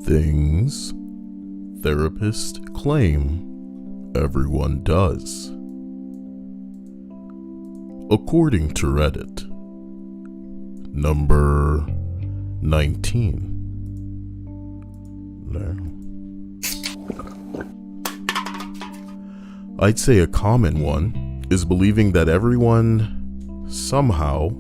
Things therapists claim everyone does. According to Reddit, number 19. I'd say a common one is believing that everyone somehow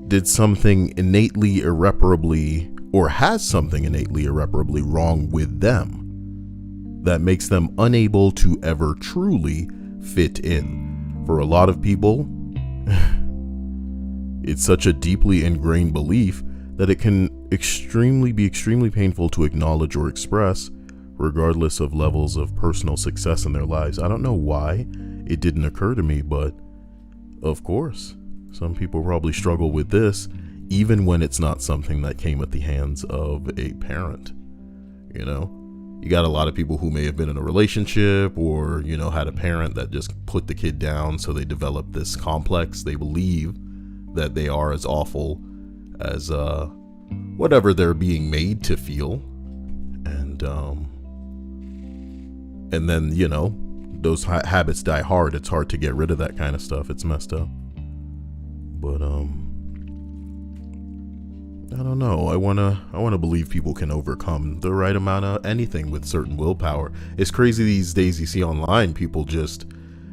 did something innately irreparably, or has something innately irreparably wrong with them that makes them unable to ever truly fit in. For a lot of people, it's such a deeply ingrained belief that it can be extremely painful to acknowledge or express, regardless of levels of personal success in their lives. I don't know why it didn't occur to me, but of course, some people probably struggle with this, even when it's not something that came at the hands of a parent. You know, you got a lot of people who may have been in a relationship or, you know, had a parent that just put the kid down, so they develop this complex. They believe that they are as awful as whatever they're being made to feel. And then, you know, those habits die hard. It's hard to get rid of that kind of stuff. It's messed up. But I don't know. I wanna believe people can overcome the right amount of anything with certain willpower. It's crazy these days. You see online people just,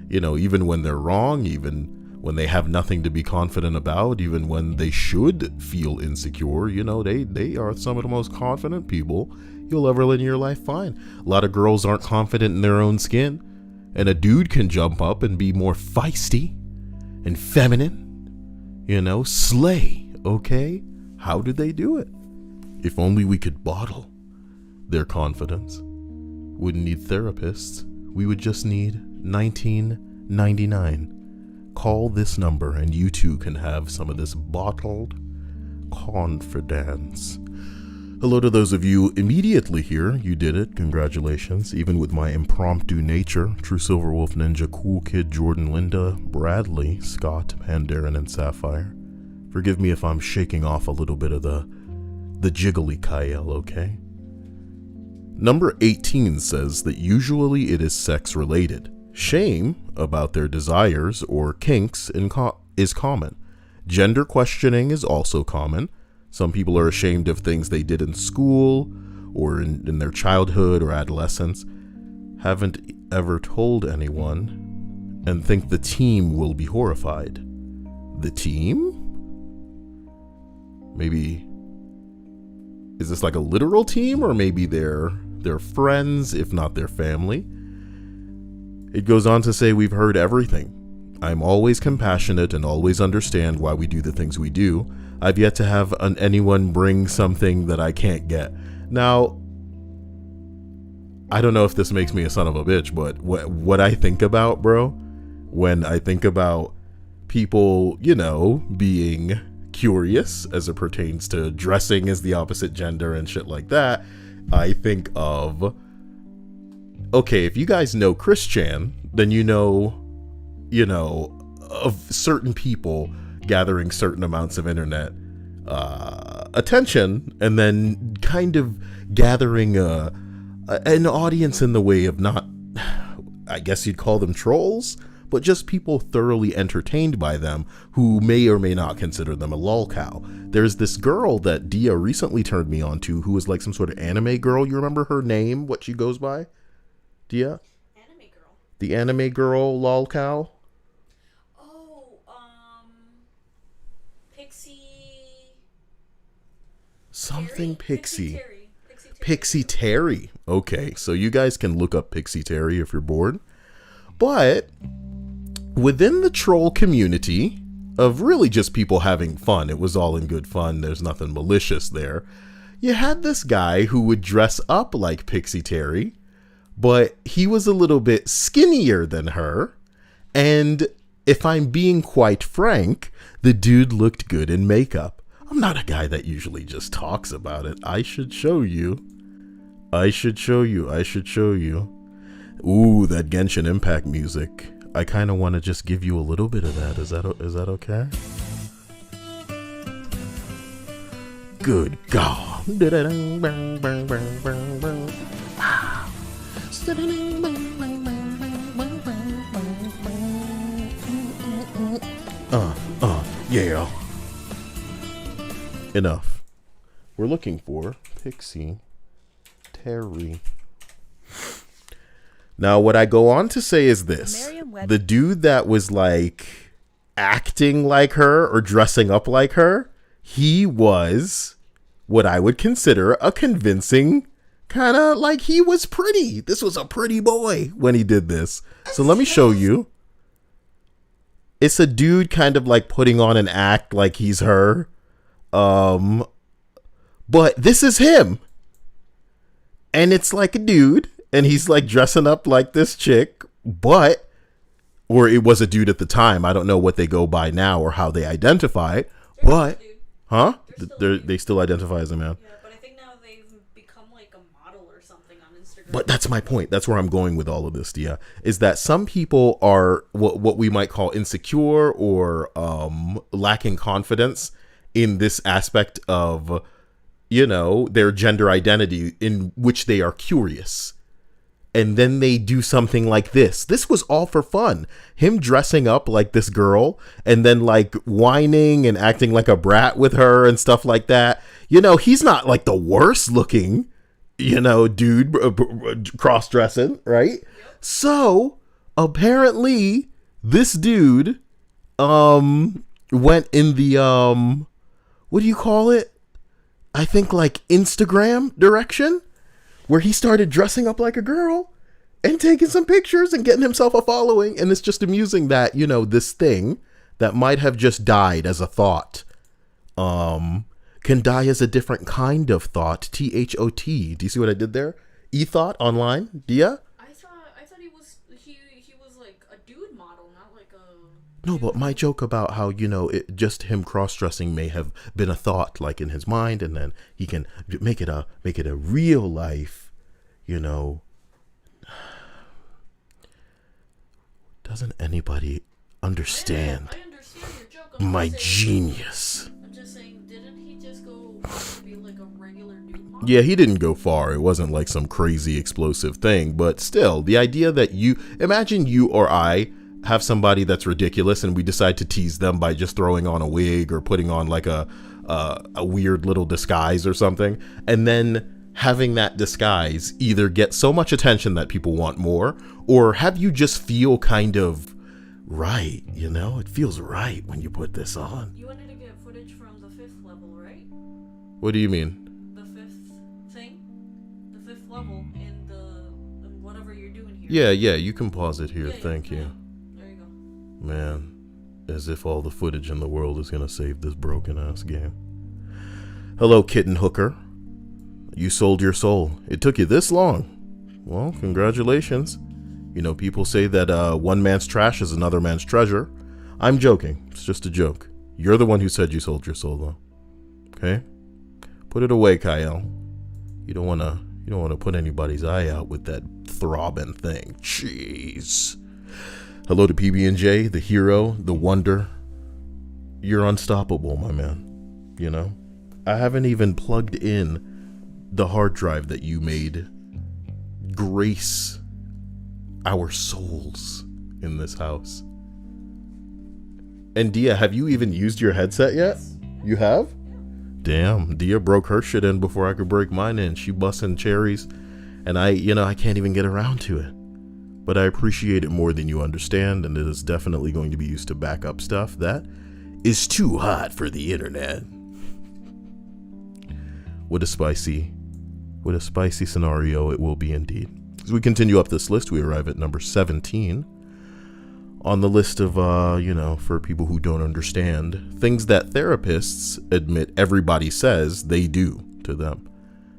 you know, even when they're wrong, even when they have nothing to be confident about, even when they should feel insecure, you know, they are some of the most confident people you'll ever live in your life find. A lot of girls aren't confident in their own skin, and a dude can jump up and be more feisty and feminine, you know, slay, okay? How do they do it? If only we could bottle their confidence. Wouldn't need therapists. We would just need 1999. Call this number and you too can have some of this bottled confidence. Hello to those of you immediately here. You did it. Congratulations. Even with my impromptu nature, True Silverwolf Ninja, Cool Kid, Jordan, Linda, Bradley, Scott, Pandaren, and Sapphire. Forgive me if I'm shaking off a little bit of the jiggly Kyle, okay? Number 18 says that usually it is sex related. Shame about their desires or kinks is common. Gender questioning is also common. Some people are ashamed of things they did in school or in their childhood or adolescence, haven't ever told anyone, and think the team will be horrified. The team? Maybe, is this like a literal team, or maybe they're friends, if not their family? It goes on to say, we've heard everything. I'm always compassionate and always understand why we do the things we do. I've yet to have anyone bring something that I can't get. Now, I don't know if this makes me a son of a bitch, but what I think about, bro, when I think about people, you know, being curious as it pertains to dressing as the opposite gender and shit like that, I think of, okay, if you guys know Chris Chan, then you know of certain people gathering certain amounts of internet attention, and then kind of gathering an audience in the way of, not, I guess you'd call them trolls, but just people thoroughly entertained by them who may or may not consider them a lolcow. There's this girl that Dia recently turned me on to, who was like some sort of anime girl. You remember her name, what she goes by? Dia? Anime girl. The anime girl lolcow? Something Pixie. Pixie Terry. Okay, so you guys can look up Pixie Terry if you're bored. But within the troll community of really just people having fun, it was all in good fun, there's nothing malicious there, you had this guy who would dress up like Pixie Terry, but he was a little bit skinnier than her, and if I'm being quite frank, the dude looked good in makeup. I'm not a guy that usually just talks about it. I should show you. Ooh, that Genshin Impact music. I kind of want to just give you a little bit of that. Is that okay? Good God. Yeah. Enough. We're looking for Pixie Terry. Now, what I go on to say is this. The dude that was like acting like her or dressing up like her, he was what I would consider a convincing kind of like he was pretty. This was a pretty boy when he did this. So let me show you. It's a dude kind of like putting on an act like he's her. But this is him. And it's like a dude. And he's like dressing up like this chick. Or it was a dude at the time. I don't know what they go by now or how they identify it. But, huh? They still identify as a man. Yeah, but I think now they've become like a model or something on Instagram. But that's my point. That's where I'm going with all of this, Dia. Is that some people are what we might call insecure or lacking confidence in this aspect of, you know, their gender identity in which they are curious. And then they do something like this. This was all for fun. Him dressing up like this girl and then like whining and acting like a brat with her and stuff like that. You know, he's not like the worst looking, you know, dude cross-dressing, right? Yep. So apparently this dude went in the, what do you call it? I think like Instagram direction. Where he started dressing up like a girl and taking some pictures and getting himself a following. And it's just amusing that, you know, this thing that might have just died as a thought can die as a different kind of thought. T-H-O-T. Do you see what I did there? E-thought online. Dia? I thought he was like a dude model, not like a... No, but my joke about how, you know, just him cross-dressing may have been a thought like in his mind, and then he can make it a real life, you know. Doesn't anybody understand, I understand your joke. my genius? I'm just saying, didn't he just go be like a regular dude model? Yeah, he didn't go far. It wasn't like some crazy explosive thing, but still, the idea that imagine you or I have somebody that's ridiculous and we decide to tease them by just throwing on a wig or putting on like a weird little disguise or something, and then having that disguise either get so much attention that people want more, or have you just feel kind of right, you know, it feels right when you put this on. You wanted to get footage from the 5th level, right? What do you mean? The 5th thing? The 5th level in whatever you're doing here. Yeah, you can pause it here. Thank you. Man, as if all the footage in the world is going to save this broken ass game. Hello, Kitten Hooker. You sold your soul. It took you this long. Well, congratulations. You know, people say that one man's trash is another man's treasure. I'm joking. It's just a joke. You're the one who said you sold your soul, though. Okay? Put it away, Kyle. You don't want to put anybody's eye out with that throbbing thing. Jeez. Hello to PB&J, the hero, the wonder. You're unstoppable, my man. You know? I haven't even plugged in the hard drive that you made grace our souls in this house. And Dia, have you even used your headset yet? You have? Damn, Dia broke her shit in before I could break mine in. She busting cherries, and I can't even get around to it. But I appreciate it more than you understand, and it is definitely going to be used to back up stuff that is too hot for the internet. What a spicy scenario it will be indeed. As we continue up this list, we arrive at number 17 on the list of, for people who don't understand, things that therapists admit everybody says they do to them.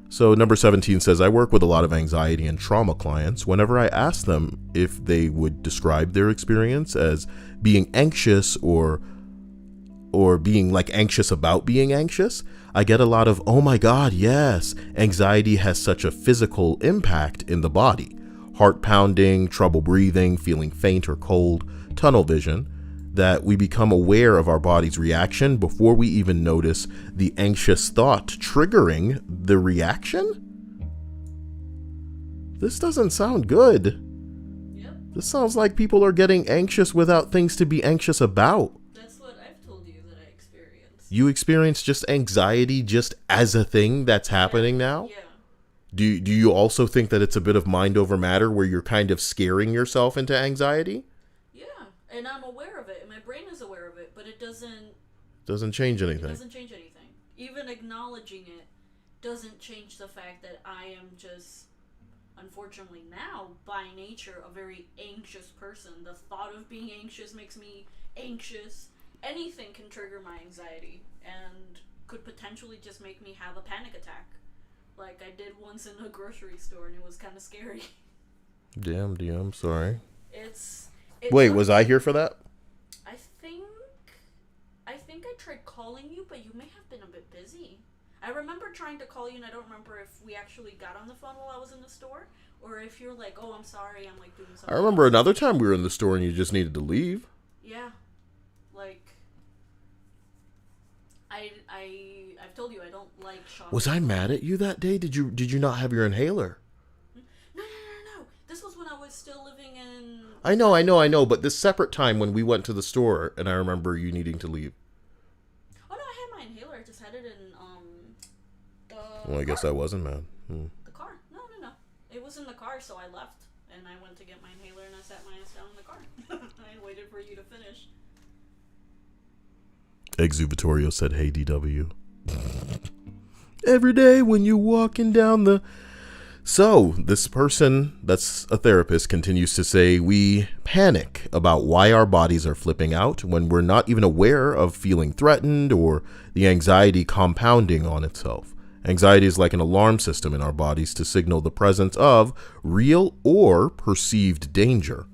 So number 17 says, I work with a lot of anxiety and trauma clients. Whenever I ask them if they would describe their experience as being anxious or being like anxious about being anxious, I get a lot of, oh my God, yes, anxiety has such a physical impact in the body. Heart pounding, trouble breathing, feeling faint or cold, tunnel vision. that we become aware of our body's reaction before we even notice the anxious thought triggering the reaction? This doesn't sound good. Yep. This sounds like people are getting anxious without things to be anxious about. That's what I've told you that I experienced. You experience just anxiety just as a thing that's happening now? Yeah. Do you also think that it's a bit of mind over matter where you're kind of scaring yourself into anxiety? Yeah, and I'm aware of it, and my brain is aware of it, but it Doesn't change anything. It doesn't change anything. Even acknowledging it doesn't change the fact that I am just, unfortunately now, by nature, a very anxious person. The thought of being anxious makes me anxious. Anything can trigger my anxiety and could potentially just make me have a panic attack. Like I did once in a grocery store, and it was kind of scary. Damn, I'm sorry. It's Wait, was I here for that? I think I tried calling you, but you may have been a bit busy. I remember trying to call you, and I don't remember if we actually got on the phone while I was in the store, or if you're like, "Oh, I'm sorry, I'm like doing something." I remember another time we were in the store and you just needed to leave. Yeah, like I've told you I don't like shopping. Was I mad at you that day? Did you not have your inhaler? No. This was when I was still living in. I know, but this separate time when we went to the store and I remember you needing to leave. Oh no, I had my inhaler. I just had it in the. Well, I guess I wasn't mad. The car. No. It was in the car, so I left and I went to get my inhaler and I sat my ass down in the car. I waited for you to finish. Exuvitorio said, "Hey, DW. Every day when you walking down the..." So this person that's a therapist continues to say we panic about why our bodies are flipping out when we're not even aware of feeling threatened or the anxiety compounding on itself. Anxiety is like an alarm system in our bodies to signal the presence of real or perceived danger.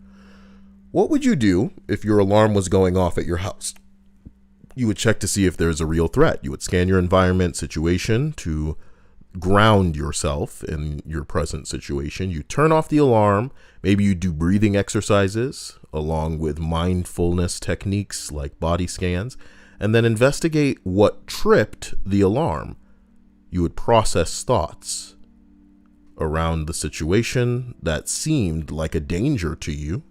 What would you do if your alarm was going off at your house? You would check to see if there's a real threat. You would scan your environment situation to ground yourself in your present situation. You turn off the alarm. Maybe you do breathing exercises along with mindfulness techniques like body scans, and then investigate what tripped the alarm. You would process thoughts around the situation that seemed like a danger to you.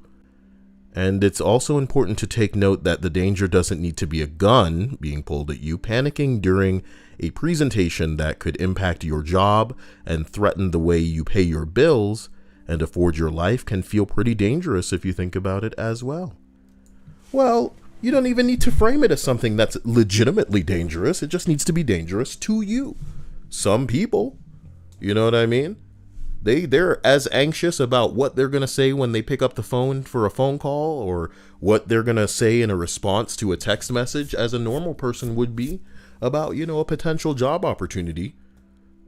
And it's also important to take note that the danger doesn't need to be a gun being pulled at you. Panicking during a presentation that could impact your job and threaten the way you pay your bills and afford your life can feel pretty dangerous if you think about it as well. Well, you don't even need to frame it as something that's legitimately dangerous. It just needs to be dangerous to you. Some people, you know what I mean? They're as anxious about what they're going to say when they pick up the phone for a phone call or what they're going to say in a response to a text message as a normal person would be about, a potential job opportunity.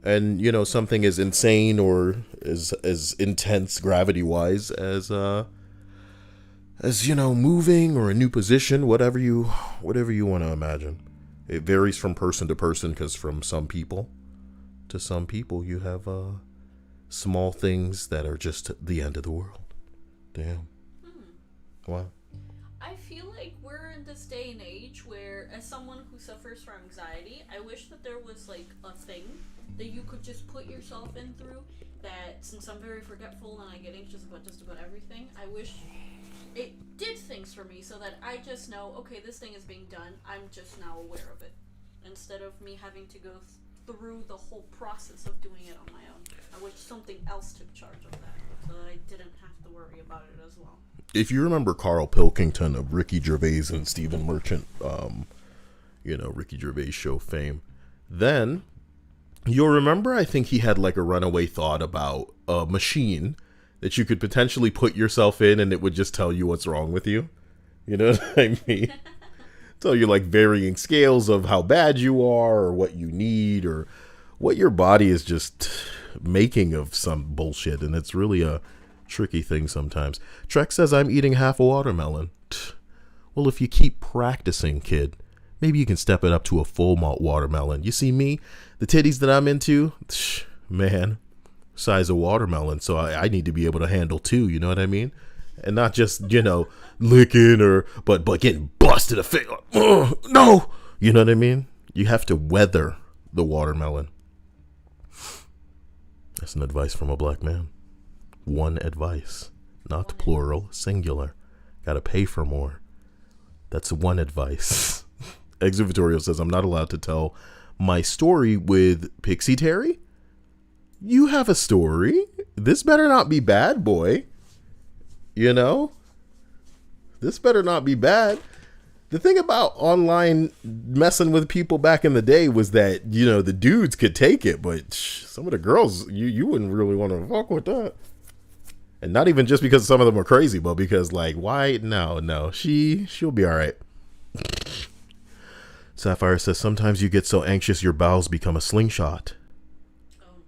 And, something as insane or as intense gravity-wise as moving or a new position, whatever you want to imagine. It varies from person to person because from some people to some people you have small things that are just the end of the world. Damn. Wow. I feel like we're in this day and age where, as someone who suffers from anxiety, I wish that there was like a thing that you could just put yourself in through. That since I'm very forgetful and I get anxious about just about everything, I wish it did things for me so that I just know, okay, this thing is being done. I'm just now aware of it, instead of me having to go through the whole process of doing it on my own. I wish something else took charge of that so that I didn't have to worry about it as well. If you remember Carl Pilkington of Ricky Gervais and Stephen Merchant, Ricky Gervais show fame, then you'll remember I think he had like a runaway thought about a machine that you could potentially put yourself in and it would just tell you what's wrong with you. You know what I mean? Tell you like varying scales of how bad you are or what you need or what your body is just making of some bullshit. And it's really a tricky thing sometimes. Trek says, I'm eating half a watermelon. Well, if you keep practicing, kid, maybe you can step it up to a full malt watermelon. You see me, the titties that I'm into, man, size of watermelon. So I need to be able to handle two. You know what I mean? And not just, licking but getting busted a face. No! You know what I mean? You have to weather the watermelon. That's an advice from a black man. One advice. Not plural, singular. Gotta pay for more. That's one advice. Exit Vittorio says, I'm not allowed to tell my story with Pixie Terry? You have a story? This better not be bad, boy. This better not be bad. The thing about online messing with people back in the day was that, the dudes could take it, but some of the girls, you wouldn't really want to fuck with that. And not even just because some of them are crazy, but because, why? No. She'll be all right. Sapphire says, sometimes you get so anxious your bowels become a slingshot. Oh.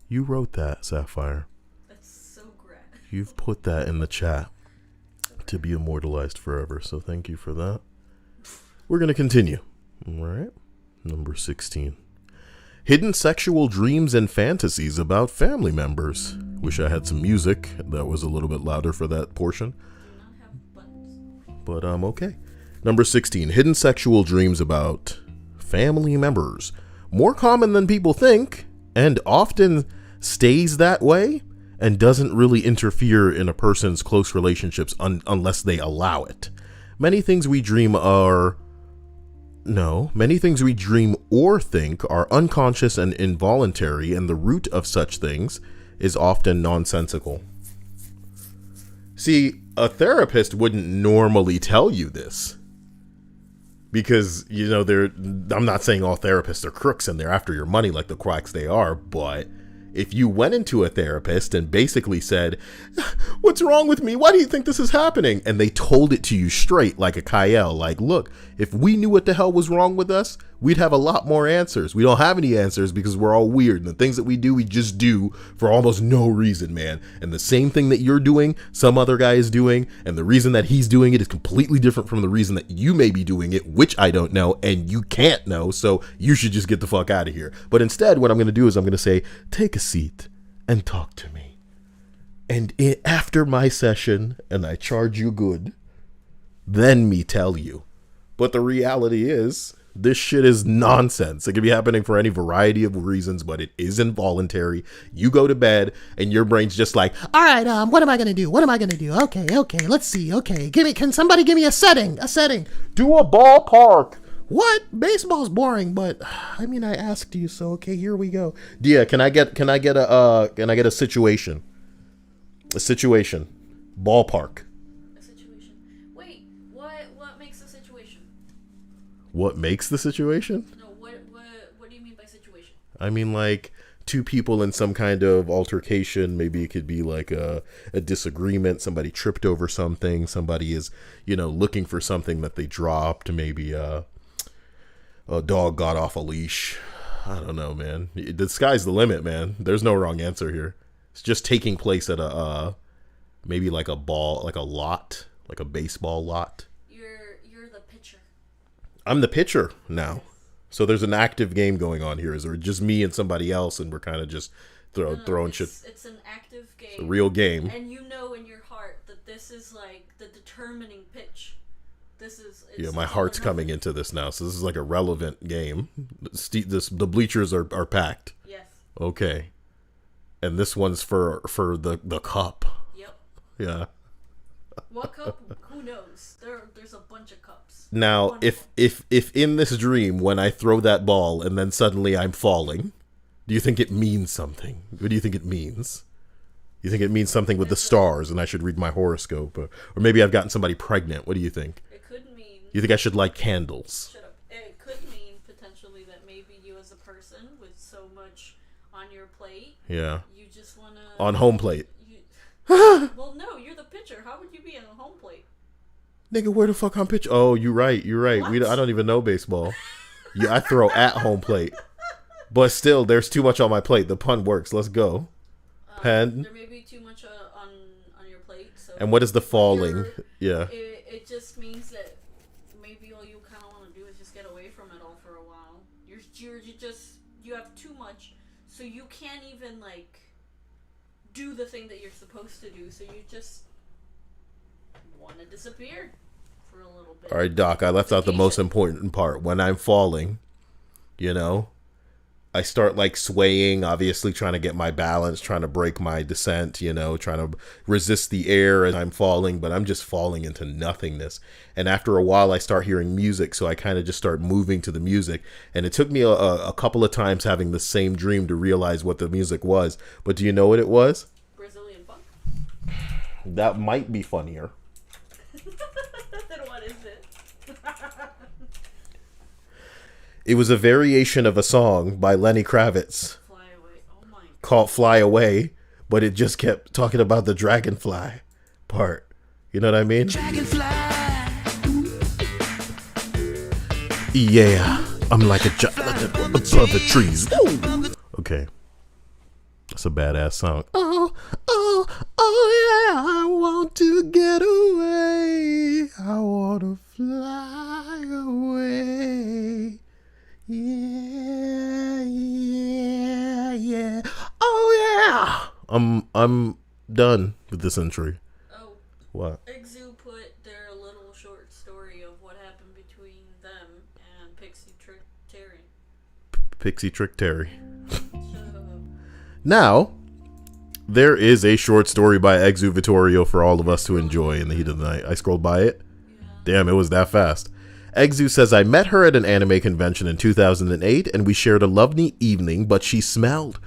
You wrote that, Sapphire. That's so graphic. You've put that in the chat to be immortalized forever, so thank you for that. We're going to continue. All right. Number 16. Hidden sexual dreams and fantasies about family members. Wish I had some music that was a little bit louder for that portion. Do not have buttons. But okay. Number 16. Hidden sexual dreams about family members. More common than people think, and often stays that way, and doesn't really interfere in a person's close relationships unless they allow it. Many things we dream or think are unconscious and involuntary, and the root of such things is often nonsensical. See, a therapist wouldn't normally tell you this. Because, I'm not saying all therapists are crooks and they're after your money like the quacks they are, but if you went into a therapist and basically said, what's wrong with me? Why do you think this is happening? And they told it to you straight like a Kyle, look, if we knew what the hell was wrong with us, we'd have a lot more answers. We don't have any answers because we're all weird. And the things that we do, we just do for almost no reason, man. And the same thing that you're doing, some other guy is doing. And the reason that he's doing it is completely different from the reason that you may be doing it, which I don't know and you can't know. So you should just get the fuck out of here. But instead, what I'm going to do is I'm going to say, take a seat and talk to me. And after my session, and I charge you good, then me tell you. But the reality is, this shit is nonsense. It could be happening for any variety of reasons, but it is involuntary. You go to bed and your brain's just like, all right, what am I going to do? Okay, let's see. Okay, can somebody give me a setting? Do a ballpark. What? Baseball's boring, but I asked you, so okay, here we go. Dia, can I get a situation? A situation. Ballpark. A situation. Wait, what makes a situation? What makes the situation? No, what do you mean by situation? I mean, two people in some kind of altercation. Maybe it could be a disagreement. Somebody tripped over something. Somebody is, looking for something that they dropped. Maybe a dog got off a leash. I don't know, man. The sky's the limit, man. There's no wrong answer here. It's just taking place at maybe a lot, like a baseball lot. You're the pitcher. I'm the pitcher now. So there's an active game going on here. Is it just me and somebody else, and we're kind of just throwing shit? It's an active game. It's a real game. And you know in your heart that this is the determining pitch. My heart's coming into this now, so this is a relevant game. The bleachers are packed. Yes. Okay. And this one's for the cup. Yep. Yeah. What cup? Who knows? There's a bunch of cups. Now, if in this dream, when I throw that ball and then suddenly I'm falling, do you think it means something? What do you think it means? You think it means something with the stars and I should read my horoscope? Or maybe I've gotten somebody pregnant. What do you think? It could mean... You think I should light candles? Shut up. It could mean potentially that maybe you as a person with so much on your plate... Yeah. You just want to... On home plate. Well, no, you're the pitcher. How would you be on a home plate? Nigga, where the fuck I'm pitching? Oh, you're right. I don't even know baseball. Yeah, I throw at home plate. But still, there's too much on my plate. The pun works. Let's go. Pen. There may be too much on your plate. So and what is the falling? Yeah. It just means that maybe all you kind of want to do is just get away from it all for a while. You have too much, so you can't even do the thing that you're supposed to do. So you just want to disappear for a little bit. All right, Doc, I left out the most important part. When I'm falling, you know, I start like swaying, obviously trying to get my balance, trying to break my descent, you know, trying to resist the air as I'm falling, but I'm just falling into nothingness. And after a while, I start hearing music, so I kind of just start moving to the music. And it took me a couple of times having the same dream to realize what the music was. But do you know what it was? Brazilian funk? That might be funnier. Then what is it? It was a variation of a song by Lenny Kravitz. Fly away. Oh my. Called Fly Away, but it just kept talking about the dragonfly part. You know what I mean? Dragonfly. Yeah, I'm like a above the trees. Woo! Okay. That's a badass song. Oh, yeah, I want to get away. I want to fly away. Yeah. Oh yeah. I'm done with this entry. Oh. What? Exu put their little short story of what happened between them and Pixie Trick Terry. Pixie Trick Terry. Now, there is a short story by Exu Vittorio for all of us to enjoy in the heat of the night. I scrolled by it. Yeah. Damn, it was that fast. Exu says, I met her at an anime convention in 2008 and we shared a lovely evening, but she smelled.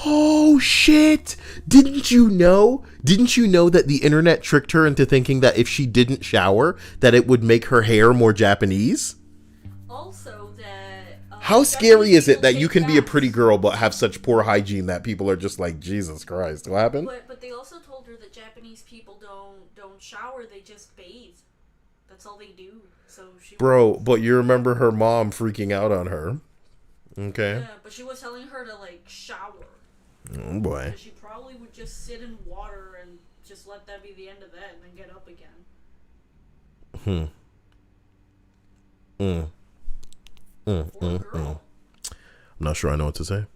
Oh, shit. Didn't you know that the internet tricked her into thinking that if she didn't shower, that it would make her hair more Japanese? Also, that... How scary is it that you can be a pretty girl but have such poor hygiene that people are just like, Jesus Christ, what happened? But they also told her that Japanese people don't shower, they just bathe. That's all they do. So she but you remember her mom freaking out on her. Okay. Yeah, but she was telling her to, like, shower. Oh, boy. She probably would just sit in water and just let that be the end of that and then get up again. Poor girl. I'm not sure I know what to say.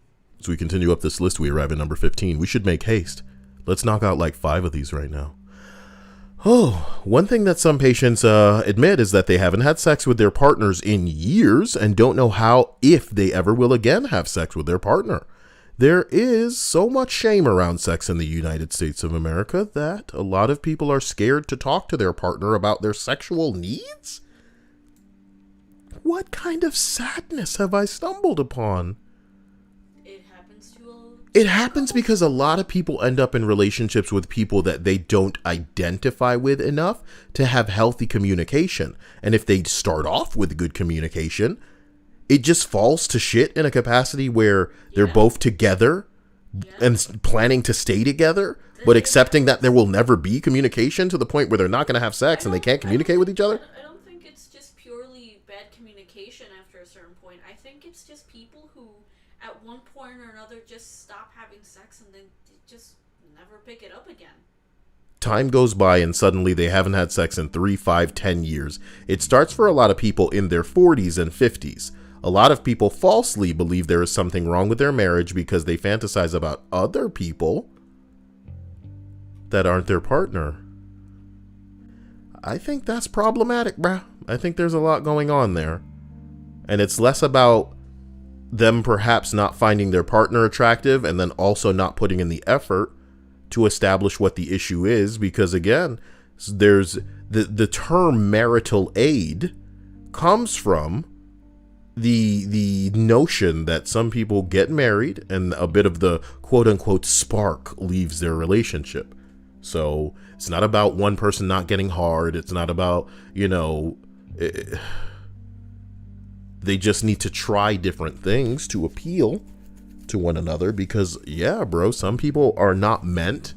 As we continue up this list, we arrive at number 15. We should make haste. Let's knock out like 5 of these right now. Oh, one thing that some patients admit is that they haven't had sex with their partners in years and don't know how, if they ever will again have sex with their partner. There is so much shame around sex in the United States of America that a lot of people are scared to talk to their partner about their sexual needs. What kind of sadness have I stumbled upon? It happens because a lot of people end up in relationships with people that they don't identify with enough to have healthy communication. And if they start off with good communication, it just falls to shit in a capacity where they're both together and planning to stay together, but accepting that there will never be communication to the point where they're not going to have sex and they can't communicate with each other. I don't think it's just purely bad communication after a certain point. I think it's just people who at one point or another just stop having sex and then just never pick it up again. Time goes by and suddenly they haven't had sex in 3, 5, 10 years. It starts for a lot of people in their 40s and 50s. A lot of people falsely believe there is something wrong with their marriage because they fantasize about other people that aren't their partner. I think that's problematic, bruh. I think there's a lot going on there. And it's less about them perhaps not finding their partner attractive and then also not putting in the effort to establish what the issue is, because again, there's the term marital aid comes from the notion that some people get married and a bit of the quote unquote spark leaves their relationship. So it's not about one person not getting hard. It's not about, they just need to try different things to appeal to one another because, some people are not meant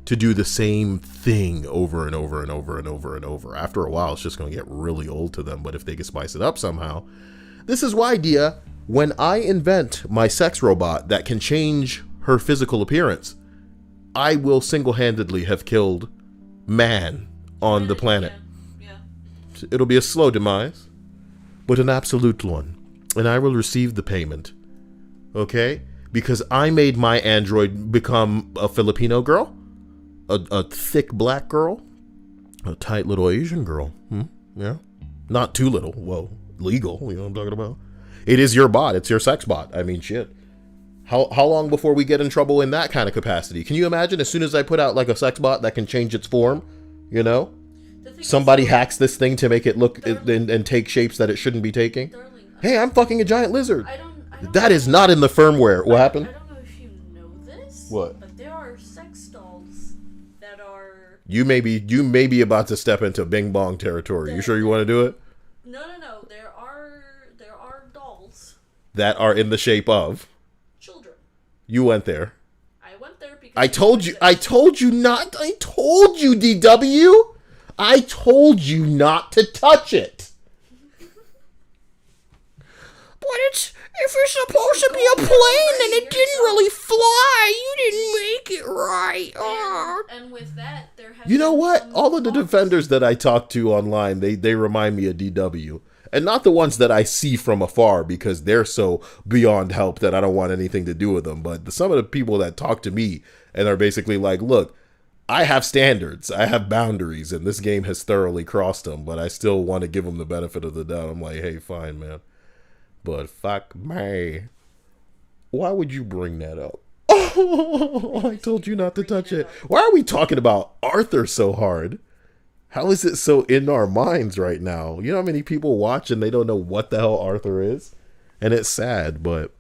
to do the same thing over and over and over and over and over. After a while, it's just going to get really old to them. But if they can spice it up somehow, this is why, Dia, when I invent my sex robot that can change her physical appearance, I will single-handedly have killed man on the planet. Yeah. It'll be a slow demise, but an absolute one. And I will receive the payment. Okay? Because I made my android become a Filipino girl, a thick black girl, A tight little Asian girl. Yeah. Not too little. Whoa. Legal. You know what I'm talking about? It is your bot. It's your sex bot. I mean, shit. How long before we get in trouble in that kind of capacity? Can you imagine as soon as I put out like a sex bot that can change its form, you know? Somebody hacks this thing to make it look and take shapes that it shouldn't be taking. Hey, I'm fucking a giant lizard. That is not in the firmware. What happened? I don't know if you know this. What? But there are sex dolls that are... You may be about to step into Bing Bong territory. You sure you want to do it? No. There are dolls that are in the shape of children. You went there. I went there because I told you not. I told you, DW. I told you not to touch it. But if it's supposed to be a plane and it didn't really fly, you didn't make it right. And with that, there has... You know what? All of the defenders that I talk to online, they remind me of DW. And not the ones that I see from afar because they're so beyond help that I don't want anything to do with them. But some of the people that talk to me and are basically like, look, I have standards, I have boundaries, and this game has thoroughly crossed them, but I still want to give them the benefit of the doubt. I'm like, hey, fine, man. But fuck me. Why would you bring that up? Oh, I told you not to touch it. Why are we talking about Arthur so hard? How is it so in our minds right now? You know how many people watch and they don't know what the hell Arthur is? And it's sad, but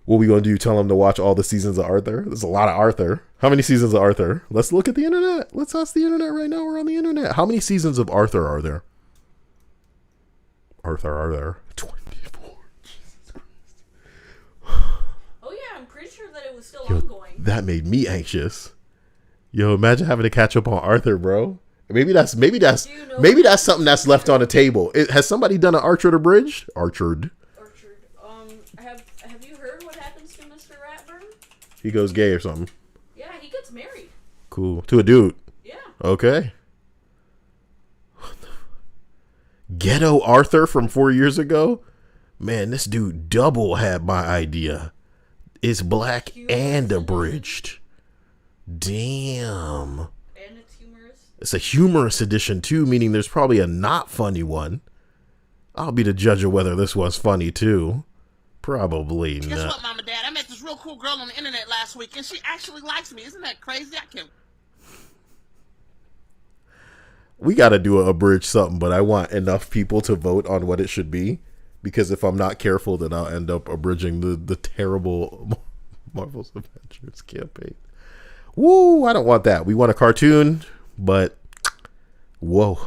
what are we going to do? Tell them to watch all the seasons of Arthur? There's a lot of Arthur. How many seasons of Arthur? Let's look at the internet. Let's ask the internet right now. We're on the internet. How many seasons of Arthur are there? Arthur are there? 24. Jesus Christ. Oh yeah, I'm pretty sure that it was still ongoing. That made me anxious. Yo, imagine having to catch up on Arthur, bro. Maybe that's something that's left on the table. Has somebody done an Archer Bridge? Archered. Have you heard what happens to Mr. Ratburn? He goes gay or something. Yeah, he gets married. Cool. To a dude. Yeah. Okay. Ghetto Arthur from 4 years ago? Man, this dude double had my idea. It's black and abridged. Damn. And it's humorous. It's a humorous edition too, meaning there's probably a not funny one. I'll be the judge of whether this was funny too. Probably not. Guess what, Mom and Dad? I met this real cool girl on the internet last week, and she actually likes me. Isn't that crazy? I can't. We got to do a abridged something, but I want enough people to vote on what it should be, because if I'm not careful, then I'll end up abridging the terrible Marvel's Avengers campaign. Woo! I don't want that. We want a cartoon, but whoa,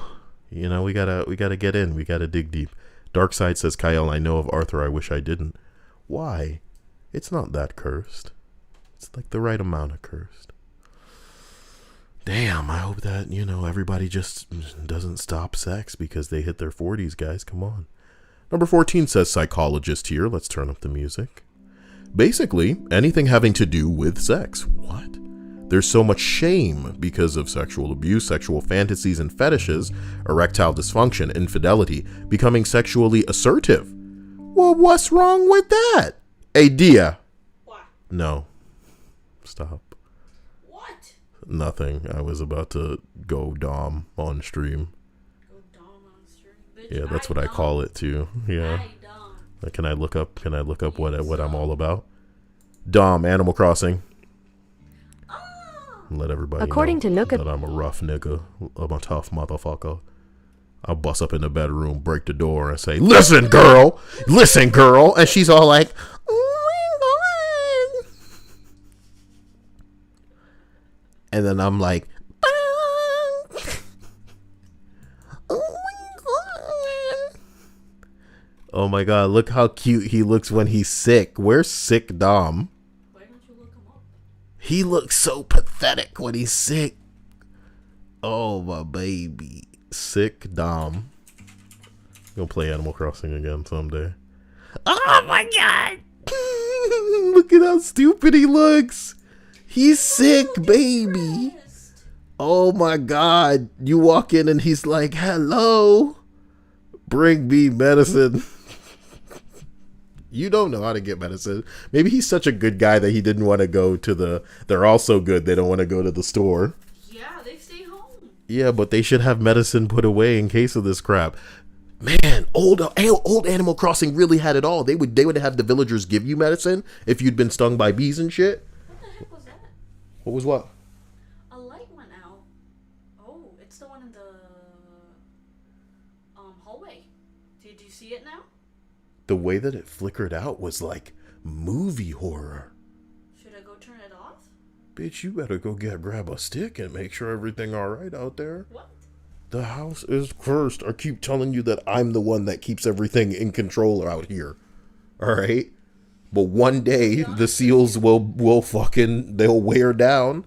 you know, we gotta get in. We gotta dig deep. Darkseid says, Kyle, I know of Arthur. I wish I didn't. Why? It's not that cursed. It's like the right amount of cursed. Damn, I hope that, you know, everybody just doesn't stop sex because they hit their 40s, guys. Come on. Number 14 says psychologist here. Let's turn up the music. Basically, anything having to do with sex. What? There's so much shame because of sexual abuse, sexual fantasies and fetishes, erectile dysfunction, infidelity, becoming sexually assertive. Well, what's wrong with that? Hey, Dia. What? No. Stop. What? Nothing. I was about to go Dom on stream. Go Dom on stream? Bitch, Yeah, that's what I call it too. Yeah. Can I look up what I'm all about? Dom, Animal Crossing. Let everybody According know to that I'm a rough nigga. I'm a tough motherfucker. I'll bust up in the bedroom, break the door, and say, listen, girl! Listen, girl! And she's all like, oh my God. And then I'm like, oh my God. Oh my God, look how cute he looks when he's sick. Where's sick Dom? He looks so pathetic when he's sick. Oh, my baby. Sick Dom. Gonna play Animal Crossing again someday. Oh, my God. Look at how stupid he looks. He's sick, baby. Oh, my God. You walk in and he's like, hello. Bring me medicine. You don't know how to get medicine. Maybe he's such a good guy that he didn't want to go to they're all so good they don't want to go to the store. Yeah, they stay home. Yeah, but they should have medicine put away in case of this crap. Man, old Animal Crossing really had it all. They would have the villagers give you medicine if you'd been stung by bees and shit. What the heck was that? What was what? A light went out. Oh, it's the one in the hallway. Did you see it now? The way that it flickered out was like movie horror. Should I go turn it off? Bitch, you better go grab a stick and make sure everything all right out there. What? The house is cursed. I keep telling you that I'm the one that keeps everything in control out here. All right? But one day the seals will fucking, they'll wear down.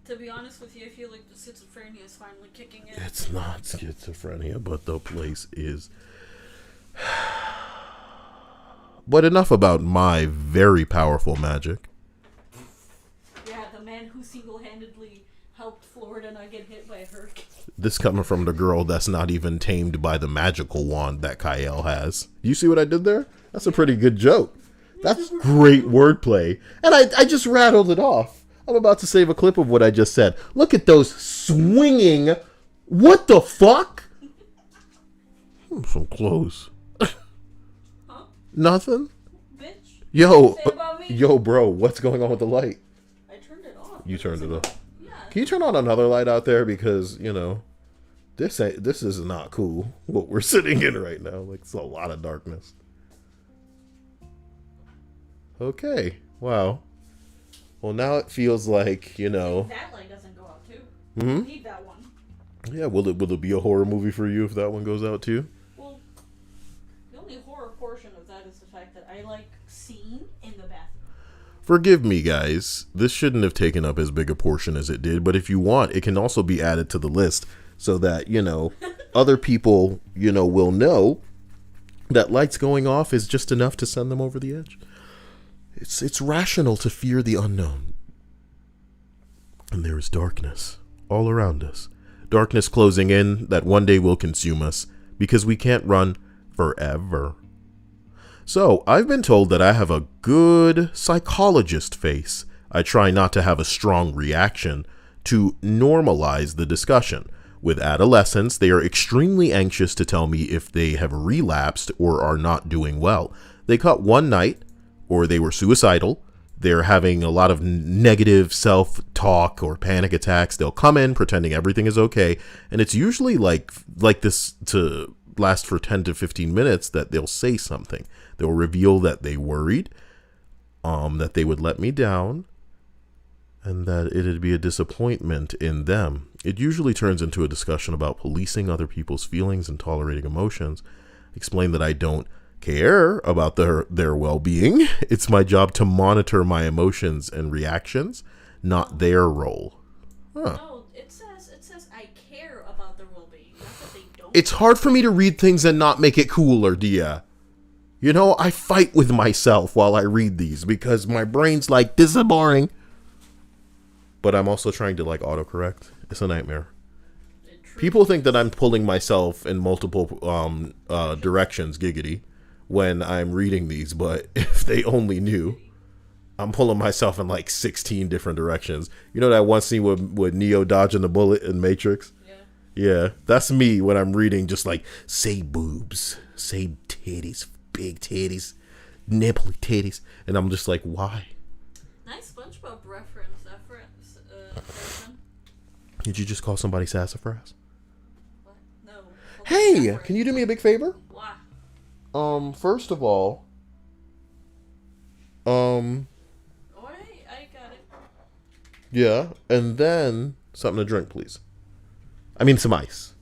To be honest with you, I feel like the schizophrenia is finally kicking in. It's not schizophrenia, but the place is. But enough about my very powerful magic. Yeah, the man who single-handedly helped Florida not get hit by a hurricane. This coming from the girl that's not even tamed by the magical wand that Kyle has. You see what I did there? That's a pretty good joke. That's great wordplay. And I just rattled it off. I'm about to save a clip of what I just said. Look at those swinging. What the fuck? I'm so close. Huh? Nothing? Bitch? Yo, bro, what's going on with the light? I turned it off. You turned it off. Yeah. Can you turn on another light out there? Because, this is not cool, what we're sitting in right now. Like, it's a lot of darkness. Okay. Wow. Well, now it feels like, That light doesn't go out, too. Mm-hmm. You need that one. Yeah, will it be a horror movie for you if that one goes out, too? Well, the only horror portion of that is the fact that I like scene in the bathroom. Forgive me, guys. This shouldn't have taken up as big a portion as it did, but if you want, it can also be added to the list so that, other people, will know that lights going off is just enough to send them over the edge. It's rational to fear the unknown. And there is darkness all around us. Darkness closing in that one day will consume us because we can't run forever. So, I've been told that I have a good psychologist face. I try not to have a strong reaction to normalize the discussion. With adolescents, they are extremely anxious to tell me if they have relapsed or are not doing well. They cut one night, or they were suicidal. They're having a lot of negative self-talk or panic attacks. They'll come in pretending everything is okay, and it's usually like this to last for 10 to 15 minutes that they'll say something. They'll reveal that they worried, that they would let me down, and that it'd be a disappointment in them. It usually turns into a discussion about policing other people's feelings and tolerating emotions. Explain that I don't care about their well-being. It's my job to monitor my emotions and reactions, not their role. Huh. No, it says I care about their well-being, not that they don't. It's hard for me to read things and not make it cooler, Dia. I fight with myself while I read these because my brain's like, this is boring. But I'm also trying to autocorrect. It's a nightmare. People think that I'm pulling myself in multiple directions, giggity, when I'm reading these, but if they only knew, I'm pulling myself in 16 different directions. You know that one scene with Neo dodging the bullet in Matrix? Yeah, that's me when I'm reading, just say boobs, say titties, big titties, nipple titties, and I'm just like, why? Nice SpongeBob reference. Person. Did you just call somebody sassafras? What? No. Hey, can you do me a big favor? Why? First of all, Alright, I got it. Yeah, and then something to drink, please. I mean, some ice.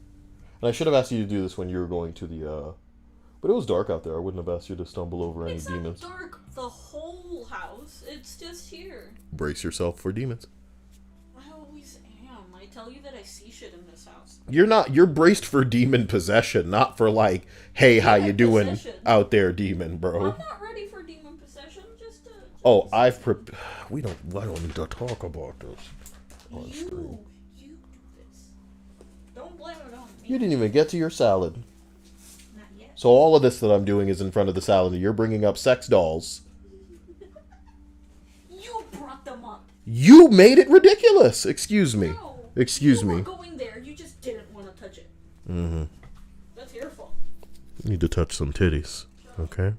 And I should have asked you to do this when you were going to the, but it was dark out there. I wouldn't have asked you to stumble over any demons. It's not dark the whole house. It's just here. Brace yourself for demons. I always am. I tell you that I see shit in this house. You're braced for demon possession, not for hey, how you doing possession. Out there, demon, bro. I'm not ready for demon possession. I don't need to talk about this on stream. You do this. Don't blame it on me. You didn't even get to your salad. Not yet. So all of this that I'm doing is in front of the salad, and you're bringing up sex dolls. You brought them up. You made it ridiculous. Excuse me. No. Excuse You me. were going there, you just didn't want to touch it. Mm-hmm. That's your fault. Need to touch some titties. Okay.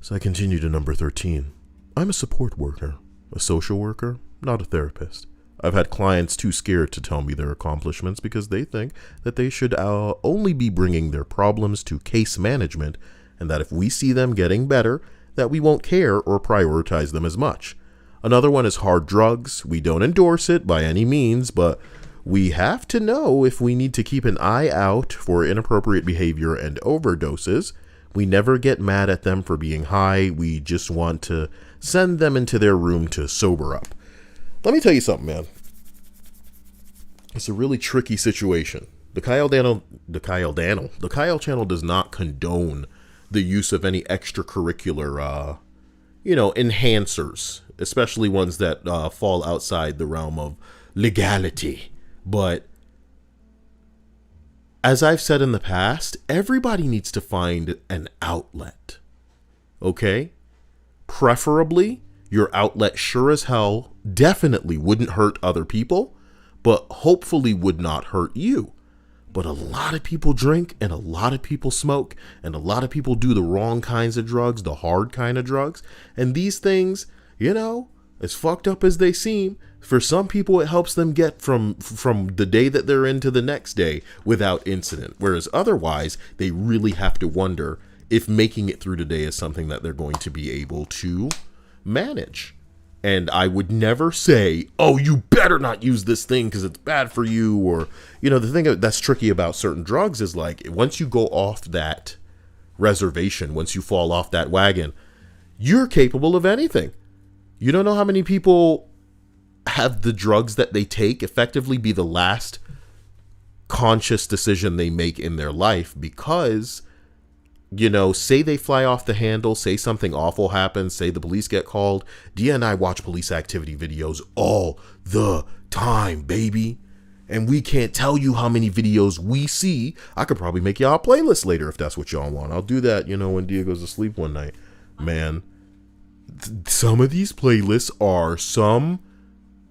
So I continue to number 13. I'm a support worker, a social worker, not a therapist. I've had clients too scared to tell me their accomplishments because they think that they should only be bringing their problems to case management, and that if we see them getting better, that we won't care or prioritize them as much. Another one is hard drugs. We don't endorse it by any means, but we have to know if we need to keep an eye out for inappropriate behavior and overdoses. We never get mad at them for being high. We just want to send them into their room to sober up. Let me tell you something, man. It's a really tricky situation. The Kyle channel does not condone the use of any extracurricular, enhancers, especially ones that fall outside the realm of legality. But as I've said in the past, everybody needs to find an outlet. Okay? Preferably, your outlet sure as hell definitely wouldn't hurt other people, but hopefully would not hurt you. But a lot of people drink, and a lot of people smoke, and a lot of people do the wrong kinds of drugs, the hard kind of drugs. And these things, as fucked up as they seem, for some people it helps them get from the day that they're into the next day without incident. Whereas otherwise, they really have to wonder if making it through the day is something that they're going to be able to manage. And I would never say, oh, you better not use this thing because it's bad for you. Or, the thing that's tricky about certain drugs is like, once you go off that reservation, once you fall off that wagon, you're capable of anything. You don't know how many people have the drugs that they take effectively be the last conscious decision they make in their life because, say they fly off the handle, say something awful happens, say the police get called. Dia and I watch police activity videos all the time, baby. And we can't tell you how many videos we see. I could probably make y'all a playlist later if that's what y'all want. I'll do that, when Dia goes to sleep one night. Man, some of these playlists are some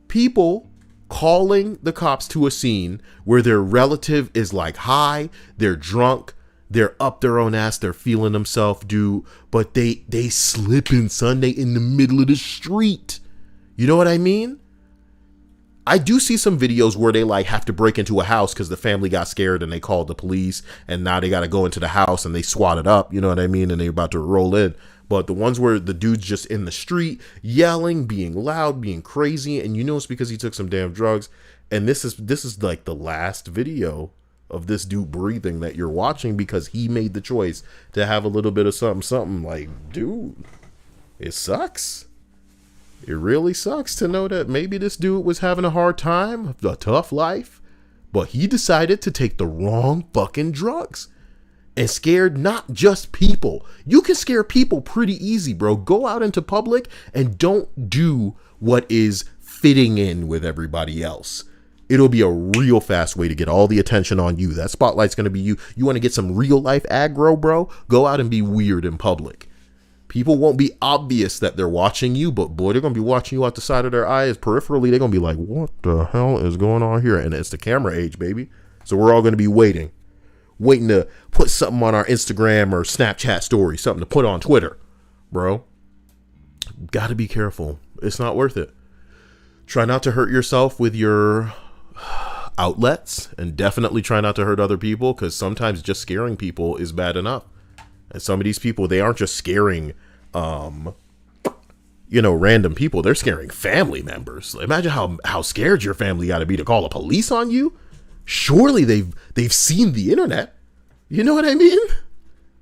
people calling the cops to a scene where their relative is like high, they're drunk, they're up their own ass, they're feeling themselves but they slipping Sunday in the middle of the street. You know what I mean? I do see some videos where they have to break into a house because the family got scared and they called the police and now they got to go into the house and they swat it up. You know what I mean? And they're about to roll in. But the ones where the dude's just in the street yelling, being loud, being crazy, and it's because he took some damn drugs. And this is like the last video of this dude breathing that you're watching because he made the choice to have a little bit of something. Like, dude, it sucks. It really sucks to know that maybe this dude was having a hard time, a tough life, but he decided to take the wrong fucking drugs and scared not just people. You can scare people pretty easy, bro. Go out into public and don't do what is fitting in with everybody else. It'll be a real fast way to get all the attention on you. That spotlight's going to be you. You want to get some real life aggro, bro? Go out and be weird in public. People won't be obvious that they're watching you, but boy, they're going to be watching you out the side of their eyes. Peripherally, they're going to be like, what the hell is going on here? And it's the camera age, baby. So we're all going to be waiting to put something on our Instagram or Snapchat story, something to put on Twitter, bro. Got to be careful. It's not worth it. Try not to hurt yourself with your outlets, and definitely try not to hurt other people, because sometimes just scaring people is bad enough. And some of these people, they aren't just scaring random people. They're scaring family members. Imagine how scared your family got to be to call the police on you. Surely they've seen the internet. You know what I mean?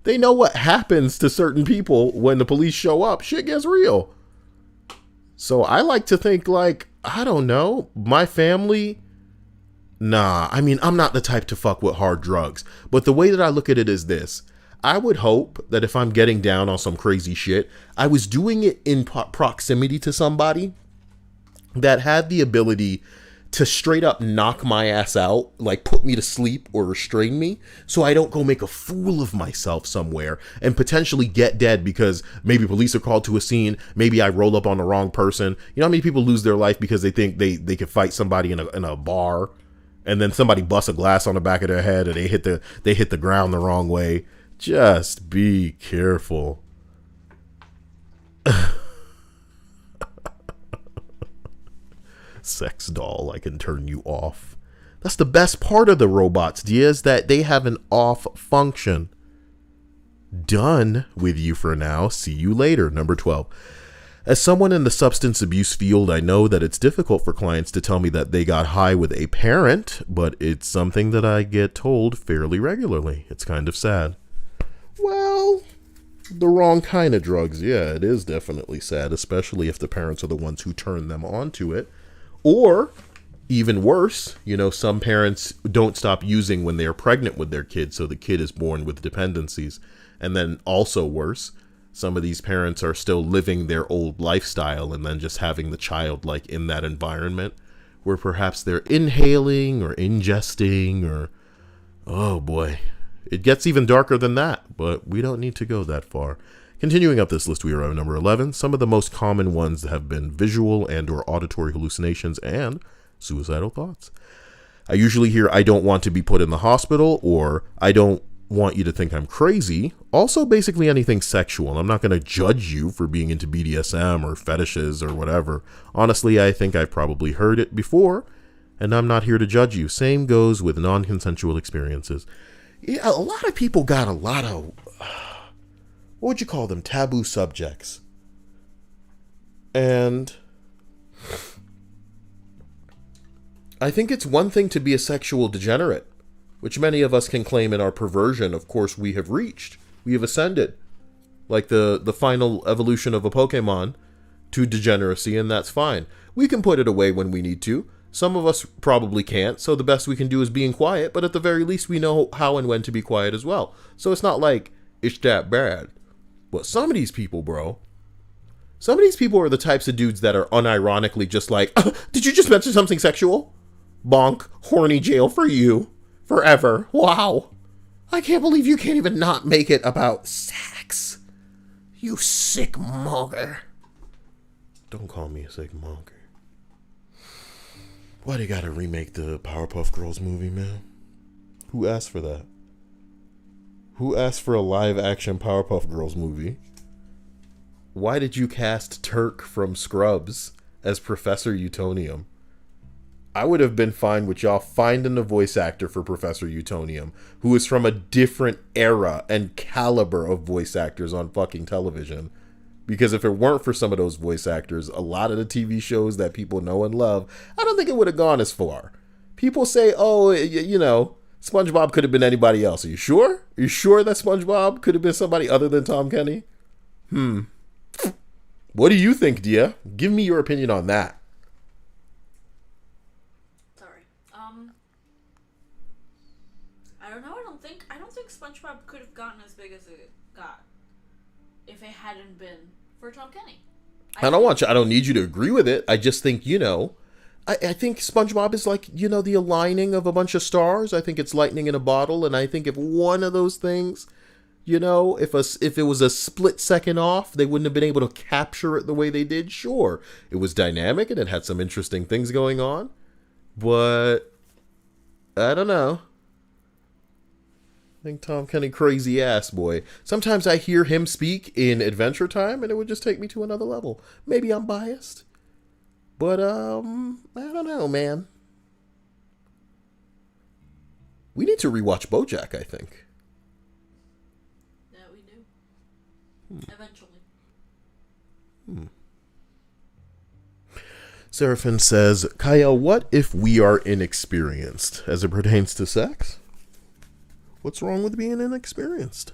They know what happens to certain people when the police show up. Shit gets real. So I like to think I don't know, my family. Nah, I'm not the type to fuck with hard drugs. But the way that I look at it is this. I would hope that if I'm getting down on some crazy shit, I was doing it in proximity to somebody that had the ability to straight up knock my ass out, like put me to sleep or restrain me, so I don't go make a fool of myself somewhere and potentially get dead because maybe police are called to a scene, maybe I roll up on the wrong person. You know how many people lose their life because they think they could fight somebody in a bar, and then somebody busts a glass on the back of their head and they hit the ground the wrong way. Just be careful. Sex doll, I can turn you off. That's the best part of the robots, Dia, is that they have an off function. Done with you for now. See you later. Number 12. As someone in the substance abuse field, I know that it's difficult for clients to tell me that they got high with a parent, but it's something that I get told fairly regularly. It's kind of sad. Well, the wrong kind of drugs. Yeah, it is definitely sad, especially if the parents are the ones who turn them onto it. Or, even worse, you know, some parents don't stop using when they're pregnant with their kid, so the kid is born with dependencies. And then also worse, some of these parents are still living their old lifestyle and then just having the child like in that environment where perhaps they're inhaling or ingesting or, oh boy, it gets even darker than that, but we don't need to go that far. Continuing up this list, we are at number 11. Some of the most common ones have been visual and or auditory hallucinations and suicidal thoughts. I usually hear, I don't want to be put in the hospital, or I don't want you to think I'm crazy. Also, basically anything sexual. I'm not going to judge you for being into BDSM or fetishes or whatever. Honestly, I think I've probably heard it before, and I'm not here to judge you. Same goes with non-consensual experiences. Yeah, a lot of people got a lot of... what would you call them? Taboo subjects. And I think it's one thing to be a sexual degenerate, which many of us can claim in our perversion. Of course, we have reached. We have ascended. Like the final evolution of a Pokemon to degeneracy, and that's fine. We can put it away when we need to. Some of us probably can't, so the best we can do is being quiet, but at the very least we know how and when to be quiet as well. So it's not like it's that bad. But some of these people, bro, some of these people are the types of dudes that are unironically just like, did you just mention something sexual? Bonk, horny jail for you. Forever. Wow. I can't believe you can't even not make it about sex. You sick monger. Don't call me a sick monger. Why do you gotta remake the Powerpuff Girls movie, man? Who asked for that? Who asked for a live-action Powerpuff Girls movie? Why did you cast Turk from Scrubs as Professor Utonium? I would have been fine with y'all finding a voice actor for Professor Utonium who is from a different era and caliber of voice actors on fucking television. Because if it weren't for some of those voice actors, a lot of the TV shows that people know and love, I don't think it would have gone as far. People say, oh, you know, SpongeBob could have been anybody else. Are you sure? Are you sure that SpongeBob could have been somebody other than Tom Kenny? What do you think, Dia? Give me your opinion on that. Sorry. I don't know. I don't think SpongeBob could have gotten as big as it got if it hadn't been for Tom Kenny. I don't need you to agree with it. I just think, you know, I think SpongeBob is like, you know, the aligning of a bunch of stars. I think it's lightning in a bottle. And I think if one of those things, you know, if it was a split second off, they wouldn't have been able to capture it the way they did. Sure, it was dynamic and it had some interesting things going on. But I don't know. I think Tom Kenny crazy ass boy. Sometimes I hear him speak in Adventure Time and it would just take me to another level. Maybe I'm biased. But, I don't know, man. We need to rewatch BoJack, I think. Yeah, we do. Eventually. Seraphin says, Kaya, what if we are inexperienced as it pertains to sex? What's wrong with being inexperienced?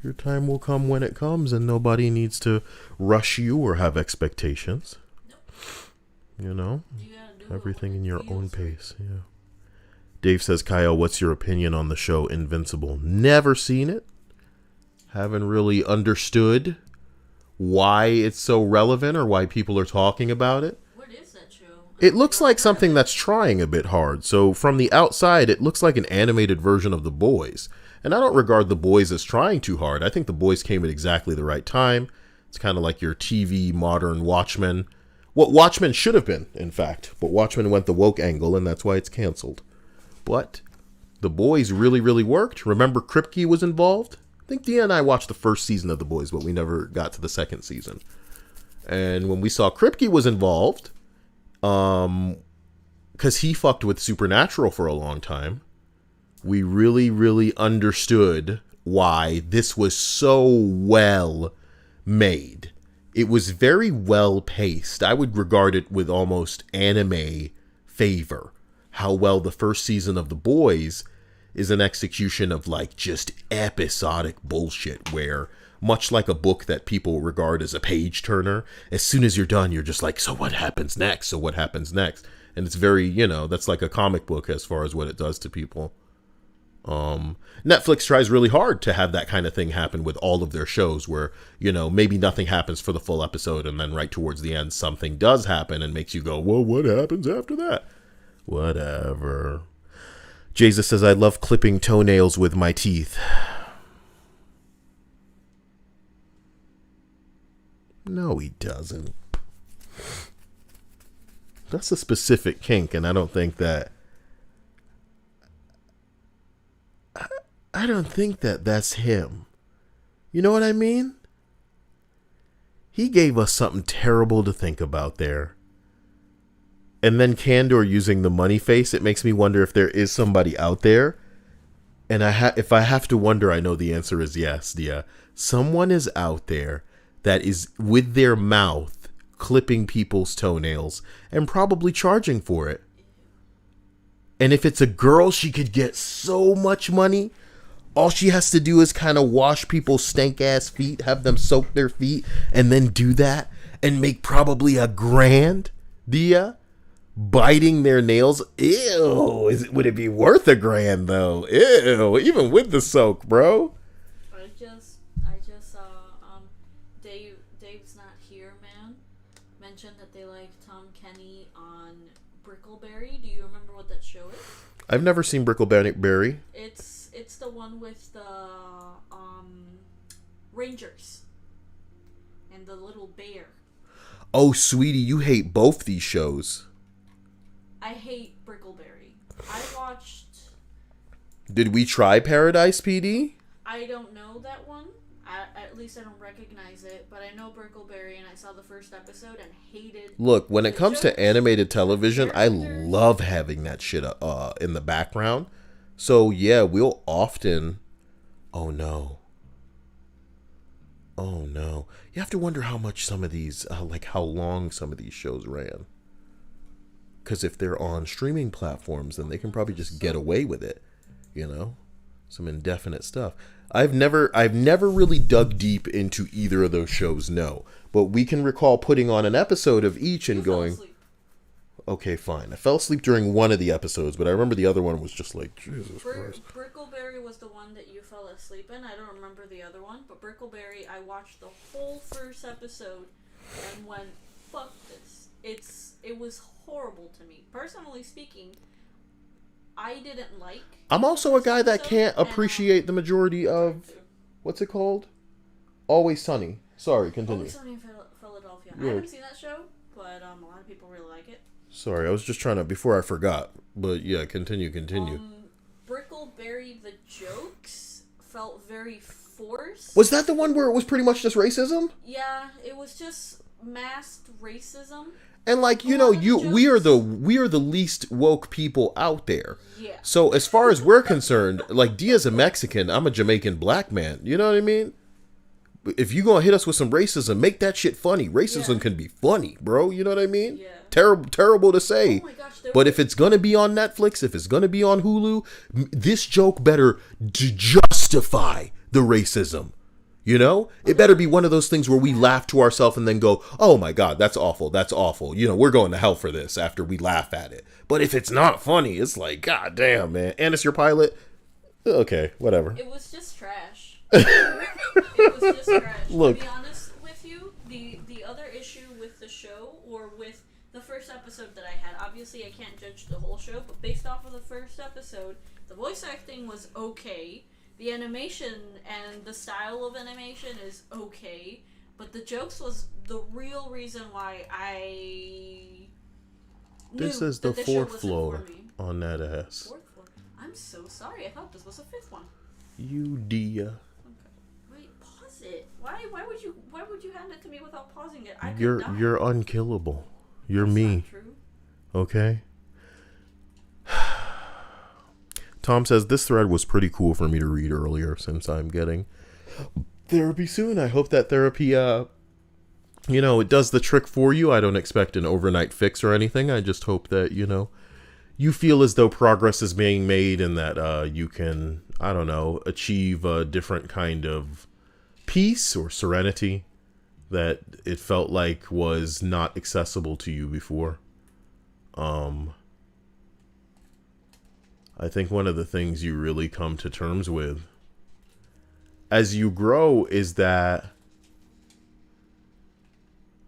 Your time will come when it comes and nobody needs to rush you or have expectations. You know, everything in your own pace. Yeah. Dave says, Kyle, what's your opinion on the show Invincible? Never seen it. Haven't really understood why it's so relevant or why people are talking about it. What is that show? It looks like something that's trying a bit hard. So from the outside, it looks like an animated version of The Boys. And I don't regard The Boys as trying too hard. I think The Boys came at exactly the right time. It's kind of like your TV modern Watchmen. What Watchmen should have been, in fact. But Watchmen went the woke angle, and that's why it's canceled. But The Boys really, really worked. Remember Kripke was involved? I think Dia and I watched the first season of The Boys, but we never got to the second season. And when we saw Kripke was involved, because he fucked with Supernatural for a long time, we really, really understood why this was so well made. It was very well paced. I would regard it with almost anime favor. How well the first season of The Boys is an execution of like just episodic bullshit where, much like a book that people regard as a page turner, as soon as you're done, you're just like, so what happens next? So what happens next? And it's very, that's like a comic book as far as what it does to people. Netflix tries really hard to have that kind of thing happen with all of their shows where, maybe nothing happens for the full episode and then right towards the end, something does happen and makes you go, well, what happens after that? Whatever. Jesus says, I love clipping toenails with my teeth. No, he doesn't. That's a specific kink, and I don't think that... I don't think that that's him. You know what I mean? He gave us something terrible to think about there. And then Candor using the money face, it makes me wonder if there is somebody out there. And if I have to wonder, I know the answer is yes, Dia. Someone is out there that is with their mouth clipping people's toenails and probably charging for it. And if it's a girl, she could get so much money. All she has to do is kind of wash people's stank ass feet, have them soak their feet, and then do that and make probably $1,000, Dia, biting their nails. Ew, would it be worth $1,000 though? Ew, even with the soak, bro. I just Dave's not here, man. Mentioned that they like Tom Kenny on Brickleberry. Do you remember what that show is? I've never seen Brickleberry. It's the one with the Rangers and the little bear. Oh, sweetie, you hate both these shows. I hate Brickleberry. I watched... Did we try Paradise PD? I don't know that one. At least I don't recognize it. But I know Brickleberry, and I saw the first episode and hated... Look, when it comes to animated television, I love having that shit in the background. So, yeah, we'll often... Oh, no. Oh, no. You have to wonder how much some of these... how long some of these shows ran. Because if they're on streaming platforms, then they can probably just get away with it. Some indefinite stuff. I've never really dug deep into either of those shows, no. But we can recall putting on an episode of each and going... Okay, fine. I fell asleep during one of the episodes, but I remember the other one was just like, Jesus Christ. Brickleberry was the one that you fell asleep in. I don't remember the other one, but Brickleberry, I watched the whole first episode and went, fuck this. It was horrible to me. Personally speaking, I didn't like... I'm also a guy that can't appreciate the majority of... What's it called? Always Sunny. Sorry, continue. Always Sunny in Philadelphia. Yeah. I haven't seen that show, but a lot of people really like it. Sorry, I was just trying to, before I forgot. But yeah, continue. Brickleberry, the jokes felt very forced. Was that the one where it was pretty much just racism? Yeah, it was just masked racism. And we are the least woke people out there. Yeah. So as far as we're concerned, like Dia's a Mexican, I'm a Jamaican black man. You know what I mean? If you gonna hit us with some racism, make that shit funny. Racism can be funny, bro. You know what I mean? Yeah. Terrible to say. Oh my gosh, but if it's gonna be on Netflix, if it's gonna be on Hulu, this joke better justify the racism. It better be one of those things where we laugh to ourselves and then go, oh my God, that's awful. We're going to hell for this after we laugh at it. But if it's not funny, it's like, God damn, man. And it's your pilot. Okay, whatever. It was just trash. It was just trash. Look. To be honest with you, the other issue with the show, or with the first first episode that I had. Obviously, I can't judge the whole show, but based off of the first episode, the voice acting was okay. The animation and the style of animation is okay. But the jokes was the real reason why I knew This is that the show fourth wasn't floor for me. on that ass. Fourth floor? I'm so sorry. I thought this was a fifth one. You dear. Okay. Wait, pause it. Why would you hand it to me without pausing it? I could You're die. you're unkillable. You're That's me. not true. Okay? Tom says this thread was pretty cool for me to read earlier since I'm getting therapy soon. I hope that therapy it does the trick for you. I don't expect an overnight fix or anything. I just hope that, you feel as though progress is being made and that you can, achieve a different kind of peace or serenity that it felt like was not accessible to you before. I think one of the things you really come to terms with as you grow is that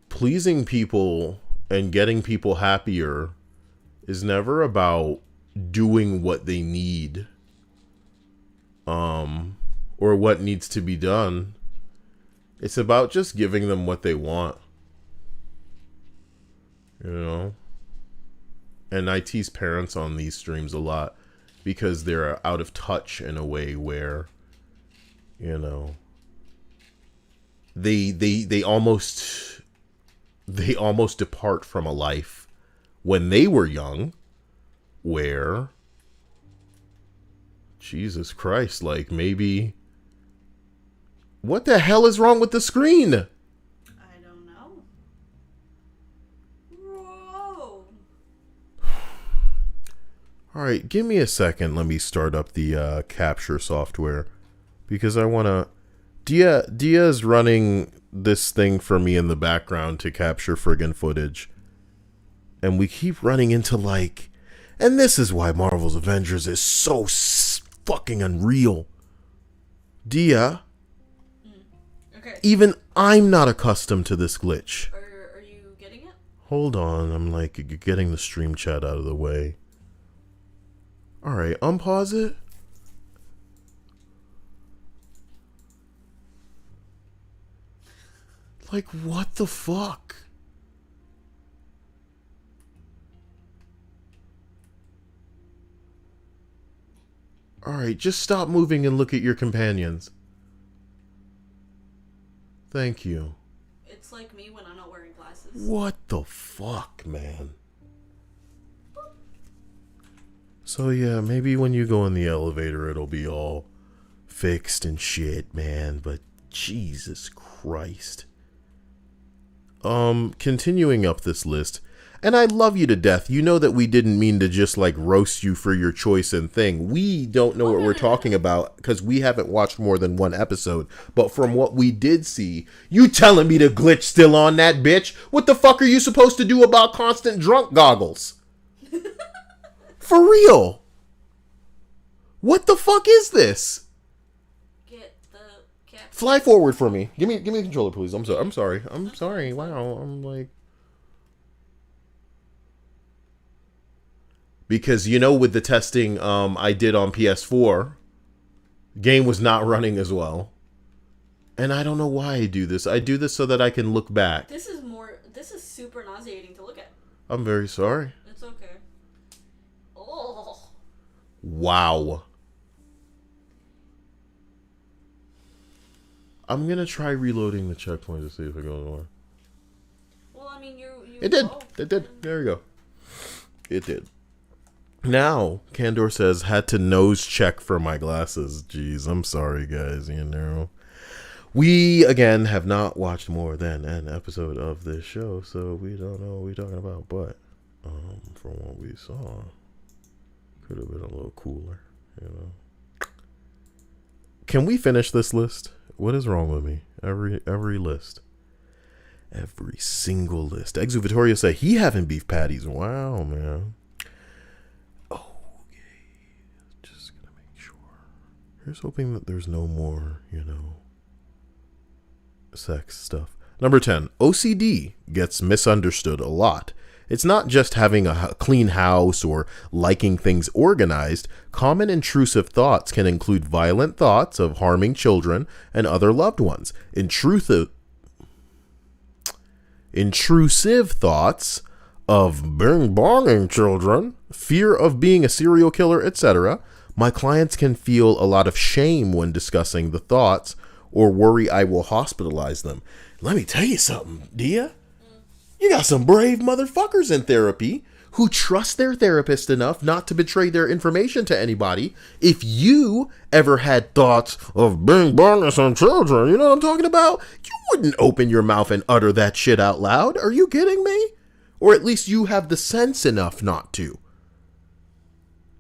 pleasing people and getting people happier is never about doing what they need, or what needs to be done. It's about just giving them what they want, And I tease parents on these streams a lot because they're out of touch in a way where, they almost depart from a life when they were young where, Jesus Christ, like maybe, what the hell is wrong with the screen? I don't know. Whoa. All right, give me a second. Let me start up the capture software because I want to. Dia's running this thing for me in the background to capture friggin' footage. And we keep running into and this is why Marvel's Avengers is so fucking unreal. Dia, Okay. even I'm not accustomed to this glitch. Are you getting it? Hold on, I'm getting the stream chat out of the way. All right, unpause it. What the fuck? Alright, just stop moving and look at your companions. Thank you. It's like me when I'm not wearing glasses. What the fuck, man? So yeah, maybe when you go in the elevator it'll be all fixed and shit, man, but Jesus Christ. Continuing up this list, and I love you to death. You know that we didn't mean to just roast you for your choice and thing. We don't know what we're talking about because we haven't watched more than one episode. But from what we did see, you telling me the glitch still on that bitch? What the fuck are you supposed to do about constant drunk goggles? For real? What the fuck is this? Fly forward for me. Give me the controller, please. I'm sorry. Wow. Because with the testing I did on PS4, game was not running as well. And I don't know why I do this. I do this so that I can look back. This is super nauseating to look at. I'm very sorry. It's okay. Oh. Wow. I'm gonna try reloading the checkpoint to see if it goes away. Well, I mean, you. It did. It did. There we go. It did. Now, Candor says, had to nose check for my glasses. Jeez, I'm sorry, guys. We, again, have not watched more than an episode of this show, so we don't know what we're talking about. But, from what we saw, could have been a little cooler, Can we finish this list? What is wrong with me? Every list. Every single list. Exu Vittoria said he having beef patties. Wow, man. Okay. Just gonna make sure. Here's hoping that there's no more, sex stuff. Number 10. OCD gets misunderstood a lot. It's not just having a clean house or liking things organized. Common intrusive thoughts can include violent thoughts of harming children and other loved ones. Intrusive thoughts of bonging children, fear of being a serial killer, etc. My clients can feel a lot of shame when discussing the thoughts or worry I will hospitalize them. Let me tell you something, Dia. You got some brave motherfuckers in therapy who trust their therapist enough not to betray their information to anybody. If you ever had thoughts of being bonging some children, you know what I'm talking about? You wouldn't open your mouth and utter that shit out loud. Are you kidding me? Or at least you have the sense enough not to.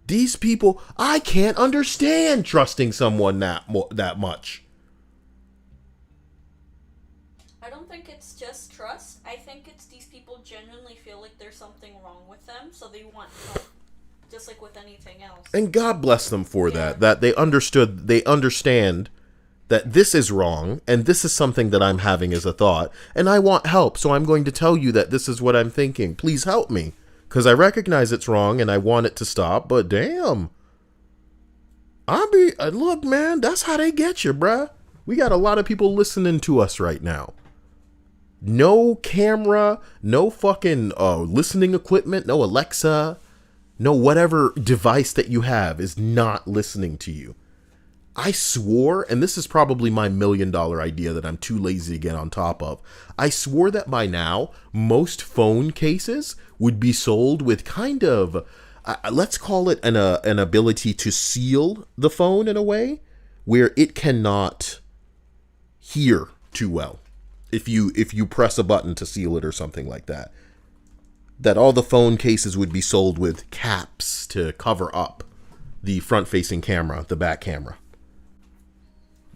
These people, I can't understand trusting someone that much. I don't think it's just trust. I think it's these people genuinely feel like there's something wrong with them, so they want help, just like with anything else. And God bless them for that they understand that this is wrong, and this is something that I'm having as a thought, and I want help, so I'm going to tell you that this is what I'm thinking. Please help me, because I recognize it's wrong, and I want it to stop, but damn. Look, man, that's how they get you, bruh. We got a lot of people listening to us right now. No camera, no fucking listening equipment, no Alexa, no whatever device that you have is not listening to you. I swore, and this is probably my $1 million idea that I'm too lazy to get on top of. I swore that by now, most phone cases would be sold with kind of, let's call it an ability to seal the phone in a way where it cannot hear too well. If you press a button to seal it or something like that. That all the phone cases would be sold with caps to cover up the front-facing camera, the back camera.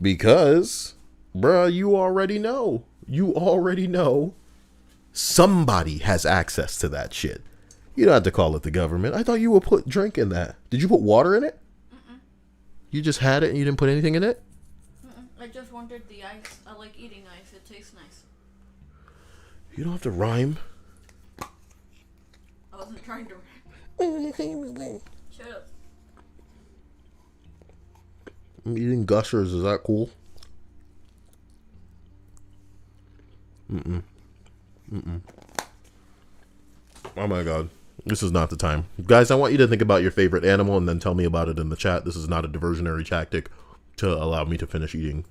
Because, bruh, you already know. Somebody has access to that shit. You don't have to call it the government. I thought you would put drink in that. Did you put water in it? Mm-mm. You just had it and you didn't put anything in it? Mm-mm. I just wanted the ice. I like eating ice. It tastes nice. You don't have to rhyme. I wasn't trying to. Shut up. I'm eating Gougers. Is that cool? Mm-mm. Oh my god. This is not the time. Guys, I want you to think about your favorite animal and then tell me about it in the chat. This is not a diversionary tactic to allow me to finish eating.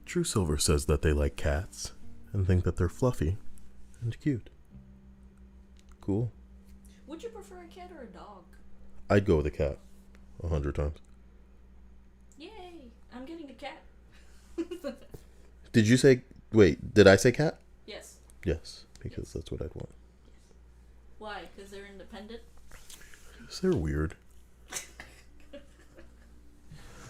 True Silver says that they like cats and think that they're fluffy and cute. Cool. Would you prefer a cat or a dog? I'd go with a cat 100 times. Yay! I'm getting a cat. Did you say... Wait, did I say cat? Yes. Yes, because that's what I'd want. Why? Because they're independent? Because they're weird.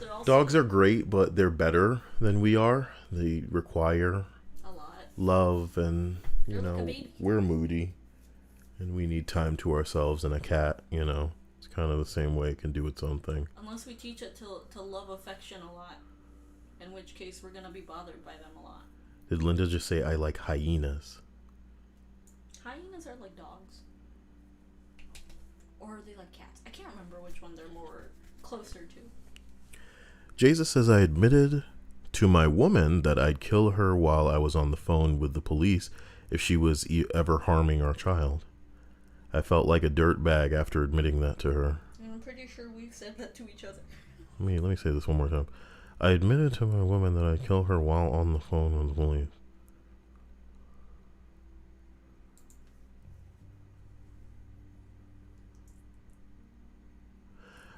Also Dogs are great, but they're better than we are. They require a lot love, and you They're like a know, baby. we're moody and we need time to ourselves, and a cat, you know, it's kind of the same way. It can do its own thing. Unless we teach it to love affection a lot, in which case we're gonna be bothered by them a lot. Did Linda just say I like hyenas? Hyenas are like dogs, or are they like cats? I can't remember which one they're more closer to. Jesus says, I admitted to my woman that I'd kill her while I was on the phone with the police if she was ever harming our child. I felt like a dirtbag after admitting that to her. I'm pretty sure we've said that to each other. Let me say this one more time. I admitted to my woman that I'd kill her while on the phone with the police.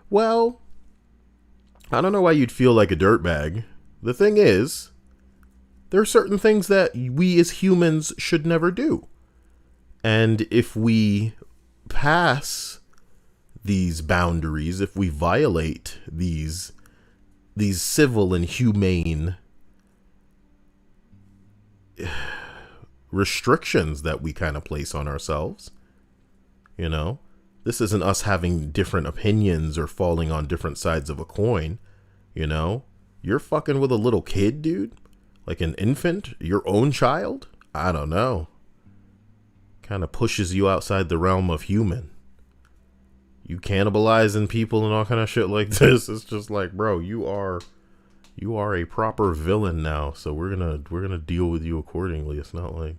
Well, I don't know why you'd feel like a dirtbag. The thing is, There are certain things that we as humans should never do. And if we pass these boundaries, if we violate these civil and humane restrictions that we kind of place on ourselves, you know, this isn't us having different opinions or falling on different sides of a coin. You know, you're fucking with a little kid, dude, like an infant, your own child. I don't know. Kind of pushes you outside the realm of human. You cannibalizing people and all kind of shit like this. It's just like, bro, you are a proper villain now. So we're gonna deal with you accordingly. It's not like,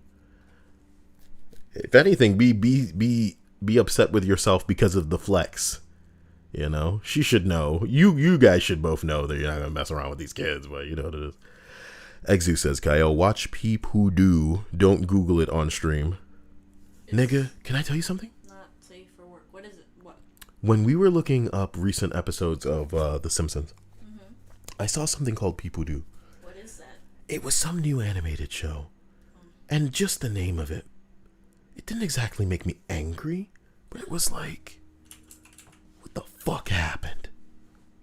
if anything, be upset with yourself because of the flex. You know, she should know. You guys should both know that you're not gonna mess around with these kids, but you know what it is. Exu says, Kyle, watch Peep Who Do. Don't Google it on stream. Nigga, can I tell you something? Not safe for work. What is it? What? When we were looking up recent episodes of The Simpsons, I saw something called Peep Who Do. What is that? It was some new animated show. And just the name of it, it didn't exactly make me angry, but it was like, what the fuck happened?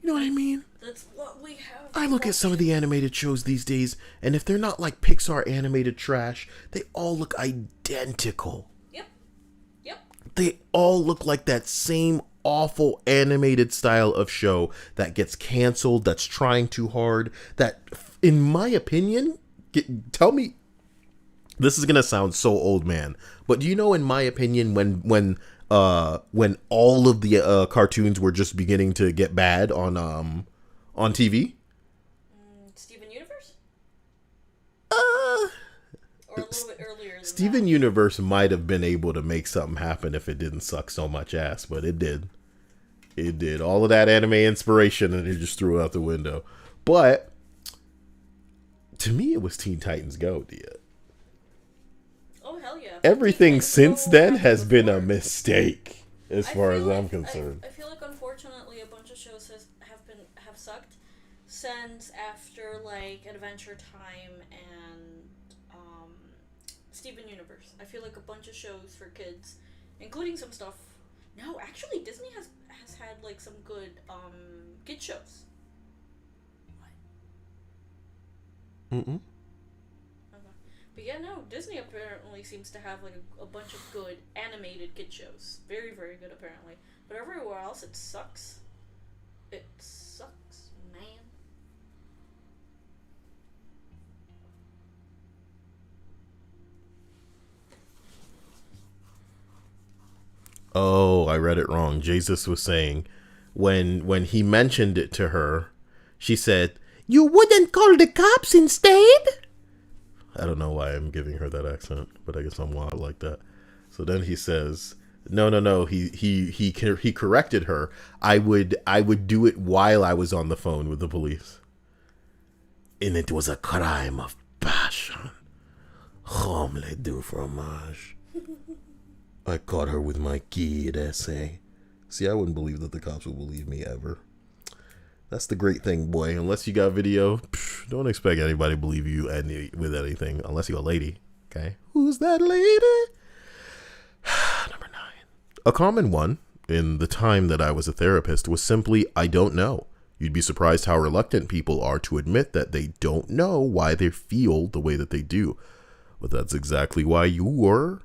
You know what I mean? That's what we have. I look at some of the animated shows these days, and if they're not like Pixar animated trash, they all look identical. Yep. They all look like that same awful animated style of show that gets canceled, that's trying too hard, that, in my opinion, tell me, this is gonna sound so old man, but do you know, in my opinion, when all of the cartoons were just beginning to get bad on TV? Steven Universe? Or a little bit earlier than Steven that. Universe might have been able to make something happen if it didn't suck so much ass, but it did. It did. All of that anime inspiration, and it just threw it out the window. But to me, it was Teen Titans Go, dear. Oh, hell yeah. Everything Teen since Titans Go then happened has been a before. mistake, as far as I'm like- concerned. I feel like, unfortunately, a bunch of shows have sucked since after, like, Adventure Time and Steven Universe. I feel like a bunch of shows for kids, including some stuff. No, actually, Disney has had, like, some good kid shows. Mm-mm. Okay. But yeah, no, Disney apparently seems to have, like, a bunch of good animated kid shows. Very, very good, apparently. But everywhere else, it sucks. It sucks, man. Oh, I read it wrong. Jesus was saying, when he mentioned it to her, she said, "You wouldn't call the cops instead?" I don't know why I'm giving her that accent, but I guess I'm wild like that. So then he says, No. He corrected her. I would do it while I was on the phone with the police, and it was a crime of passion. Omelette du fromage. I caught her with my kid essay. See, I wouldn't believe that the cops would believe me ever. That's the great thing, boy. Unless you got video, don't expect anybody to believe you with anything, unless you're a lady. Okay? Who's that lady? Number 9. A common one in the time that I was a therapist was simply, I don't know. You'd be surprised how reluctant people are to admit that they don't know why they feel the way that they do. But that's exactly why you were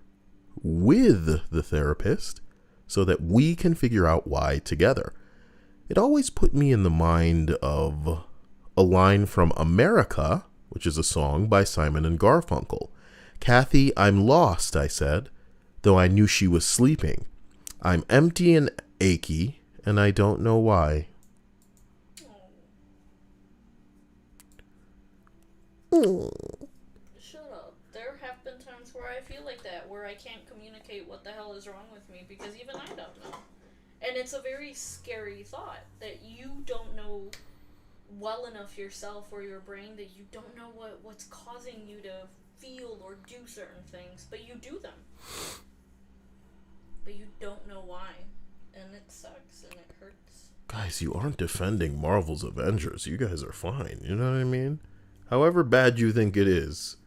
with the therapist, so that we can figure out why together. It always put me in the mind of a line from America, which is a song by Simon and Garfunkel. "Kathy, I'm lost," I said, though I knew she was sleeping. "I'm empty and achy, and I don't know why." Shut up. There have been times where I feel like that, where I can't communicate what the hell is wrong with me, because even I don't know. And it's a very scary thought, that you don't know well enough yourself or your brain, that you don't know what's causing you to feel or do certain things, but you do them. But you don't know why. And it sucks, and it hurts. Guys, you aren't defending Marvel's Avengers. You guys are fine. You know what I mean? however bad you think it is,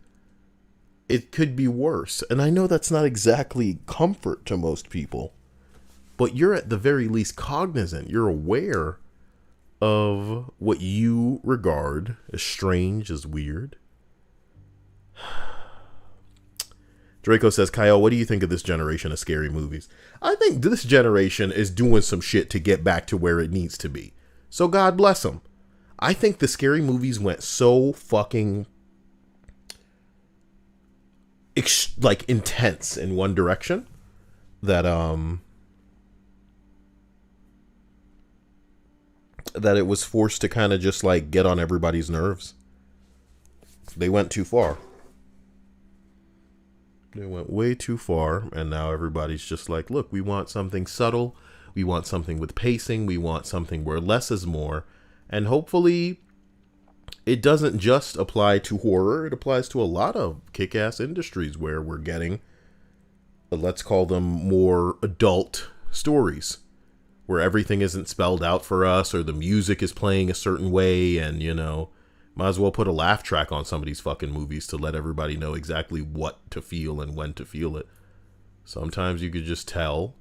it could be worse. And I know that's not exactly comfort to most people, but you're at the very least cognizant. You're aware of what you regard as strange, as weird. Draco says, Kyle, what do you think of this generation of scary movies? I think this generation is doing some shit to get back to where it needs to be. So God bless them. I think the scary movies went so fucking intense in one direction that that it was forced to kind of just like get on everybody's nerves. They went too far. They went way too far, and now everybody's just like, look, we want something subtle. We want something with pacing. We want something where less is more. And hopefully it doesn't just apply to horror. It applies to a lot of kick-ass industries where we're getting, let's call them more adult stories, where everything isn't spelled out for us or the music is playing a certain way. And, you know, might as well put a laugh track on some of these fucking movies to let everybody know exactly what to feel and when to feel it. Sometimes you could just tell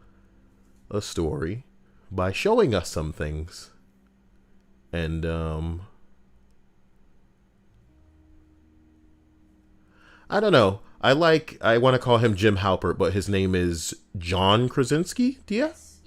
a story by showing us some things. And, I don't know. I want to call him Jim Halpert, but his name is John Krasinski. Yes.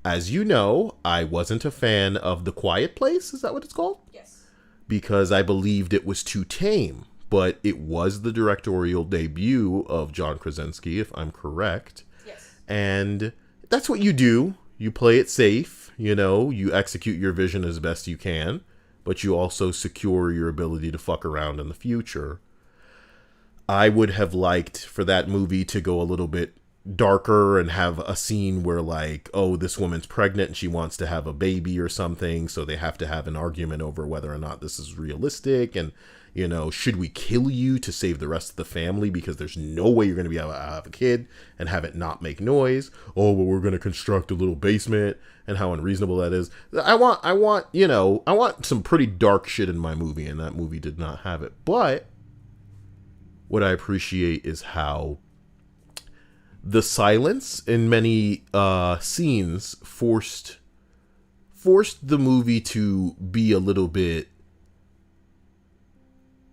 As you know, I wasn't a fan of The Quiet Place. Is that what it's called? Yes. Because I believed it was too tame. But it was the directorial debut of John Krasinski, if I'm correct. Yes. And that's what you do. You play it safe. You know, you execute your vision as best you can. But you also secure your ability to fuck around in the future. I would have liked for that movie to go a little bit darker and have a scene where, like, oh, this woman's pregnant and she wants to have a baby or something, so they have to have an argument over whether or not this is realistic, and, you know, should we kill you to save the rest of the family because there's no way you're going to be able to have a kid and have it not make noise. Oh, well, we're going to construct a little basement, and how unreasonable that is. I want some pretty dark shit in my movie, and that movie did not have it. But what I appreciate is how the silence in many scenes forced the movie to be a little bit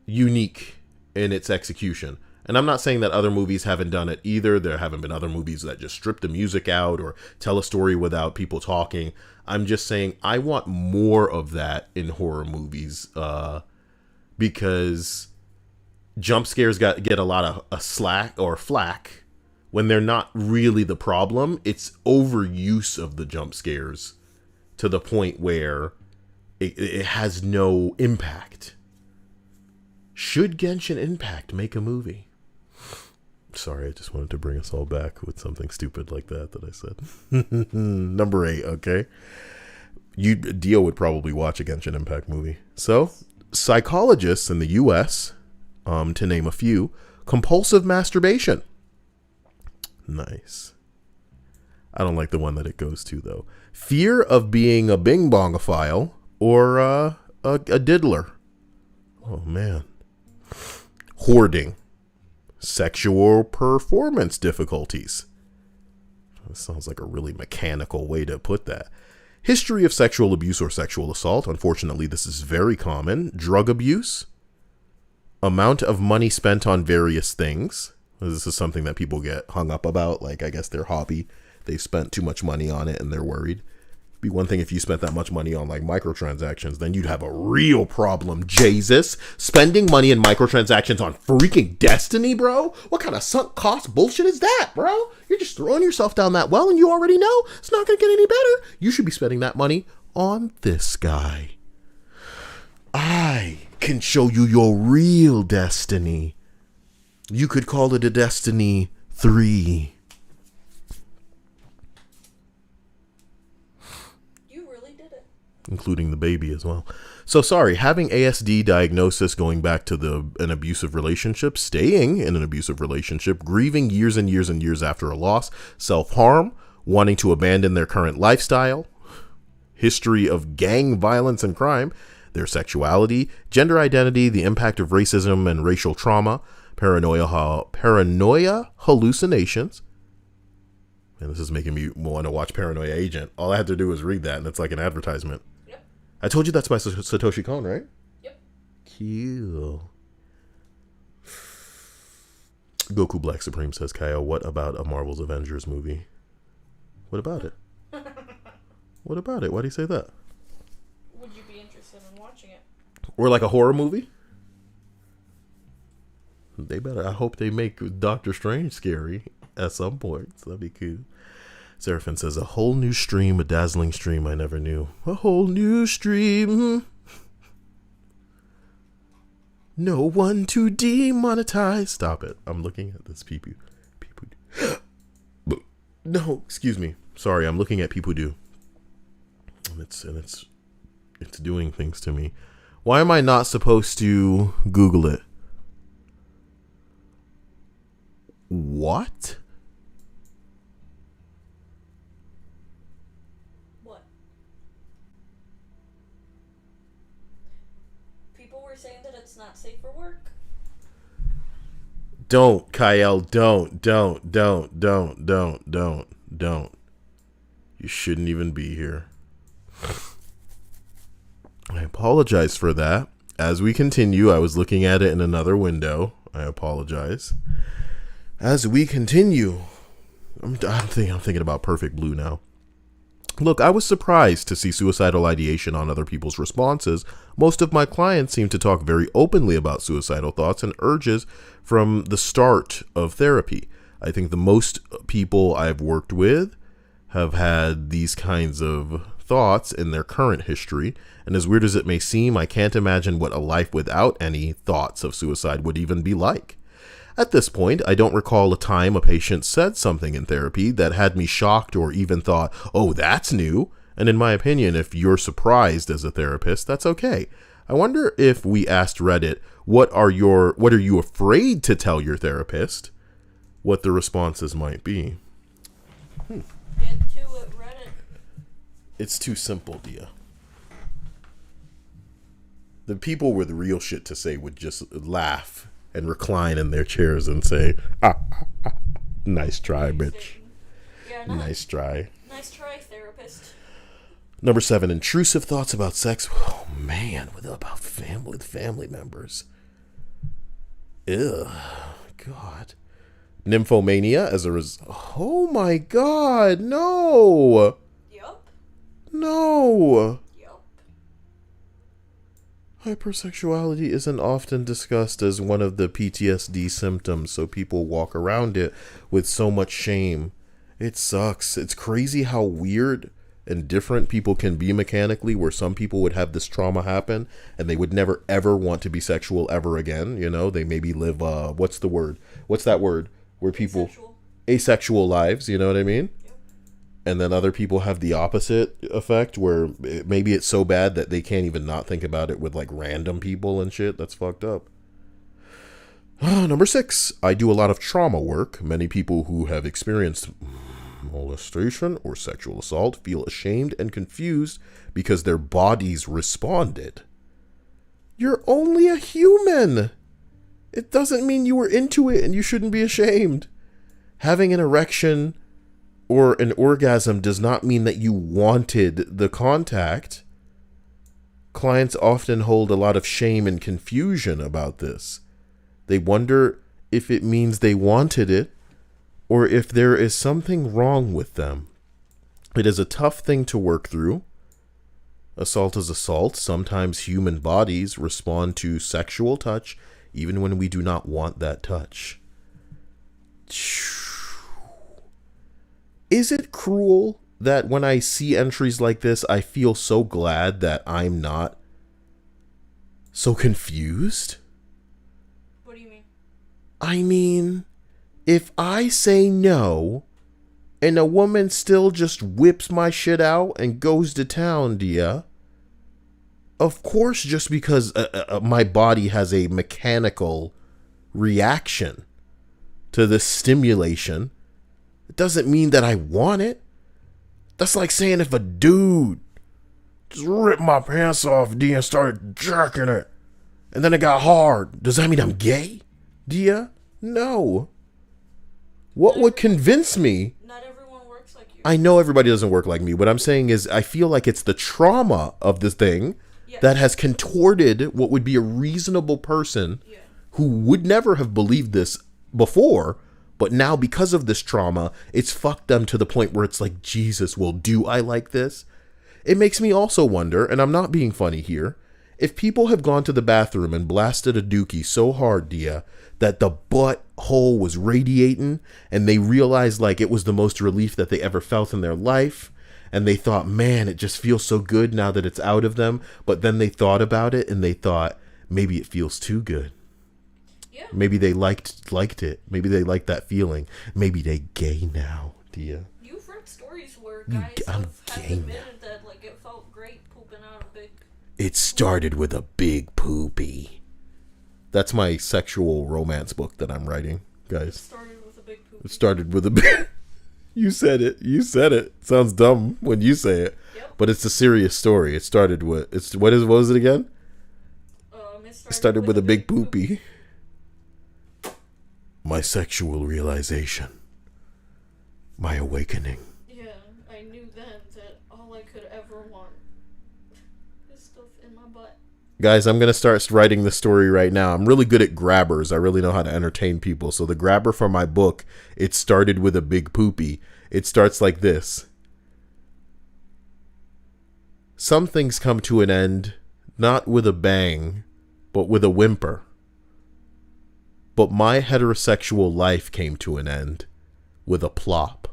unique in its execution. And I'm not saying that other movies haven't done it either. There haven't been other movies that just strip the music out or tell a story without people talking. I'm just saying I want more of that in horror movies because jump scares get a lot of flack when they're not really the problem. It's overuse of the jump scares to the point where it has no impact. Should Genshin Impact make a movie? Sorry, I just wanted to bring us all back with something stupid like that I said. Number 8, okay? Dio would probably watch a Genshin Impact movie. So, psychologists in the U.S., to name a few, compulsive masturbation. Nice. I don't like the one that it goes to, though. Fear of being a bing-bongophile or a diddler. Oh, man. Hoarding. Sexual performance difficulties. That sounds like a really mechanical way to put that. History of sexual abuse or sexual assault. Unfortunately, this is very common. Drug abuse. Amount of money spent on various things. This is something that people get hung up about. Like, I guess their hobby. They spent too much money on it and they're worried. It'd be one thing if you spent that much money on like microtransactions, then you'd have a real problem. Jesus, spending money in microtransactions on freaking Destiny, bro? What kind of sunk cost bullshit is that, bro? You're just throwing yourself down that well and you already know it's not going to get any better. You should be spending that money on this guy. I can show you your real destiny. You could call it a Destiny 3. Including the baby as well. So sorry, having ASD diagnosis, going back to an abusive relationship, staying in an abusive relationship, grieving years and years and years after a loss, self-harm, wanting to abandon their current lifestyle, history of gang violence and crime. their sexuality, gender identity, the impact of racism and racial trauma, paranoia hallucinations. And this is making me want to watch Paranoia Agent. All I had to do was read that, and it's like an advertisement. Yep. I told you that's by Satoshi Kon, right? Yep. Cool. Goku Black Supreme says, Kyle, what about a Marvel's Avengers movie? What about it? What about it? Why do you say that? Would you be interested in watching it? Or like a horror movie? They better. I hope they make Doctor Strange scary at some point. So that'd be cool. Seraphin says, a whole new stream, a dazzling stream I never knew. A whole new stream. No one to demonetize. Stop it. I'm looking at this people. No, excuse me. Sorry, I'm looking at people do. And it's doing things to me. Why am I not supposed to Google it? What? What? People were saying that it's not safe for work. Don't, Kyle, don't. You shouldn't even be here. I apologize for that. As we continue, I was looking at it in another window. I apologize. As we continue, I'm thinking about Perfect Blue now. Look, I was surprised to see suicidal ideation on other people's responses. Most of my clients seem to talk very openly about suicidal thoughts and urges from the start of therapy. I think the most people I've worked with have had these kinds of thoughts in their current history. And as weird as it may seem, I can't imagine what a life without any thoughts of suicide would even be like. At this point, I don't recall a time a patient said something in therapy that had me shocked or even thought, oh, that's new. And in my opinion, if you're surprised as a therapist, that's okay. I wonder if we asked Reddit, what are you afraid to tell your therapist? What the responses might be. Get to it, Reddit. It's too simple, Dia. The people with real shit to say would just laugh and recline in their chairs and say, nice try, bitch. Yeah, nice try. Nice try, therapist. Number 7, intrusive thoughts about sex. Oh, man, with family members. Ew, God. Nymphomania as a result. Oh, my God, no. Yup. No. Yup. Hypersexuality isn't often discussed as one of the PTSD symptoms, so people walk around it with so much shame. It sucks. It's crazy how weird and different people can be mechanically, where some people would have this trauma happen and they would never ever want to be sexual ever again. You know, they maybe live, what's that word? Where people, asexual lives, you know what I mean? And then other people have the opposite effect where maybe it's so bad that they can't even not think about it with like random people and shit. That's fucked up. Number 6, I do a lot of trauma work. Many people who have experienced molestation or sexual assault feel ashamed and confused because their bodies responded. You're only a human. It doesn't mean you were into it and you shouldn't be ashamed. Having an erection or an orgasm does not mean that you wanted the contact. Clients often hold a lot of shame and confusion about this. They wonder if it means they wanted it or if there is something wrong with them. It is a tough thing to work through. Assault is assault. Sometimes human bodies respond to sexual touch even when we do not want that touch. Is it cruel that when I see entries like this, I feel so glad that I'm not so confused? What do you mean? I mean, if I say no, and a woman still just whips my shit out and goes to town, Dia, of course, just because my body has a mechanical reaction to this stimulation, it doesn't mean that I want it. That's like saying if a dude just ripped my pants off, Dia, and started jerking it. And then it got hard. Does that mean I'm gay, Dia? No. What would convince me? Not everyone works like you. I know everybody doesn't work like me. What I'm saying is I feel like it's the trauma of this thing that has contorted what would be a reasonable person who would never have believed this before. But now because of this trauma, it's fucked them to the point where it's like, Jesus, well, do I like this? It makes me also wonder, and I'm not being funny here, if people have gone to the bathroom and blasted a dookie so hard, Dia, that the butt hole was radiating and they realized like it was the most relief that they ever felt in their life. And they thought, man, it just feels so good now that it's out of them. But then they thought about it and they thought, maybe it feels too good. Yeah. Maybe they liked it. Maybe they liked that feeling. Maybe they gay now, Dia. You've read stories where guys have admitted that like it felt great pooping out a big... It started with a big poopy. That's my sexual romance book that I'm writing, guys. It started with a big poopy. It started with a big... You said it. You said it. Sounds dumb when you say it. Yep. But it's a serious story. It started with... What was it again? It started with a big poopy. My sexual realization. My awakening. Yeah, I knew then that all I could ever want is stuff in my butt. Guys, I'm going to start writing the story right now. I'm really good at grabbers. I really know how to entertain people. So the grabber for my book, it started with a big poopy. It starts like this. Some things come to an end, not with a bang, but with a whimper. But my heterosexual life came to an end with a plop.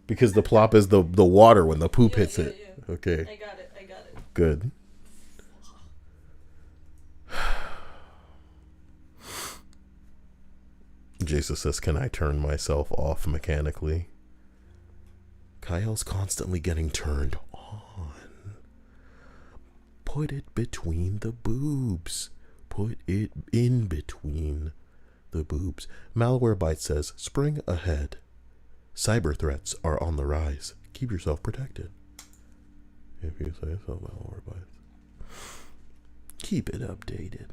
Because the plop is the water when the poop hits it. Yeah. Okay. I got it. Good. Jesus says, can I turn myself off mechanically? Kyle's constantly getting turned on. Put it between the boobs. Put it in between the boobs. Malwarebyte says, spring ahead. Cyber threats are on the rise. Keep yourself protected. If you say so, Malwarebyte. Keep it updated.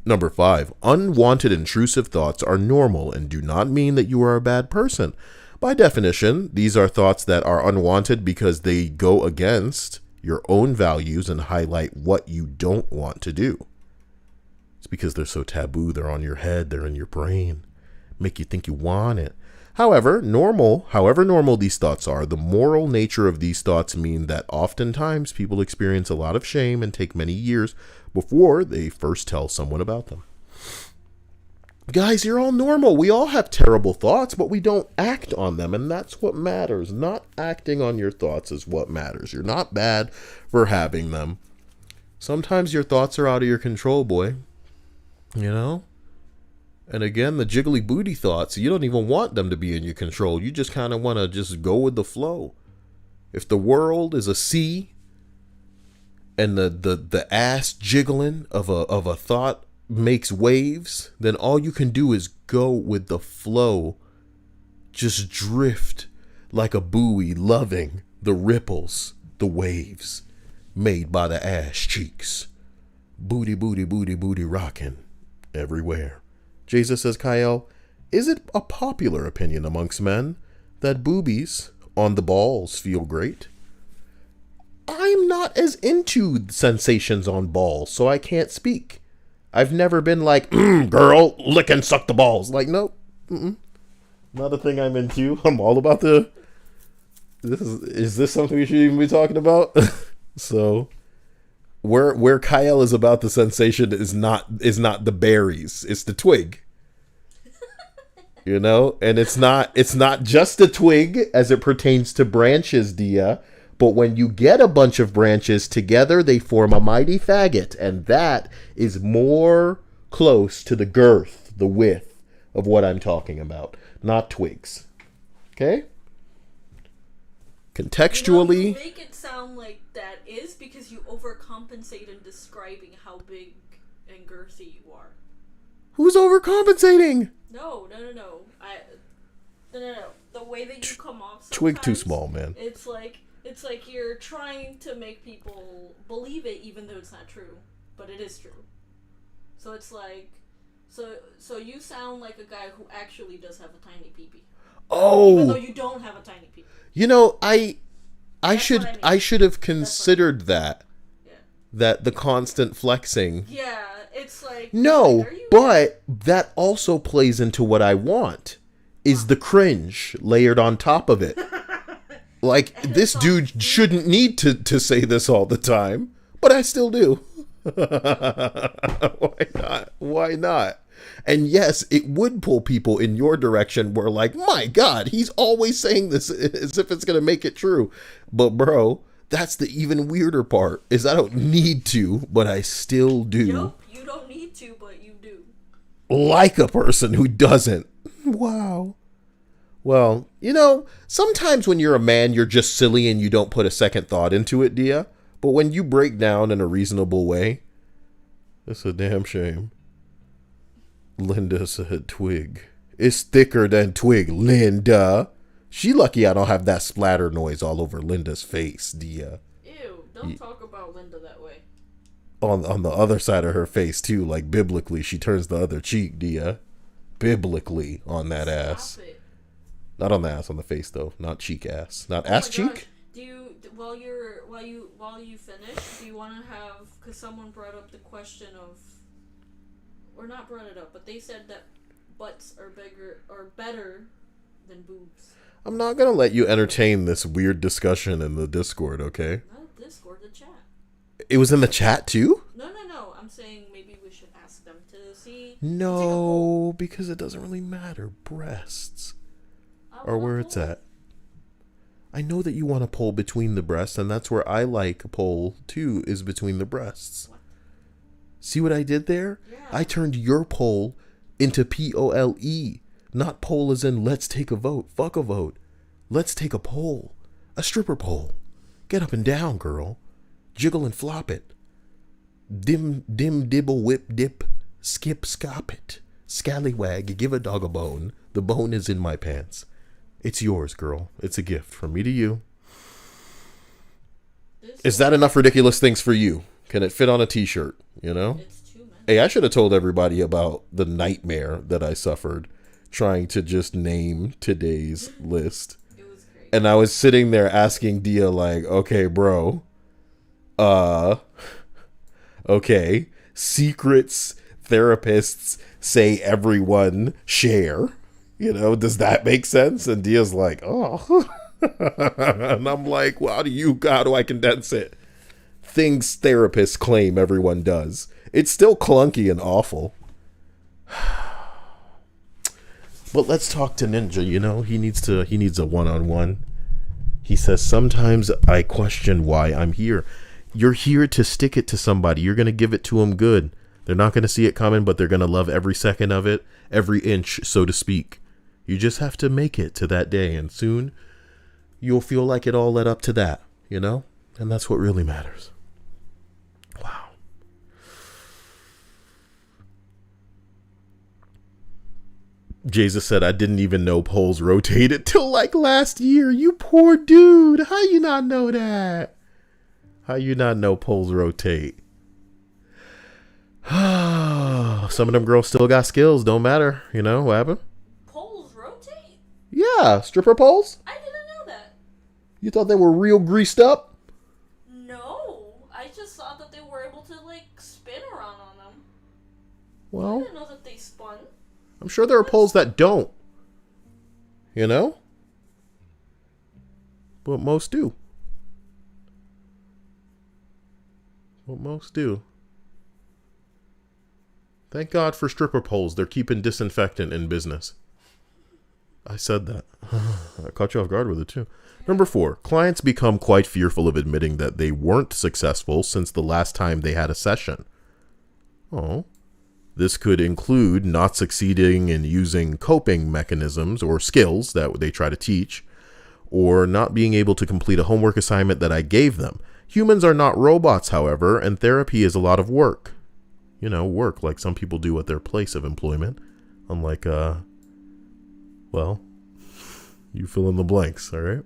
Number 5. Unwanted intrusive thoughts are normal and do not mean that you are a bad person. By definition, these are thoughts that are unwanted because they go against your own values and highlight what you don't want to do. It's because they're so taboo, they're on your head, they're in your brain, make you think you want it. However normal these thoughts are, the moral nature of these thoughts mean that oftentimes people experience a lot of shame and take many years before they first tell someone about them. Guys, you're all normal. We all have terrible thoughts, but we don't act on them, and that's what matters. Not acting on your thoughts is what matters. You're not bad for having them. Sometimes your thoughts are out of your control, boy. You know? And again, the jiggly booty thoughts, you don't even want them to be in your control. You just kind of want to just go with the flow. If the world is a sea and the ass jiggling of a thought makes waves, then all you can do is go with the flow. Just drift like a buoy, loving the ripples, the waves made by the ass cheeks. Booty, booty, booty, booty rocking everywhere. Jesus says, Kyle, is it a popular opinion amongst men that boobies on the balls feel great? I'm not as into sensations on balls, so I can't speak. I've never been like, girl, lick and suck the balls. Like, nope. Not a thing I'm into. I'm all about is this something we should even be talking about? So where Kyle is about the sensation is not the berries, it's the twig. You know, and it's not just a twig as it pertains to branches, Dia, but when you get a bunch of branches together, they form a mighty faggot, and that is more close to the girth, the width of what I'm talking about, not twigs. Okay? Contextually, you make it sound like that is because you overcompensate in describing how big and girthy you are. Who's overcompensating? No. The way way that you come off sometimes, Twig too small, man. It's like you're trying to make people believe it even though it's not true, but it is true. So it's like, so you sound like a guy who actually does have a tiny peepee. Oh, even though you don't have a tiny peepee. You know, I should have considered that. Yeah. That the constant flexing. Yeah, it's like no, but that also plays into what I want. Is the cringe layered on top of it? Like, this dude shouldn't need to say this all the time, but I still do. Why not? Why not? And yes, it would pull people in your direction where like, my God, he's always saying this as if it's going to make it true. But bro, that's the even weirder part, is I don't need to, but I still do. Yep, you don't need to, but you do. Like a person who doesn't. Wow. Well, you know, sometimes when you're a man, you're just silly and you don't put a second thought into it, Dia. But when you break down in a reasonable way, it's a damn shame. Linda said twig. It's thicker than twig, Linda. She lucky I don't have that splatter noise all over Linda's face, Dia. Ew, don't talk about Linda that way. On the other side of her face, too, like biblically, she turns the other cheek, Dia. Biblically on that ass. It. Not on the ass, on the face though. Not cheek ass. Not ass cheek. Gosh. Do you while you finish? Do you want to have? Because someone brought up the question of, or not brought it up, but they said that butts are bigger or better than boobs. I'm not gonna let you entertain this weird discussion in the Discord, okay? Not Discord, the chat. It was in the chat too? No. I'm saying maybe we should ask them to see. No, because it doesn't really matter. Breasts. Or where it's at. I know that you want a pole between the breasts, and that's where I like a pole too, is between the breasts. What? See what I did there? Yeah. I turned your pole into POLE. Not pole as in let's take a vote. Fuck a vote. Let's take a pole. A stripper pole. Get up and down, girl. Jiggle and flop it. Dim dibble whip dip. Skip scop it. Scallywag, give a dog a bone. The bone is in my pants. It's yours, girl. It's a gift from me to you. Is that enough ridiculous things for you? Can it fit on a t-shirt? You know? It's too many. Hey, I should have told everybody about the nightmare that I suffered trying to just name today's list. It was great. And I was sitting there asking Dia like, okay, bro, okay, secrets therapists say everyone share. You know, does that make sense? And Dia's like, oh. And I'm like, well, how do I condense it? Things therapists claim everyone does. It's still clunky and awful. But let's talk to Ninja, you know? He needs a one-on-one. He says, sometimes I question why I'm here. You're here to stick it to somebody. You're going to give it to them good. They're not going to see it coming, but they're going to love every second of it, every inch, so to speak. You just have to make it to that day, and soon you'll feel like it all led up to that, you know? And that's what really matters. Wow. Jesus said, I didn't even know poles rotated till like last year. You poor dude. How you not know that? How you not know poles rotate? Some of them girls still got skills. Don't matter. You know what happened? Poles rotate? Yeah, stripper poles. I didn't know that. You thought they were real greased up? No, I just thought that they were able to like spin around on them. Well, I didn't know that they spun. I'm sure there are poles that don't. You know? But most do. But most do. Thank God for stripper poles. They're keeping disinfectant in business. I said that. I caught you off guard with it too. Number 4. Clients become quite fearful of admitting that they weren't successful since the last time they had a session. Oh. This could include not succeeding in using coping mechanisms or skills that they try to teach, or not being able to complete a homework assignment that I gave them. Humans are not robots, however, and therapy is a lot of work. You know, work like some people do at their place of employment. Unlike, well, You fill in the blanks, all right?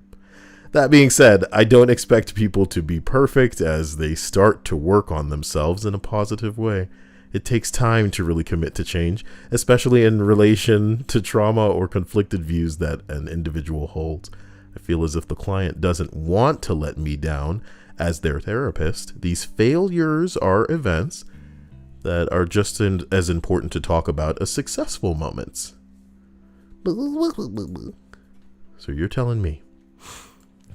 That being said, I don't expect people to be perfect as they start to work on themselves in a positive way. It takes time to really commit to change, especially in relation to trauma or conflicted views that an individual holds. I feel as if the client doesn't want to let me down as their therapist. These failures are events that are just as important to talk about as successful moments. So you're telling me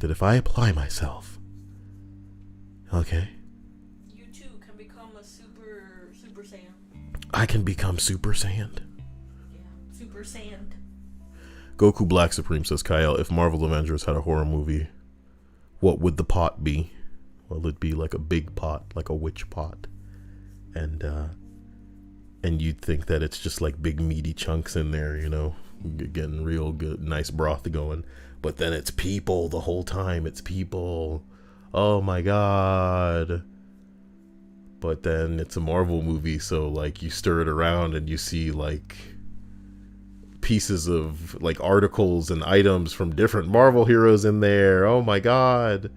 that if I apply myself, okay, you too can become a super saiyan. I can become Super Saiyan. Yeah, Super Saiyan. Goku Black Supreme says, Kyle, if Marvel Avengers had a horror movie, what would the pot be? Well, it'd be like a big pot, like a witch pot. And you'd think that it's just like big meaty chunks in there, you know, getting real good, nice broth going. But then it's people the whole time. It's people. Oh my God. But then it's a Marvel movie, so like you stir it around and you see like pieces of like articles and items from different Marvel heroes in there. Oh my God.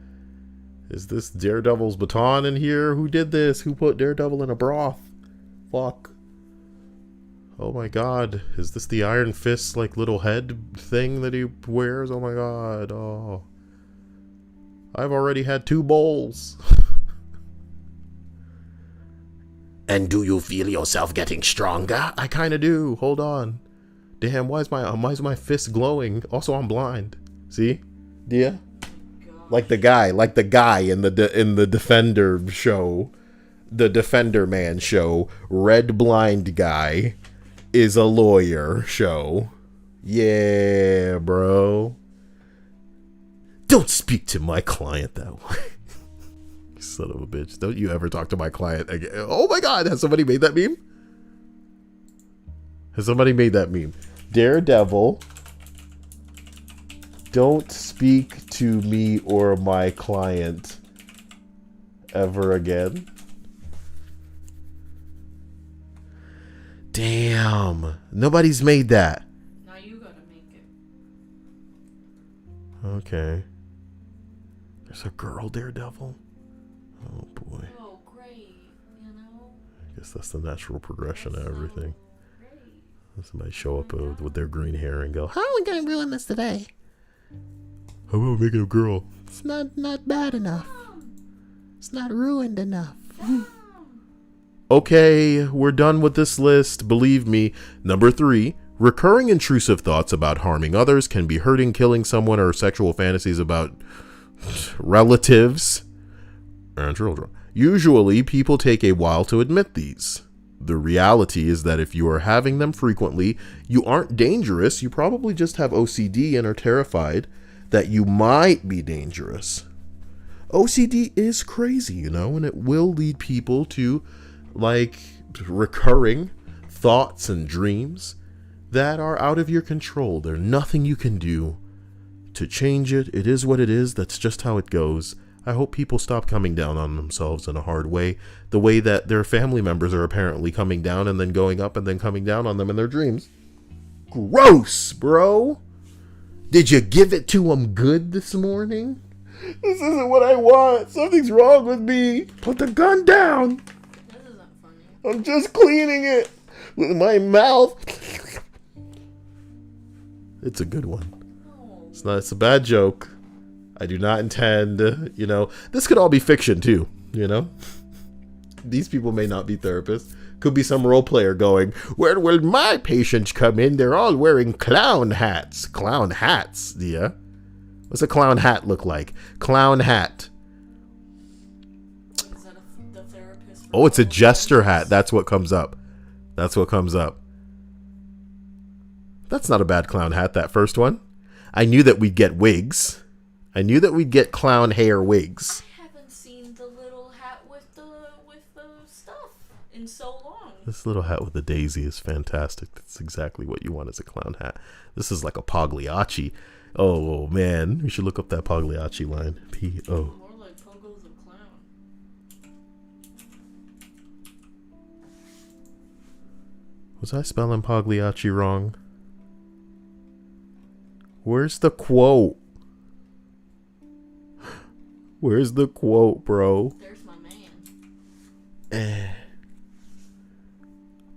Is this Daredevil's baton in here? Who did this? Who put Daredevil in a broth? Fuck. Oh my God. Is this the Iron Fist like little head thing that he wears? Oh my God. Oh. I've already had 2 bowls. And do you feel yourself getting stronger? I kind of do. Hold on. Damn, why is my fist glowing? Also, I'm blind. See? Yeah. Like the guy in the Defender show, the Defender Man show, red blind guy is a lawyer show. Yeah, bro. Don't speak to my client that way. Son of a bitch. Don't you ever talk to my client again. Oh my God. Has somebody made that meme? Daredevil. Don't speak to me or my client ever again. Damn. Nobody's made that. Now you gotta make it. Okay. There's a girl Daredevil? Oh boy. Oh, great. You know? I guess that's the natural progression of everything. Great. Somebody show up with their green hair and go, How are we gonna ruin this today? how about making a girl? It's not bad enough. It's not ruined enough. Okay, we're done with this list. Believe me. Number 3, recurring intrusive thoughts about harming others can be hurting, killing someone, or sexual fantasies about relatives and children. Usually, people take a while to admit these. The reality is that if you are having them frequently, you aren't dangerous. You probably just have OCD and are terrified that you might be dangerous. OCD is crazy, you know, and it will lead people to like recurring thoughts and dreams that are out of your control. There's nothing you can do to change it. It is what it is. That's just how it goes. I hope people stop coming down on themselves in a hard way, the way that their family members are apparently coming down and then going up and then coming down on them in their dreams. Gross, bro. Did you give it to them good this morning? This isn't what I want. Something's wrong with me. Put the gun down. This isn't funny. I'm just cleaning it with my mouth. It's a good one. No. It's a bad joke. I do not intend, you know, this could all be fiction too, you know? These people may not be therapists. Could be some role player going, where will my patients come in? They're all wearing clown hats. Clown hats, yeah? What's a clown hat look like? Clown hat. Is that the therapist? Oh, it's a jester hat. That's what comes up. That's what comes up. That's not a bad clown hat, that first one. I knew that we'd get wigs. I knew that we'd get clown hair wigs. I haven't seen the little hat with the stuff in so long. This little hat with the daisy is fantastic. That's exactly what you want as a clown hat. This is like a Pagliacci. Oh, man. We should look up that Pagliacci line. P-O. More like Pogo the Clown. Was I spelling Pagliacci wrong? Where's the quote? Where's the quote, bro? There's my man.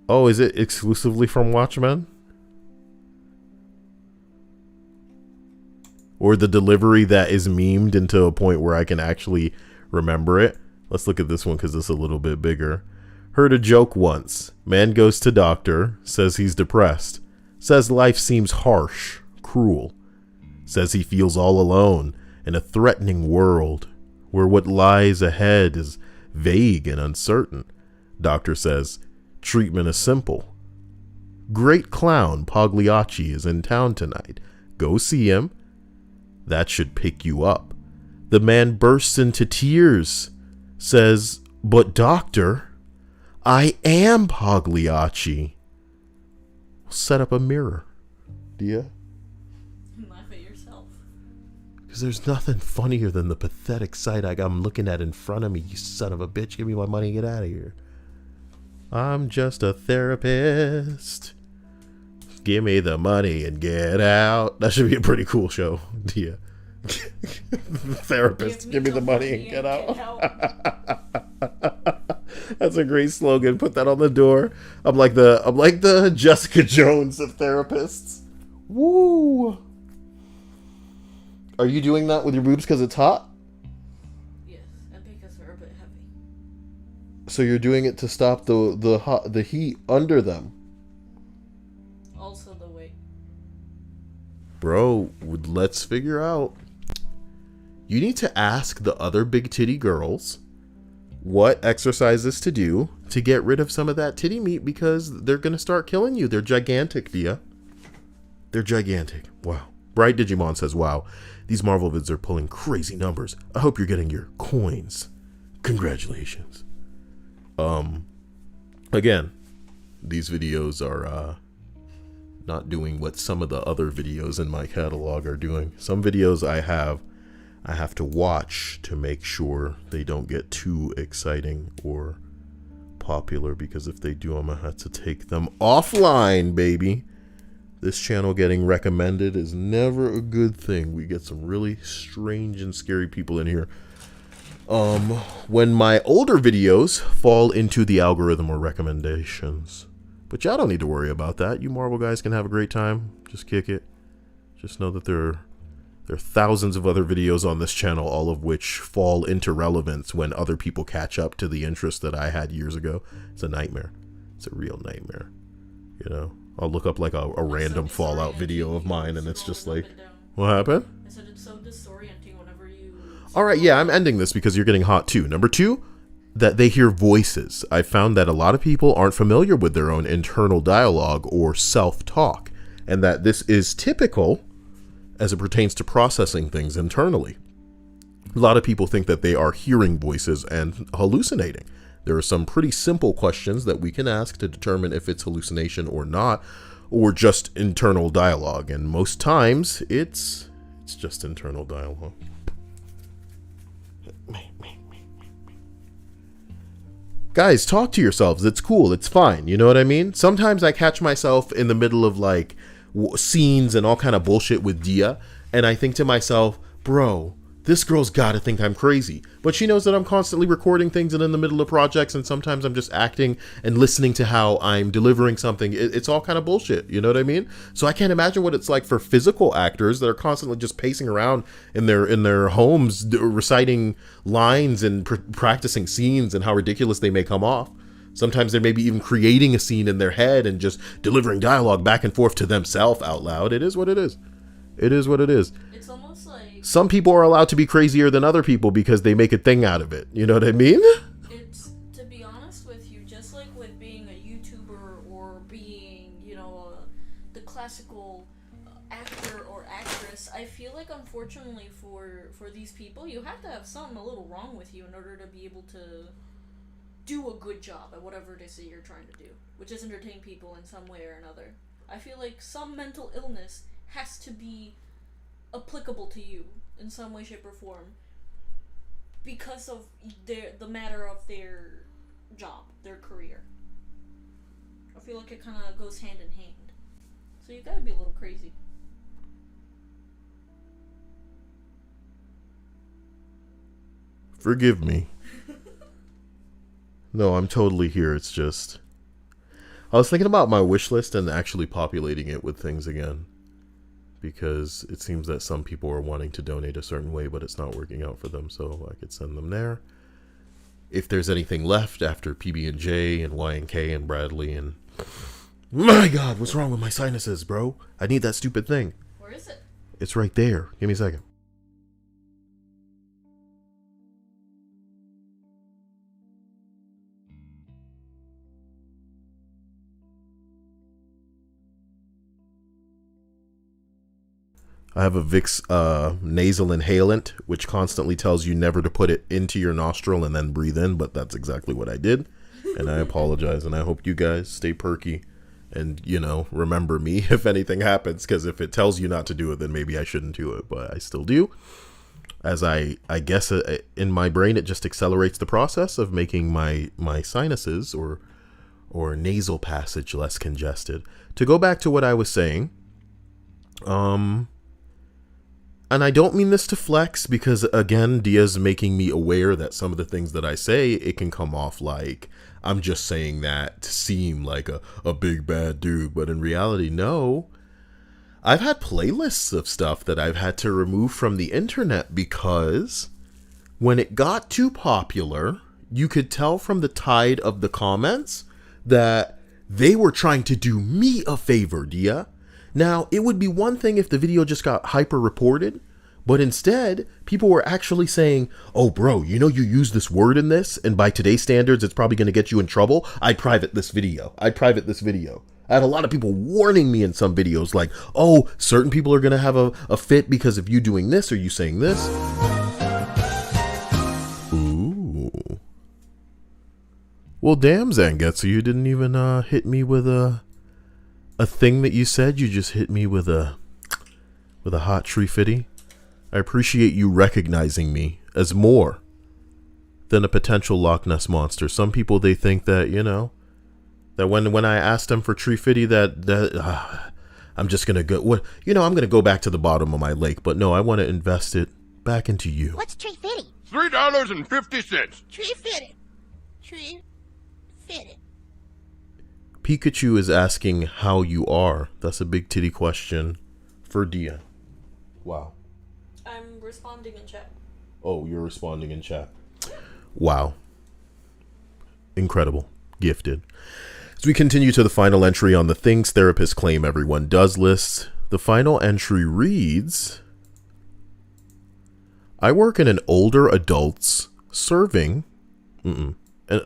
Oh, is it exclusively from Watchmen? Or the delivery that is memed into a point where I can actually remember it? Let's look at this one because it's a little bit bigger. Heard a joke once. Man goes to doctor, says he's depressed. Says life seems harsh, cruel. Says he feels all alone in a threatening world where what lies ahead is vague and uncertain. Doctor says, treatment is simple. Great clown Pagliacci is in town tonight. Go see him. That should pick you up. The man bursts into tears. Says, but doctor, I am Pagliacci. Set up a mirror. Do you? Laugh at yourself. Because there's nothing funnier than the pathetic sight I'm looking at in front of me. You son of a bitch, give me my money and get out of here. I'm just a therapist. Give me the money and get out. That should be a pretty cool show. Yeah. Therapist, give me the money and get out. That's a great slogan. Put that on the door. I'm like the Jessica Jones of therapists. Woo. Are you doing that with your boobs because it's hot? Yes, and because they're a bit heavy. So you're doing it to stop the heat under them. Also the weight. Bro, let's figure out. You need to ask the other big titty girls what exercises to do to get rid of some of that titty meat because they're going to start killing you. They're gigantic, Dia. They're gigantic. Wow. Bright Digimon says, wow, these Marvel vids are pulling crazy numbers. I hope you're getting your coins. Congratulations. Again, these videos are not doing what some of the other videos in my catalog are doing. Some videos I have to watch to make sure they don't get too exciting or popular, because if they do, I'm gonna have to take them offline, baby. This channel getting recommended is never a good thing. We get some really strange and scary people in here. When my older videos fall into the algorithm or recommendations. But y'all don't need to worry about that. You Marvel guys can have a great time. Just kick it. Just know that there are thousands of other videos on this channel, all of which fall into relevance when other people catch up to the interest that I had years ago. It's a nightmare. It's a real nightmare. You know, I'll look up like a random Fallout video of mine and it's just like, what happened? I said it's so disorienting whenever you... All right, yeah, I'm ending this because you're getting hot too. Number two, that they hear voices. I found that a lot of people aren't familiar with their own internal dialogue or self-talk, and that this is typical as it pertains to processing things internally. A lot of people think that they are hearing voices and hallucinating. There are some pretty simple questions that we can ask to determine if it's hallucination or not, or just internal dialogue, and most times it's just internal dialogue. Guys, talk to yourselves. It's cool. It's fine. You know what I mean? Sometimes I catch myself in the middle of like scenes and all kind of bullshit with Dia, and I think to myself, bro, this girl's gotta think I'm crazy. But she knows that I'm constantly recording things and in the middle of projects, and sometimes I'm just acting and listening to how I'm delivering something. It's all kind of bullshit, you know what I mean? So I can't imagine what it's like for physical actors that are constantly just pacing around in their homes reciting lines and practicing scenes and how ridiculous they may come off. Sometimes they're maybe even creating a scene in their head and just delivering dialogue back and forth to themselves out loud. It is what it is. It is what it is. It's almost like... Some people are allowed to be crazier than other people because they make a thing out of it. You know what I mean? It's, to be honest with you, just like with being a YouTuber or being, the classical actor or actress, I feel like unfortunately for these people, you have to have something a little wrong with you in order to be able to do a good job at whatever it is that you're trying to do, which is entertain people in some way or another. I feel like some mental illness has to be applicable to you in some way, shape, or form because of the matter of their job, their career. I feel like it kind of goes hand in hand. So you gotta be a little crazy. Forgive me. No, I'm totally here. It's just... I was thinking about my wish list and actually populating it with things again. Because it seems that some people are wanting to donate a certain way, but it's not working out for them, so I could send them there. If there's anything left after PB&J and Y&K and Bradley and... My God, what's wrong with my sinuses, bro? I need that stupid thing. Where is it? It's right there. Give me a second. I have a Vicks nasal inhalant, which constantly tells you never to put it into your nostril and then breathe in, but that's exactly what I did. And I apologize, and I hope you guys stay perky and, you know, remember me if anything happens, because if it tells you not to do it, then maybe I shouldn't do it, but I still do. As I guess in my brain, it just accelerates the process of making my sinuses or nasal passage less congested. To go back to what I was saying, and I don't mean this to flex, because again, Dia's making me aware that some of the things that I say, it can come off like I'm just saying that to seem like a big bad dude, but in reality, no. I've had playlists of stuff that I've had to remove from the internet because when it got too popular, you could tell from the tide of the comments that they were trying to do me a favor, Dia. Now, it would be one thing if the video just got hyper reported, but instead, people were actually saying, oh, bro, you know you use this word in this, and by today's standards, it's probably going to get you in trouble. I'd private this video. I had a lot of people warning me in some videos like, oh, certain people are going to have a fit because of you doing this or you saying this. Ooh. Well, damn, Zangetsu, you didn't even hit me with a thing that you said. You just hit me with a hot tree fitty. I appreciate you recognizing me as more than a potential Loch Ness monster. Some people, they think that, you know, that when I asked them for tree fitty, that I'm just gonna go, I'm gonna go back to the bottom of my lake. But no, I want to invest it back into you. What's tree fitty? $3.50. Tree fitty. Tree fitty. Pikachu is asking how you are. That's a big titty question for Dia. Wow. I'm responding in chat. Oh, you're responding in chat. Wow. Incredible. Gifted. As we continue to the final entry on the things therapists claim everyone does list, the final entry reads, I work in an older adults serving, an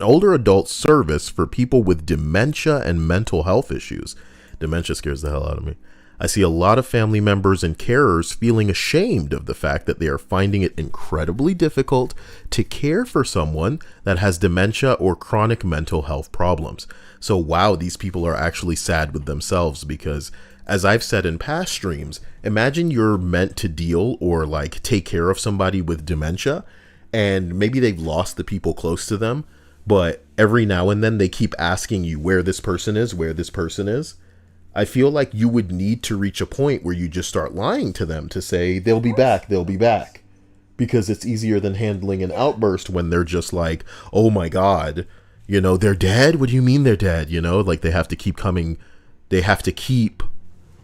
older adult service for people with dementia and mental health issues. Dementia scares the hell out of me. I see a lot of family members and carers feeling ashamed of the fact that they are finding it incredibly difficult to care for someone that has dementia or chronic mental health problems. So wow, these people are actually sad with themselves because, as I've said in past streams, imagine you're meant to deal or like take care of somebody with dementia and maybe they've lost the people close to them, but every now and then they keep asking you where this person is, where this person is. I feel like you would need to reach a point where you just start lying to them to say, they'll be back, they'll be back. Because it's easier than handling an outburst when they're just like, oh my God, you know, they're dead? What do you mean they're dead? You know, like they have to keep coming, they have to keep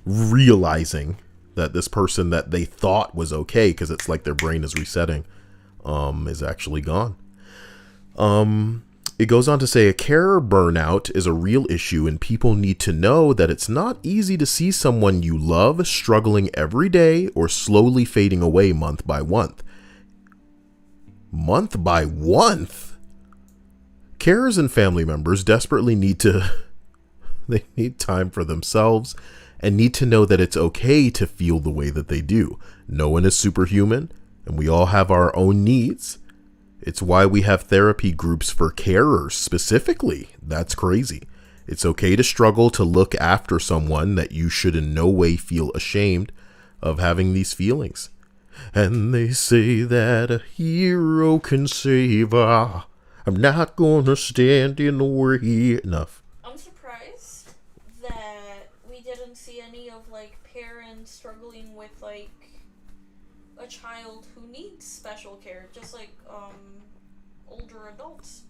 realizing that this person that they thought was okay, because it's like their brain is resetting, is actually gone. It goes on to say a carer burnout is a real issue and people need to know that it's not easy to see someone you love struggling every day or slowly fading away month by month. Month by month? Carers and family members desperately need they need time for themselves and need to know that it's okay to feel the way that they do. No one is superhuman and we all have our own needs. It's why we have therapy groups for carers specifically. That's crazy. It's okay to struggle to look after someone that you should in no way feel ashamed of having these feelings. And they say that a hero can save her. I'm not gonna stand in the way. Enough. I'm surprised that we didn't see any of like parents struggling with like a child who needs special care. Just like older adults.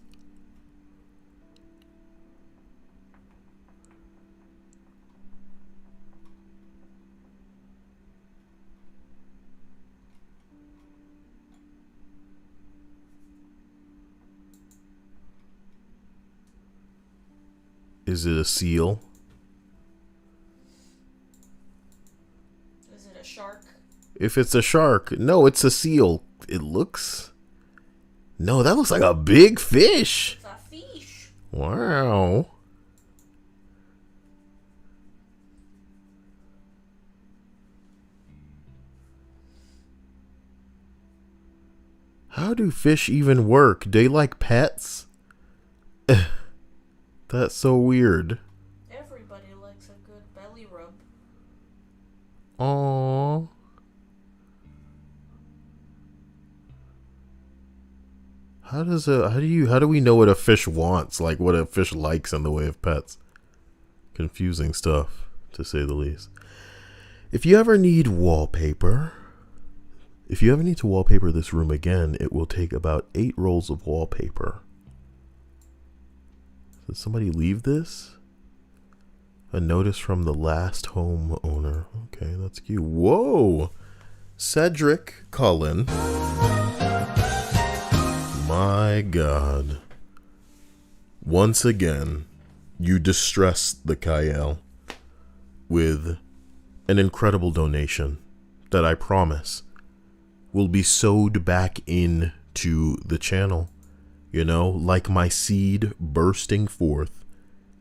Is it a seal? Is it a shark? If it's a shark, no, it's a seal. It looks... No, that looks like a big fish. It's a fish. Wow. How do fish even work? They like pets? That's so weird. Everybody likes a good belly rub. Aww. How do we know what a fish wants? Like what a fish likes in the way of pets? Confusing stuff, to say the least. If you ever need to wallpaper this room again, it will take about 8 rolls of wallpaper. Did somebody leave this? A notice from the last homeowner. Okay, that's cute. Whoa! Cedric Cullen. My God. Once again, you distressed the Kyle with an incredible donation that I promise will be sewed back into the channel. You know, like my seed bursting forth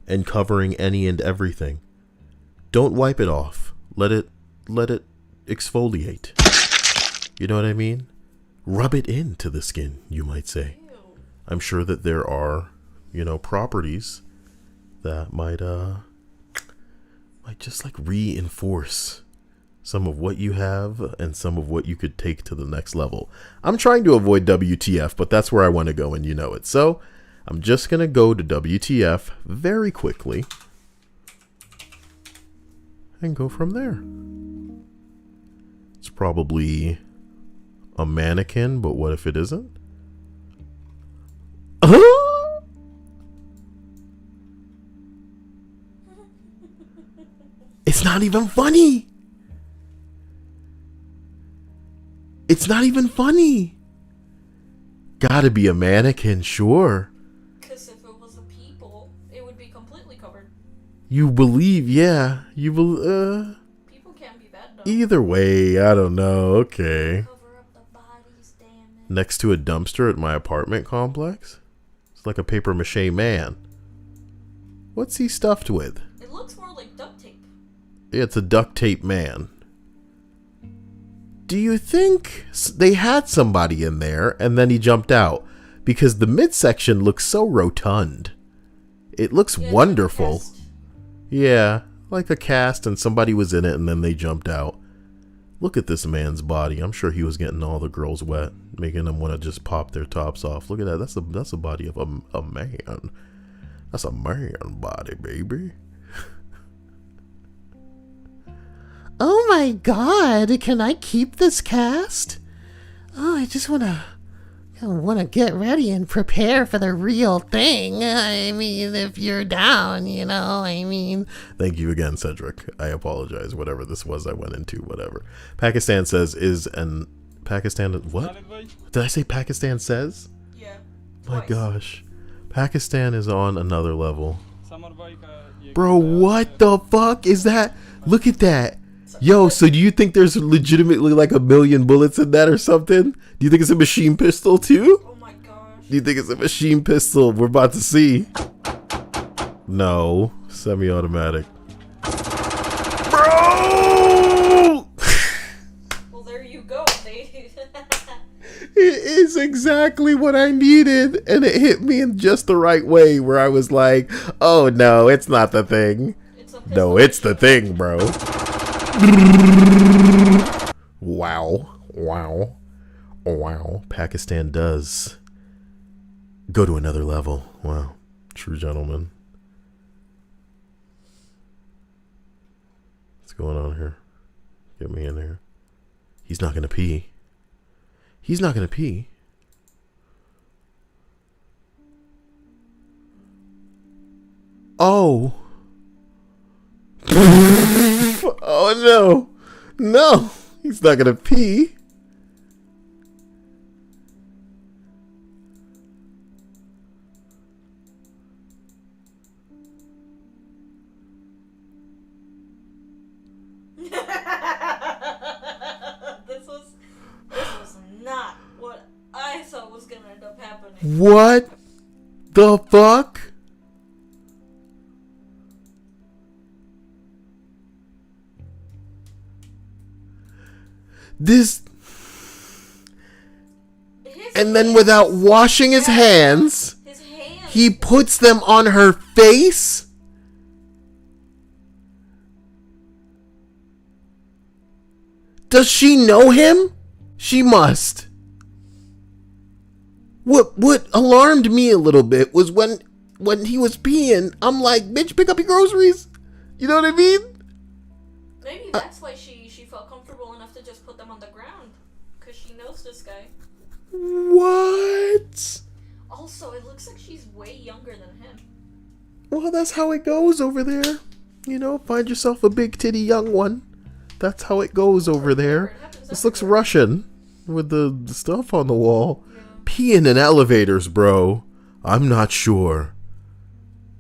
and covering any and everything. Don't wipe it off. Let it exfoliate. You know what I mean? Rub it into the skin, you might say. Ew. I'm sure that there are, you know, properties that might just like reinforce some of what you have and some of what you could take to the next level. I'm trying to avoid WTF, but that's where I want to go and you know it. So I'm just going to go to WTF very quickly and go from there. It's probably a mannequin, but what if it isn't? It's not even funny. It's not even funny. Gotta be a mannequin, sure. Because if it was a people, it would be completely covered. You believe, yeah. People can't be that dumb. Either way, I don't know. Okay. Cover up the bodies, damn it. Next to a dumpster at my apartment complex? It's like a paper mache man. What's he stuffed with? It looks more like duct tape. It's a duct tape man. Do you think they had somebody in there and then he jumped out? Because the midsection looks so rotund. It looks wonderful. Like a cast. Yeah, like a cast and somebody was in it and then they jumped out. Look at this man's body. I'm sure he was getting all the girls wet, making them want to just pop their tops off. Look at that. That's a body of a man. That's a man body, baby. Oh my God, can I keep this cast? Oh, I just wanna get ready and prepare for the real thing. I mean, if you're down, you know, I mean. Thank you again, Cedric. I apologize. Whatever this was I went into, whatever. Pakistan says Pakistan, what? Did I say Pakistan says? Yeah. My Twice. gosh. Pakistan is on another level. Bro, what the fuck is that? Look at that. Yo, so do you think there's legitimately like 1 million bullets in that or something? Do you think it's a machine pistol too? Oh my gosh. Do you think it's a machine pistol? We're about to see. No, semi-automatic. Bro! Well, there you go. It is exactly what I needed, and it hit me in just the right way where I was like, oh no, it's not the thing. No, it's the thing, bro. Wow. Wow. Wow. Pakistan does go to another level. Wow. True gentleman. What's going on here? Get me in here. He's not going to pee. He's not going to pee. Oh. Oh no. No. He's not gonna pee. This was not what I thought was gonna end up happening. What the fuck? This. And then without washing his hands, he puts them on her face? Does she know him? She must. What alarmed me a little bit was when he was peeing, I'm like, bitch, pick up your groceries. You know what I mean? Maybe that's why she felt comfortable enough to just put them on the ground. Because she knows this guy. What? Also, it looks like she's way younger than him. Well, that's how it goes over there. You know, find yourself a big titty young one. That's how it goes over there. This looks Russian with the stuff on the wall. Yeah. Peeing in elevators, bro. I'm not sure.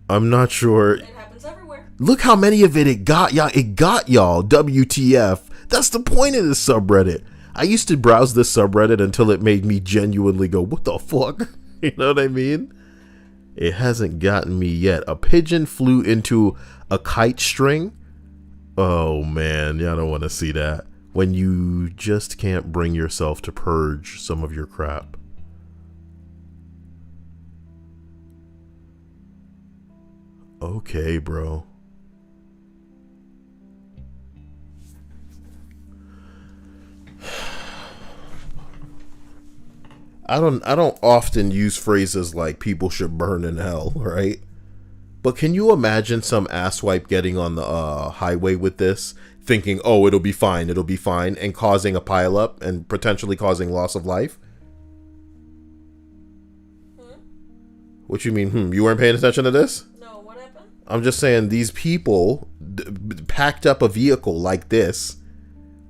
It happens everywhere. Look how many of it got y'all. It got y'all. WTF. That's the point of this subreddit. I used to browse this subreddit until it made me genuinely go, what the fuck? You know what I mean? It hasn't gotten me yet. A pigeon flew into a kite string. Oh man, y'all don't want to see that. When you just can't bring yourself to purge some of your crap. Okay, bro. I don't often use phrases like people should burn in hell, right? But can you imagine some asswipe getting on the highway with this, thinking, oh, it'll be fine, and causing a pileup and potentially causing loss of life? What you mean, You weren't paying attention to this? No, what happened? I'm just saying these people packed up a vehicle like this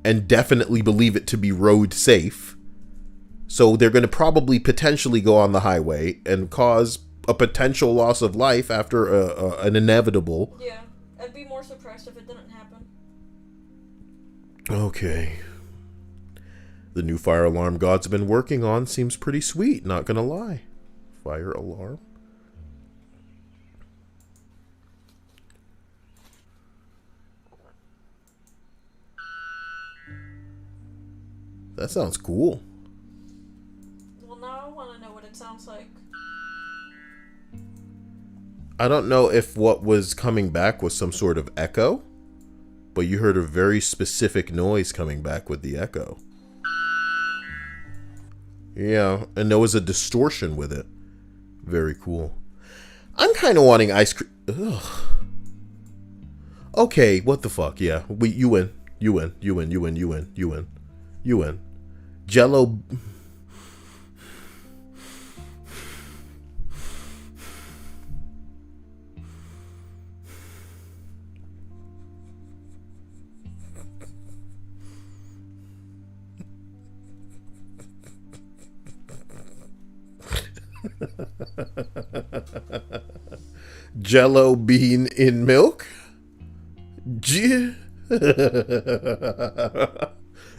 and definitely believe it to be road safe. So they're going to probably potentially go on the highway and cause a potential loss of life after an inevitable. Yeah, I'd be more surprised if it didn't happen. Okay. The new fire alarm God's been working on seems pretty sweet, not gonna lie. Fire alarm. That sounds cool. Well, now I want to know what it sounds like. I don't know if what was coming back was some sort of echo, but you heard a very specific noise coming back with the echo. Yeah, and there was a distortion with it. Very cool. I'm kind of wanting ice cream. Ugh. Okay, what the fuck? Yeah, you win. You win. You win. You win. You win. You win. You win. Jello. Jello bean in milk?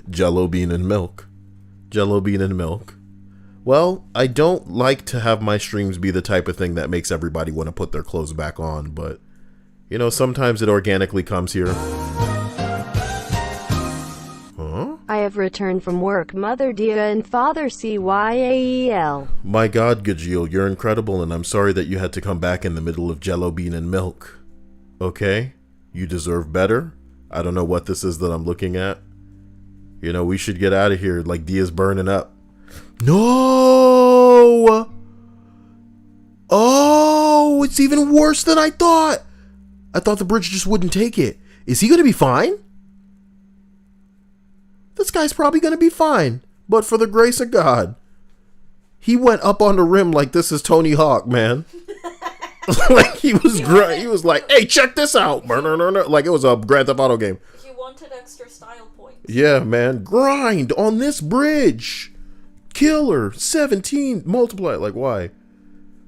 Jello bean and milk. Jello bean and milk. Well, I don't like to have my streams be the type of thing that makes everybody want to put their clothes back on, but, you know, sometimes it organically comes here. Huh? I have returned from work, Mother Dia and Father Cyal. My God, Gajeel, you're incredible, and I'm sorry that you had to come back in the middle of Jello bean and milk. Okay? You deserve better. I don't know what this is that I'm looking at. You know, we should get out of here, like Dia's burning up. No! Oh, it's even worse than I thought. I thought the bridge just wouldn't take it. Is he going to be fine? This guy's probably going to be fine, but for the grace of God. He went up on the rim like this is Tony Hawk, man. Like he was like, hey, check this out. Like it was a Grand Theft Auto game. He wanted extra style points. Yeah, man. Grind on this bridge. Killer 17 multiply. Like why?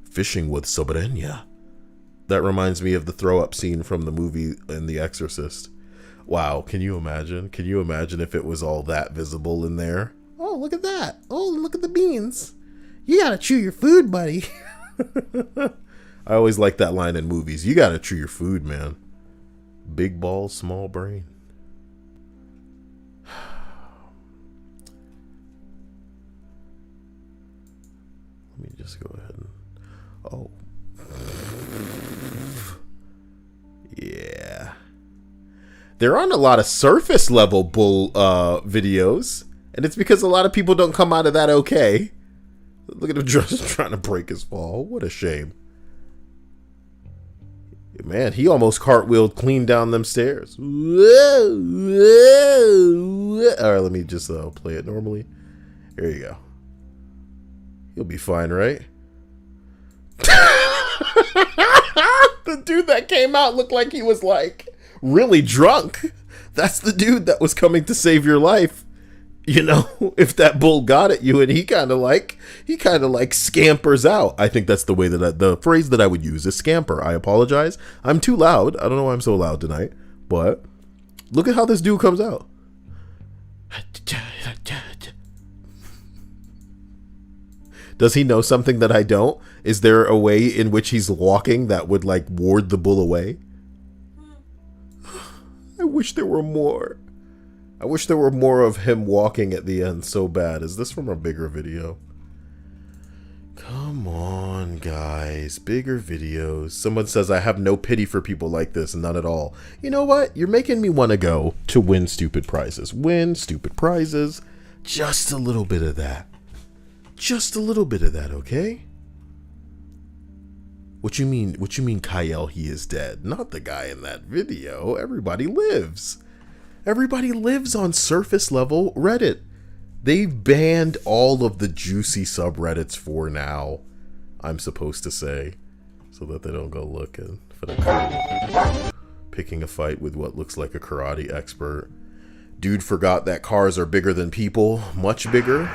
Fishing with Sabrina. That reminds me of the throw up scene from the movie in The Exorcist. Wow, can you imagine? Can you imagine if it was all that visible in there? Oh, look at that. Oh, look at the beans. You gotta chew your food, buddy. I always like that line in movies. You gotta chew your food, man. Big balls, small brain. Let me just go ahead and... Oh. Yeah. They're on a lot of surface level bull videos. And it's because a lot of people don't come out of that okay. Look at him just trying to break his fall. What a shame. Man, he almost cartwheeled clean down them stairs. Whoa, whoa. All right, let me just play it normally. There you go. He'll be fine, right? The dude that came out looked like he was like really drunk. That's the dude that was coming to save your life. You know, if that bull got at you and he kind of like scampers out. I think that's the way that the phrase that I would use is scamper. I apologize. I'm too loud. I don't know why I'm so loud tonight, but look at how this dude comes out. Does he know something that I don't? Is there a way in which he's walking that would like ward the bull away? I wish there were more. I wish there were more of him walking at the end so bad. Is this from a bigger video? Come on, guys. Bigger videos. Someone says, I have no pity for people like this. None at all. You know what? You're making me want to go to win stupid prizes. Win stupid prizes. Just a little bit of that. Just a little bit of that, okay? What you mean, Kyle, he is dead? Not the guy in that video. Everybody lives. Everybody lives on surface level Reddit. They've banned all of the juicy subreddits for now, I'm supposed to say, so that they don't go looking for the picking a fight with what looks like a karate expert. Dude forgot that cars are bigger than people, much bigger.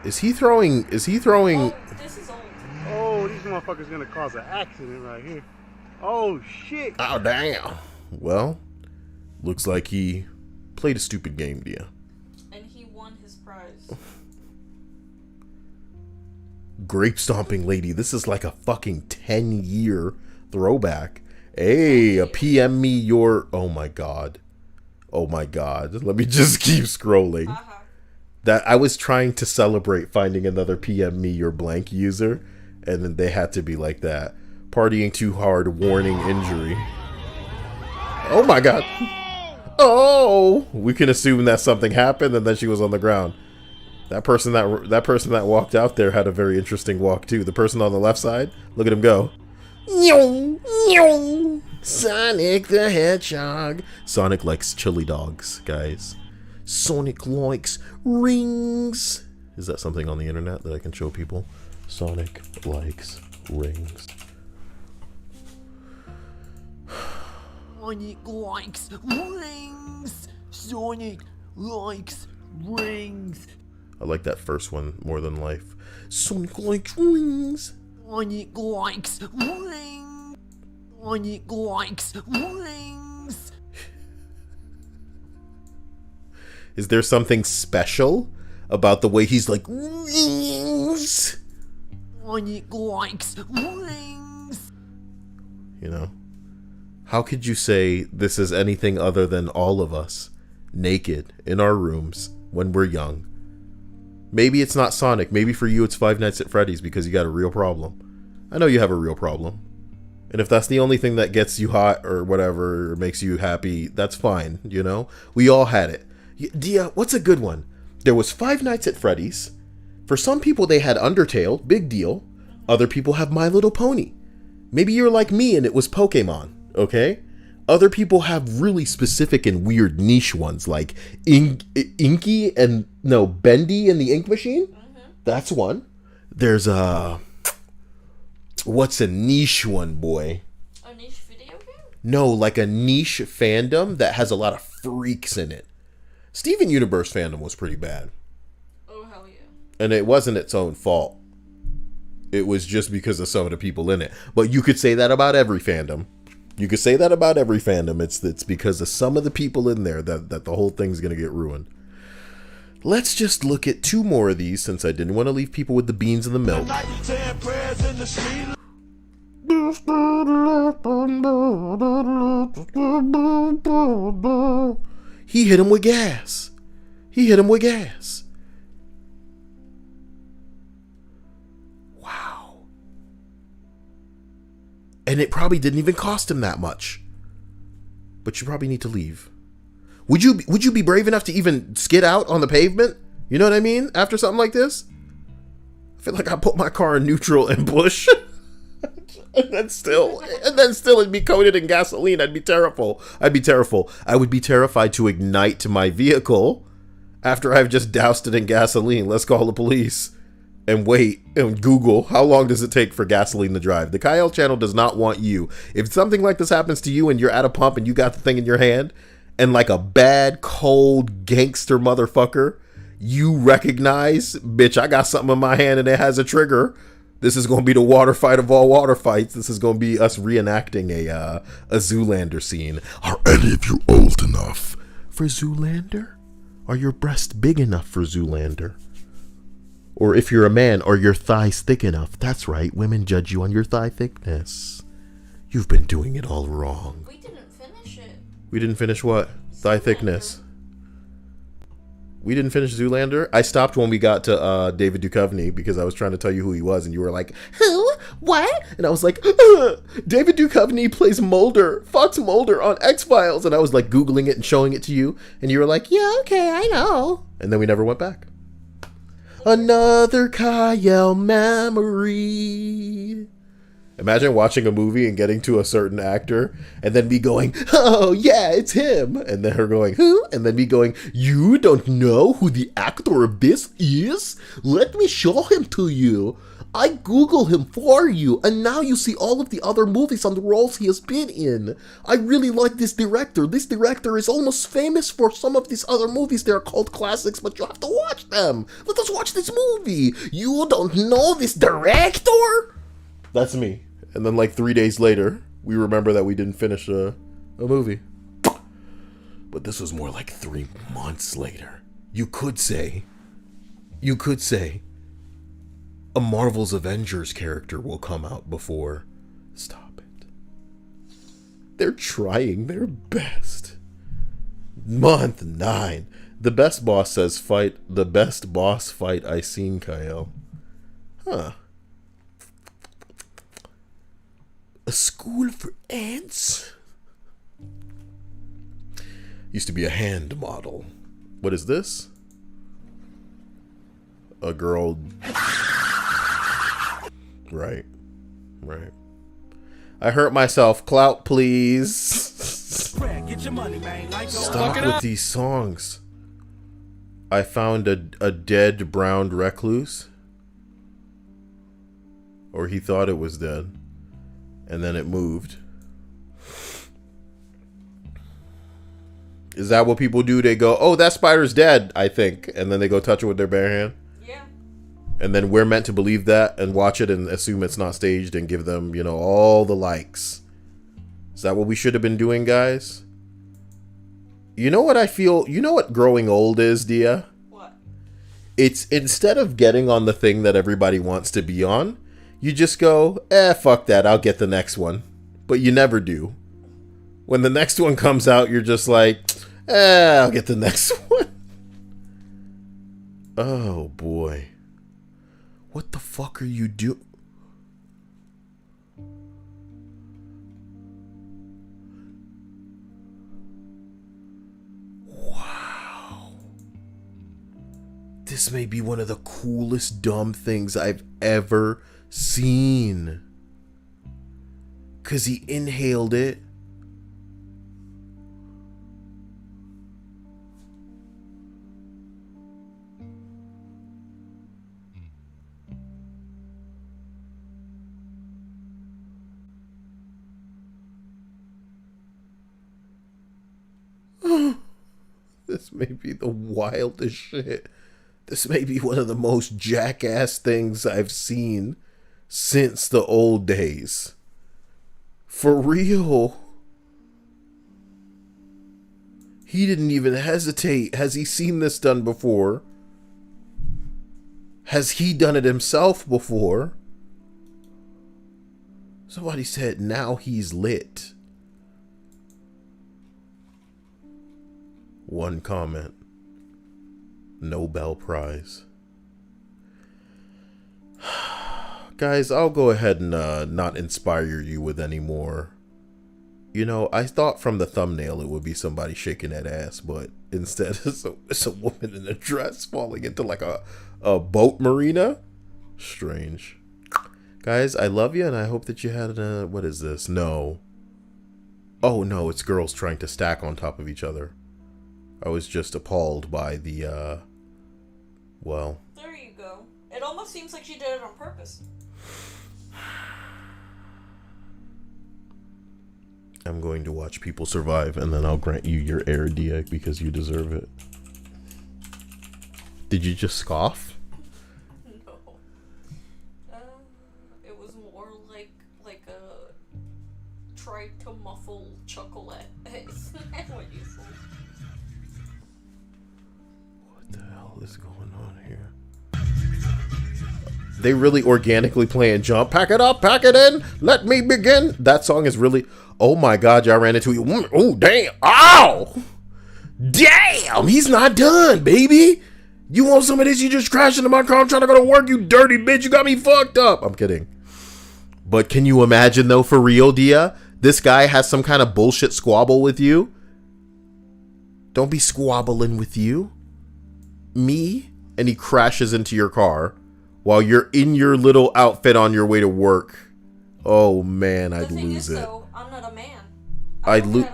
Is he throwing? Oh, this is old. Oh, these motherfuckers gonna cause an accident right here. Oh shit. Oh damn. Well, looks like he played a stupid game, Dia. And he won his prize. Grape stomping lady. This is like a fucking 10-year throwback. Hey, a PM me your... Oh my god. Oh my god. Let me just keep scrolling. That I was trying to celebrate finding another PM me your blank user, and then they had to be like that. Partying too hard, warning injury. Oh my god. Oh, we can assume that something happened and then she was on the ground. That person that walked out there had a very interesting walk too. The person on the left side, look at him go. Sonic the Hedgehog. Sonic likes chili dogs, guys. Sonic likes rings. Is that something on the internet that I can show people? Sonic likes rings. Sonic likes rings. Sonic likes rings. I like that first one more than life. Sonic likes rings. Sonic likes rings. Sonic likes rings. Is there something special about the way he's like rings? Sonic likes rings. You know? How could you say this is anything other than all of us naked in our rooms when we're young? Maybe it's not Sonic. Maybe for you it's Five Nights at Freddy's because you got a real problem. I know you have a real problem. And if that's the only thing that gets you hot or whatever, or makes you happy, that's fine, you know? We all had it. Dia, what's a good one? There was Five Nights at Freddy's. For some people they had Undertale, big deal. Other people have My Little Pony. Maybe you're like me and it was Pokemon, okay? Other people have really specific and weird niche ones like Bendy and the Ink Machine. That's one. There's a... What's a niche one, boy? A niche video game? No, like a niche fandom that has a lot of freaks in it. Steven Universe fandom was pretty bad. Oh, hell yeah. And it wasn't its own fault. It was just because of some of the people in it. But you could say that about every fandom. You could say that about every fandom. It's because of some of the people in there that the whole thing's going to get ruined. Let's just look at 2 more of these since I didn't want to leave people with the beans and the milk. He hit him with gas. He hit him with gas. Wow. And it probably didn't even cost him that much. But you probably need to leave. Would you be brave enough to even skid out on the pavement? You know what I mean? After something like this? I feel like I put my car in neutral and push. and then still it'd be coated in gasoline. I'd be terrible. I would be terrified to ignite my vehicle after I've just doused it in gasoline. Let's call the police and wait and Google how long does it take for gasoline to drive. The Kyle channel does not want you. If something like this happens to you and you're at a pump and you got the thing in your hand, and like a bad, cold gangster motherfucker, you recognize, bitch, I got something in my hand and it has a trigger. This is going to be the water fight of all water fights. This is going to be us reenacting a Zoolander scene. Are any of you old enough for Zoolander? Are your breasts big enough for Zoolander? Or if you're a man, are your thighs thick enough? That's right, women judge you on your thigh thickness. You've been doing it all wrong. We didn't finish it. We didn't finish what? Thigh thickness. We didn't finish Zoolander. I stopped when we got to David Duchovny because I was trying to tell you who he was, and you were like, "Who? What?" And I was like, "David Duchovny plays Mulder, Fox Mulder on X-Files," and I was like Googling it and showing it to you, and you were like, "Yeah, okay, I know." And then we never went back. Another Kyle memory. Imagine watching a movie and getting to a certain actor and then me going, "Oh, yeah, it's him." And then her going, "Who?" And then me going, "You don't know who the actor of this is? Let me show him to you. I Google him for you, and now you see all of the other movies and the roles he has been in. I really like this director. This director is almost famous for some of these other movies. They're called classics, but you have to watch them. Let us watch this movie. You don't know this director?" That's me. And then like 3 days later, we remember that we didn't finish a movie. But this was more like 3 months later. You could say, a Marvel's Avengers character will come out before. Stop it. They're trying their best. Month 9. The best boss says fight. The best boss fight I seen, Kyle. Huh. A school for ants? Used to be a hand model. What is this? A girl. Right. I hurt myself. Clout, please. Stop with these songs. I found a dead brown recluse. Or he thought it was dead. And then it moved. Is that what people do? They go, "Oh, that spider's dead," I think. And then they go touch it with their bare hand. Yeah. And then we're meant to believe that and watch it and assume it's not staged and give them, all the likes. Is that what we should have been doing, guys? You know what I feel? You know what growing old is, Dia? What? It's instead of getting on the thing that everybody wants to be on, you just go, fuck that, I'll get the next one. But you never do. When the next one comes out, you're just like, I'll get the next one. Oh, boy. What the fuck are you doing? Wow. This may be one of the coolest dumb things I've ever seen. 'Cause he inhaled it. This may be the wildest shit. This may be one of the most jackass things I've seen since the old days. For real. He didn't even hesitate. Has he seen this done before? Has he done it himself before? Somebody said now he's lit. One comment. Nobel Prize. Guys, I'll go ahead and not inspire you with any more. You know, I thought from the thumbnail it would be somebody shaking that ass, but instead it's a woman in a dress falling into like a boat marina. Strange. Guys, I love you and I hope that you had a... What is this? No. Oh no, it's girls trying to stack on top of each other. I was just appalled by the, well... There you go. It almost seems like she did it on purpose. I'm going to watch people survive, and then I'll grant you your air, Dia, because you deserve it. Did you just scoff? No. It was more like a try to muffle chuckle at what you said. What the hell is going on here? They really organically playing Jump. Pack it up, pack it in, let me begin. That song is really... Oh my God, y'all ran into you. Oh, damn. Ow! Damn, he's not done, baby. You want some of this? You just crashed into my car. I'm trying to go to work, you dirty bitch. You got me fucked up. I'm kidding. But can you imagine, though, for real, Dia? This guy has some kind of bullshit squabble with you. Don't be squabbling with you. Me? And he crashes into your car while you're in your little outfit on your way to work. Oh, man, I'd lose it. Though, I'm not a man. I'd lose.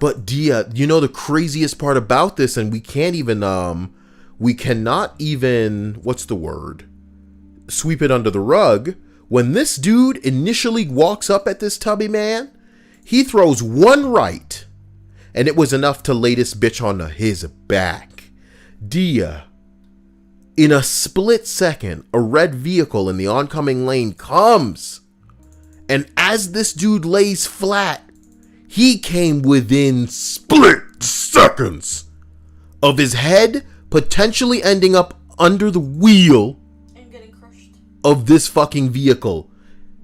But Dia, you know the craziest part about this, and we can't even, we cannot even, what's the word? Sweep it under the rug. When this dude initially walks up at this tubby man, he throws one right, and it was enough to lay this bitch on his back. Dia, in a split second, a red vehicle in the oncoming lane comes. And as this dude lays flat, he came within split seconds of his head potentially ending up under the wheel and getting crushed of this fucking vehicle.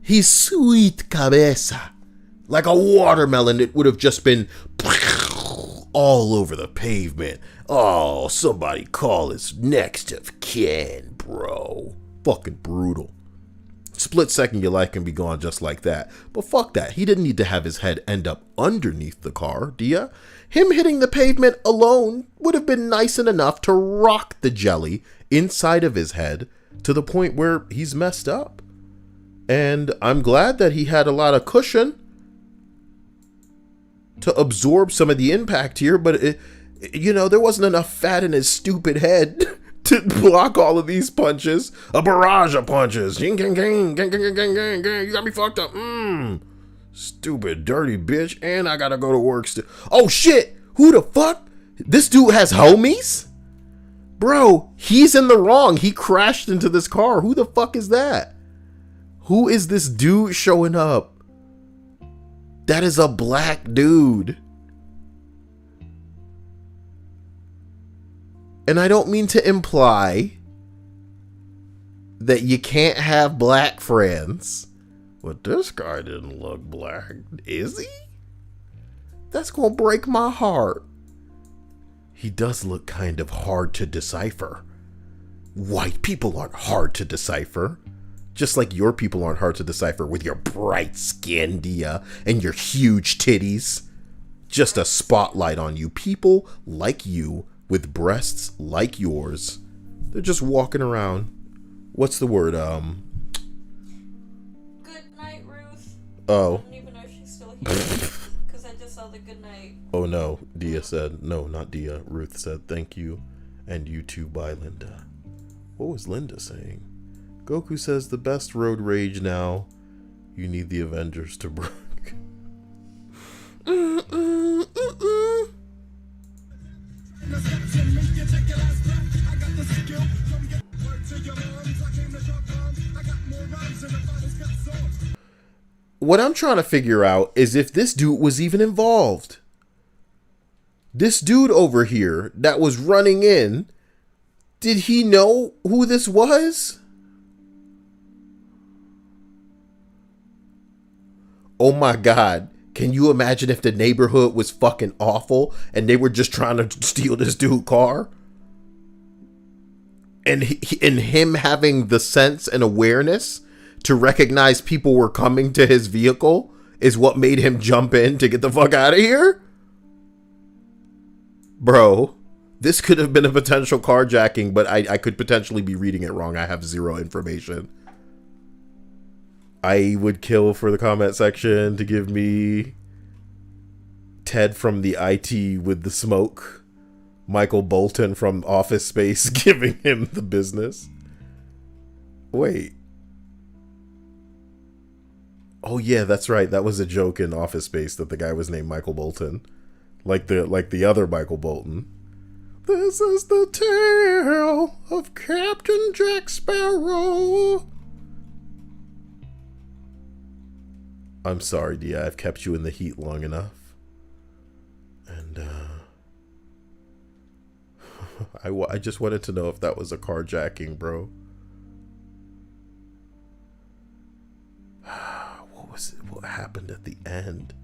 His sweet cabeza, like a watermelon, it would have just been all over the pavement. Oh, somebody call his next of kin, bro. Fucking brutal. Split second, your life can be gone just like that. But fuck that. He didn't need to have his head end up underneath the car, Dia. Him hitting the pavement alone would have been nice enough to rock the jelly inside of his head to the point where he's messed up. And I'm glad that he had a lot of cushion to absorb some of the impact here, but you know, there wasn't enough fat in his stupid head to block all of these punches. A barrage of punches. You got me fucked up. Stupid, dirty bitch. And I gotta go to work still. Oh shit! Who the fuck? This dude has homies? Bro, he's in the wrong. He crashed into this car. Who the fuck is that? Who is this dude showing up? That is a black dude. And I don't mean to imply that you can't have black friends, but this guy didn't look black, is he? That's gonna break my heart. He does look kind of hard to decipher. White people aren't hard to decipher. Just like your people aren't hard to decipher with your bright skin, Dia, and your huge titties. Just a spotlight on you. People like you with breasts like yours, they're just walking around. What's the word? Good night, Ruth. Oh. I don't even know if she's still here. Because I just saw the good night. Oh no, Dia said, no, not Dia. Ruth said, thank you, and you too, bye, Linda. What was Linda saying? Goku says the best road rage now. You need the Avengers to break. What I'm trying to figure out is if this dude was even involved. This dude over here that was running in, did he know who this was? Oh my God. Can you imagine if the neighborhood was fucking awful and they were just trying to steal this dude's car? And him having the sense and awareness to recognize people were coming to his vehicle is what made him jump in to get the fuck out of here? Bro, this could have been a potential carjacking, but I could potentially be reading it wrong. I have zero information. I would kill for the comment section to give me Ted from the IT with the smoke, Michael Bolton from Office Space giving him the business. Wait. Oh yeah, that's right. That was a joke in Office Space that the guy was named Michael Bolton. Like the other Michael Bolton. This is the tale of Captain Jack Sparrow. I'm sorry, Dia. I've kept you in the heat long enough. And, I just wanted to know if that was a carjacking, bro. What was it? What happened at the end?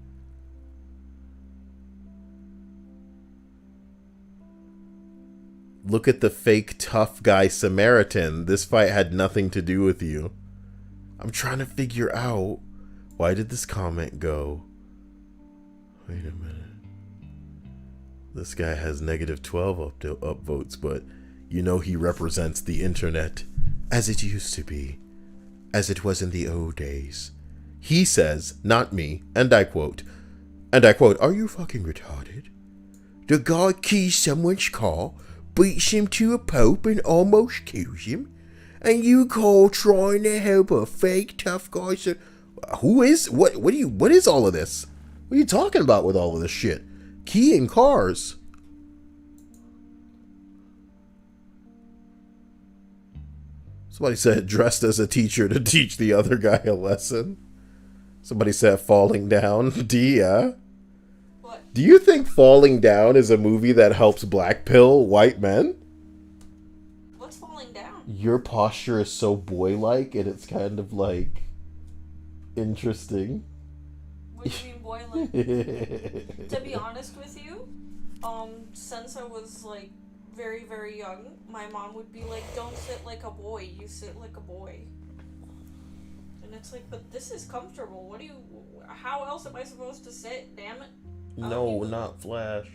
Look at the fake tough guy Samaritan. This fight had nothing to do with you. I'm trying to figure out, why did this comment go? Wait a minute. This guy has -12 upvotes, but you know he represents the internet as it used to be, as it was in the old days. He says, not me, and I quote, are you fucking retarded? The guy keys someone's car, beats him to a pulp and almost kills him, and you call trying to help a fake tough guy. So, what is all of this? What are you talking about with all of this shit? Keying cars. Somebody said dressed as a teacher to teach the other guy a lesson. Somebody said falling down. Dia. What? Do you think Falling Down is a movie that helps black pill white men? What's falling down? Your posture is so boy-like and it's kind of like interesting. What do you mean boiling? To be honest with you, since I was like very, very young, my mom would be like, don't sit like a boy, you sit like a boy. And it's like, but this is comfortable. How else am I supposed to sit? Damn it. No, not Flash.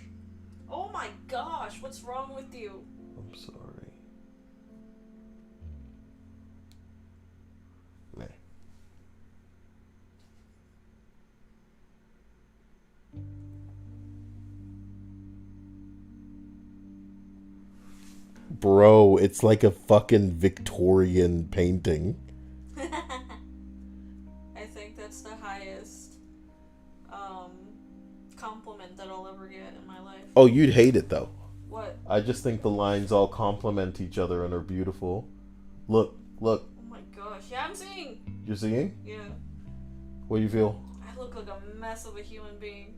Oh my gosh, what's wrong with you? I'm sorry. Meh. Bro, it's like a fucking Victorian painting. I think that's the highest compliment that I'll ever get in my life. Oh, you'd hate it though. What? I just think the lines all complement each other and are beautiful. Look. Oh my gosh. Yeah, I'm seeing. You're seeing? Yeah. What do you feel? I look like a mess of a human being.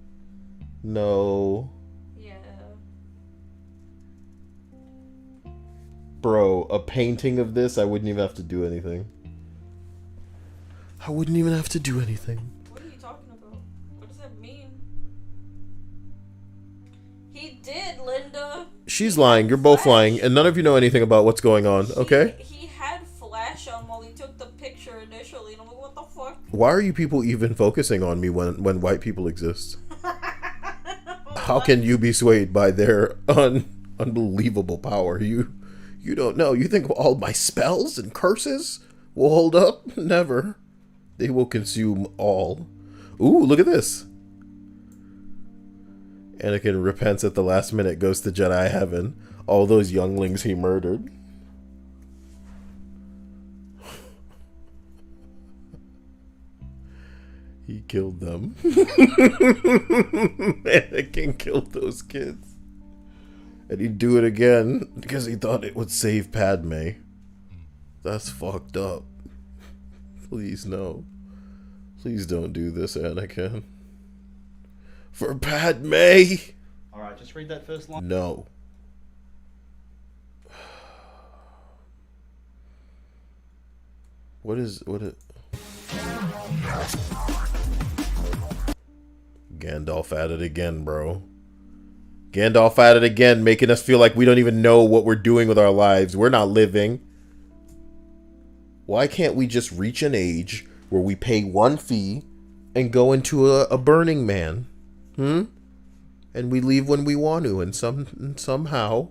No. Yeah. Bro, a painting of this, I wouldn't even have to do anything. I wouldn't even have to do anything. What are you talking about? What does that mean? He did, Linda. She's lying. You're both lying, and none of you know anything about what's going on, okay? He had flash on while he took the picture initially, and I'm like, what the fuck? Why are you people even focusing on me when white people exist? How can you be swayed by their unbelievable power? You don't know. You think all my spells and curses will hold up? Never. They will consume all. Ooh, look at this. Anakin repents at the last minute, goes to Jedi heaven. All those younglings he murdered. He killed them. Anakin killed those kids. And he'd do it again because he thought it would save Padme. That's fucked up. Please, no. Please don't do this, Anakin. For Padme! Alright, just read that first line. No. What is... Gandalf at it again, bro. Gandalf at it again, making us feel like we don't even know what we're doing with our lives. We're not living. Why can't we just reach an age where we pay one fee and go into a Burning Man? And we leave when we want to, and somehow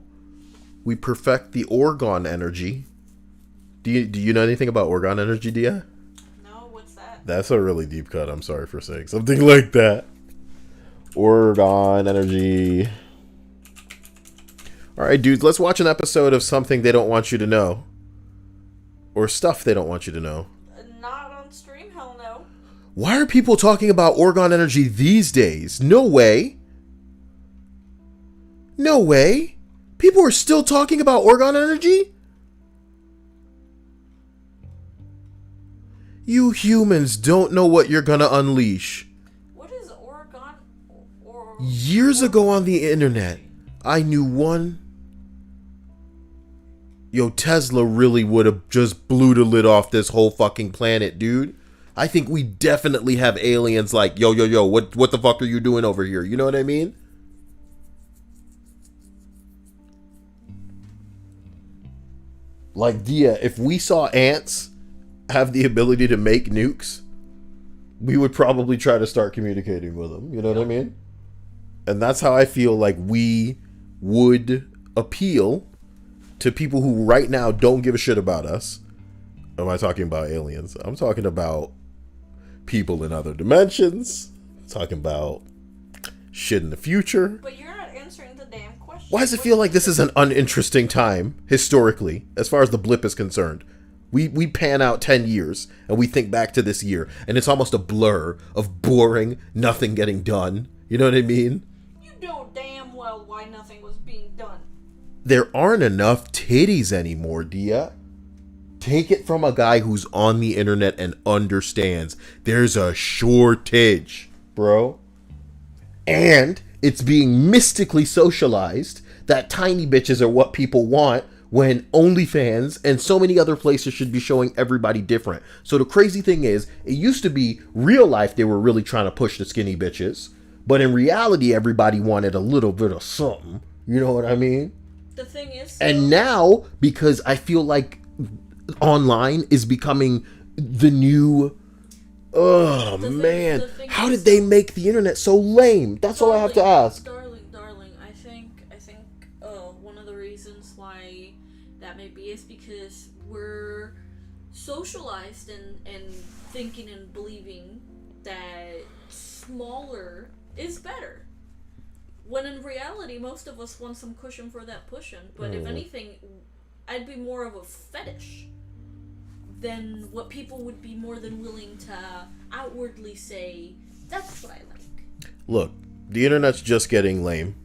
we perfect the Orgone energy. Do you know anything about Orgone energy, Dia? No, what's that? That's a really deep cut. I'm sorry for saying something like that. Orgone energy. Alright, dudes, let's watch an episode of something they don't want you to know. Or stuff they don't want you to know. Not on stream, hell no. Why are people talking about Orgone energy these days? No way. No way. People are still talking about Orgone energy? You humans don't know what you're gonna unleash. What is Orgone? Years ago on the internet, I knew one. Yo, Tesla really would have just blew the lid off this whole fucking planet, dude. I think we definitely have aliens like, yo, what the fuck are you doing over here? You know what I mean? Like, Dia, if we saw ants have the ability to make nukes, we would probably try to start communicating with them. You know what I mean? And that's how I feel like we would appeal to people who right now don't give a shit about us. Am I talking about aliens? I'm talking about people in other dimensions. I'm talking about shit in the future. But you're not answering the damn question. Why does it feel like this is an uninteresting time, historically, as far as the blip is concerned? We pan out 10 years, and we think back to this year, and it's almost a blur of boring, nothing getting done. You know what I mean? You know damn well why nothing was being done. There aren't enough titties anymore, Dia. Take it from a guy who's on the internet and understands. There's a shortage, bro. And it's being mystically socialized that tiny bitches are what people want when OnlyFans and so many other places should be showing everybody different. So the crazy thing is, it used to be real life they were really trying to push the skinny bitches. But in reality, everybody wanted a little bit of something. You know what I mean? The thing is... And now, because I feel like online is becoming the new... Oh, man. How did they make the internet so lame? That's all I have to ask. Darling, I think one of the reasons why that may be is because we're socialized and thinking and believing that smaller is better. When in reality, most of us want some cushion for that pushing. But if anything, I'd be more of a fetish than what people would be more than willing to outwardly say, that's what I like. Look, the internet's just getting lame.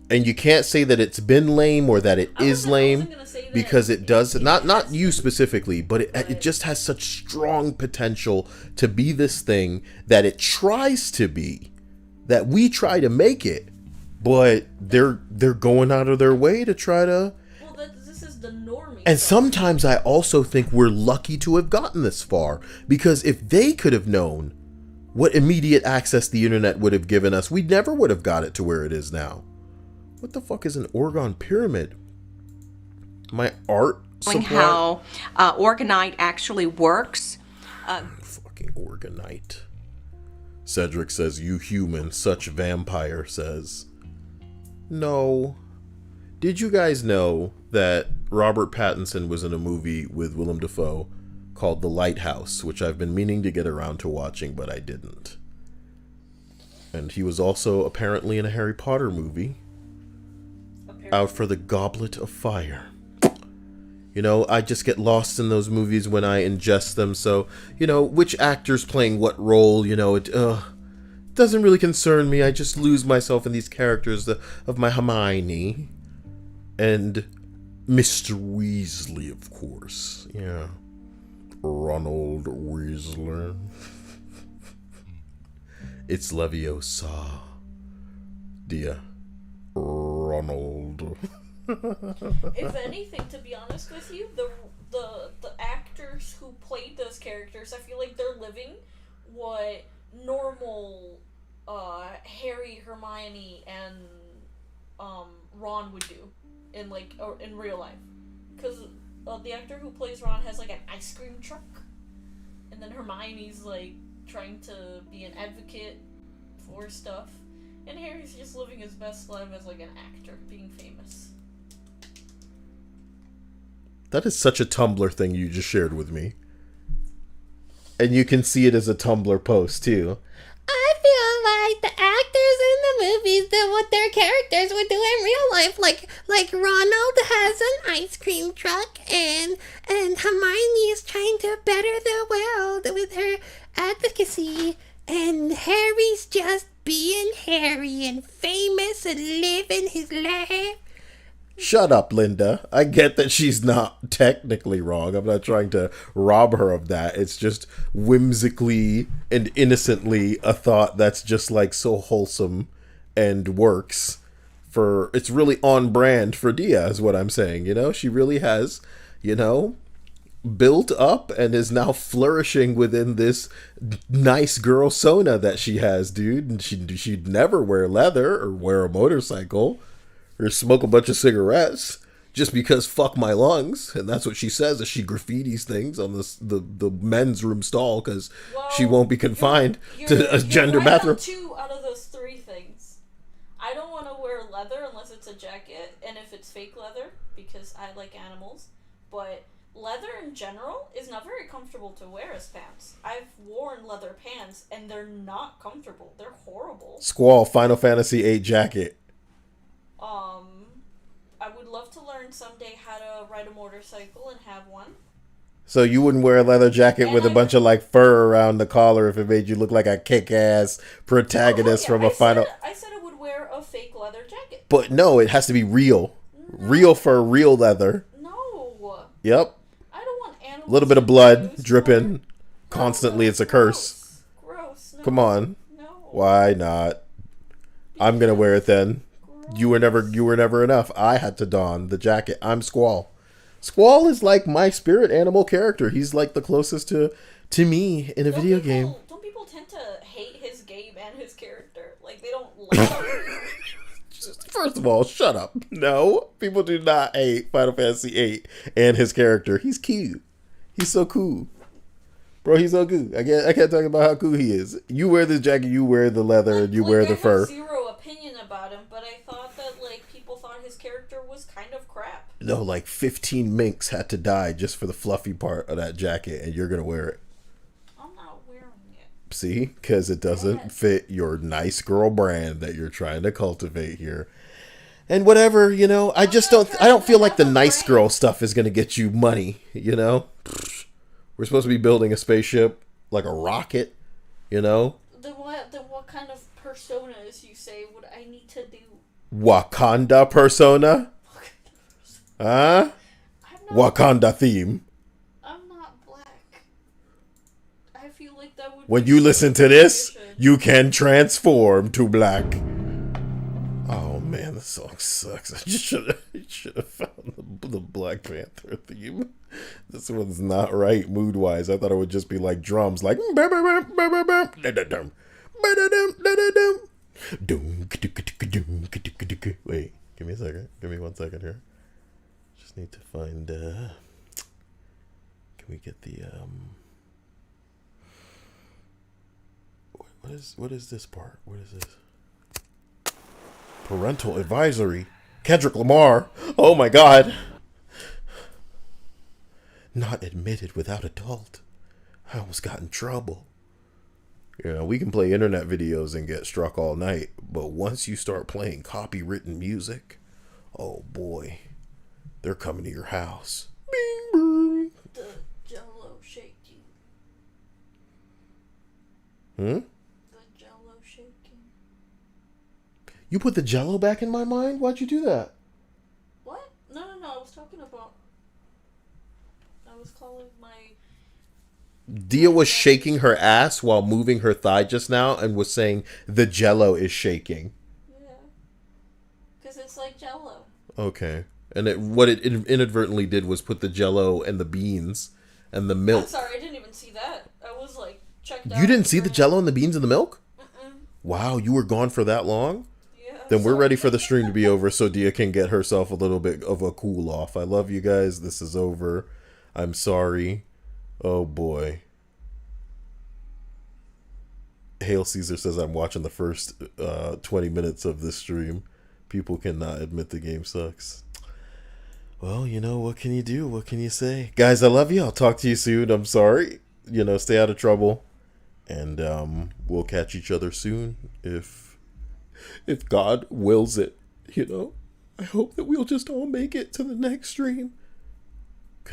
And you can't say that it's been lame or that it is lame, because it does not you specifically, but it just has such strong potential to be this thing that it tries to be, that we try to make it, but they're going out of their way to try to. Well, this is the normie. And sometimes I also think we're lucky to have gotten this far, because if they could have known what immediate access the internet would have given us, we never would have got it to where it is now. What the fuck is an Orgone pyramid? My art supply? How Orgonite actually works. Fucking Orgonite. Cedric says, you human, such vampire, says. No. Did you guys know that Robert Pattinson was in a movie with Willem Dafoe called The Lighthouse, which I've been meaning to get around to watching, but I didn't. And he was also apparently in a Harry Potter movie. Out for the Goblet of Fire. You know, I just get lost in those movies when I ingest them. So, you know, which actor's playing what role, you know, doesn't really concern me. I just lose myself in these characters of my Hermione and Mr. Weasley, of course. Yeah. Ronald Weasley. It's Leviosa. Dear Ronald. If anything, to be honest with you, the actors who played those characters, I feel like they're living what normal Harry, Hermione, and Ron would do in real life. Because the actor who plays Ron has like an ice cream truck, and then Hermione's like trying to be an advocate for stuff, and Harry's just living his best life as like an actor, being famous. That is such a Tumblr thing you just shared with me. And you can see it as a Tumblr post, too. I feel like the actors in the movies did what their characters would do in real life. Like Ronald has an ice cream truck, and Hermione is trying to better the world with her advocacy, and Harry's just being Harry and famous and living his life. Shut up, Linda. I get that she's not technically wrong. I'm not trying to rob her of that. It's just whimsically and innocently a thought that's just like so wholesome and works for, it's really on brand for Dia is what I'm saying. You know, she really has, you know, built up and is now flourishing within this nice girl persona that she has, dude. And she'd never wear leather or wear a motorcycle or smoke a bunch of cigarettes just because fuck my lungs. And that's what she says as she graffitis things on the men's room stall because she won't be confined to a gender right bathroom. On 2 out of those 3 things. I don't want to wear leather unless it's a jacket, and if it's fake leather, because I like animals. But leather in general is not very comfortable to wear as pants. I've worn leather pants, and they're not comfortable. They're horrible. Squall, Final Fantasy VIII jacket. I would love to learn someday how to ride a motorcycle and have one. So you wouldn't wear a leather jacket with a bunch of like fur around the collar if it made you look like a kick-ass protagonist from a final... I said I would wear a fake leather jacket. But no, it has to be real. No. Real fur, real leather. No. Yep. I don't want animals. A little bit of blood dripping constantly. It's a curse. Gross. No. Come on. No. Why not? I'm gonna wear it then. You were never enough. I had to don the jacket. I'm Squall. Squall is like my spirit animal character. He's like the closest to me in a video game. Don't people tend to hate his game and his character? Like they don't like him. First of all, shut up. No, people do not hate Final Fantasy VIII and his character. He's cute. He's so cool. Bro, he's so cool. I can't talk about how cool he is. You wear the jacket, you wear the leather, and you wear the fur. I have zero opinion about him, but I thought that like people thought his character was kind of crap. No, like 15 minks had to die just for the fluffy part of that jacket, and you're gonna wear it. I'm not wearing it. See? Because it doesn't fit your nice girl brand that you're trying to cultivate here. And whatever, you know, I don't feel like the nice girl stuff is gonna get you money, you know? We're supposed to be building a spaceship like a rocket, you know? Then what kind of personas you say would I need to do? Wakanda persona? Huh? Wakanda theme. I'm not black. I feel like that would. When you listen to this, you can transform to black. Oh man, this song sucks. I just should have found the Black Panther theme. This one's not right mood wise. I thought it would just be like drums, like wait, give me a second. Give me 1 second here. Just need to find. Can we get the What is this part? What is this? Parental advisory. Kendrick Lamar. Oh my God. Not admitted without adult. I almost got in trouble. You know, we can play internet videos and get struck all night, but once you start playing copywritten music, oh boy, they're coming to your house. Bing, bing. The Jello shake you. Hmm? The Jello shake You put the Jello back in my mind? Why'd you do that? What? No. I was talking about. I was calling my. Dia was shaking her ass while moving her thigh just now and was saying the Jello is shaking. Yeah. Because it's like Jello. Okay. And what it inadvertently did was put the Jello and the beans and the milk. I'm sorry, I didn't even see that. I was like checked out. You didn't see the Jello and the beans and the milk? Mm-mm. Wow, you were gone for that long? Yeah. Then we're ready for the stream to be over so Dia can get herself a little bit of a cool off. I love you guys. This is over. I'm sorry. Oh boy. Hail Caesar says I'm watching the first 20 minutes of this stream. People cannot admit the game sucks. Well, you know, what can you do? What can you say? Guys, I love you. I'll talk to you soon. I'm sorry. You know, stay out of trouble. And we'll catch each other soon if God wills it, you know. I hope that we'll just all make it to the next stream.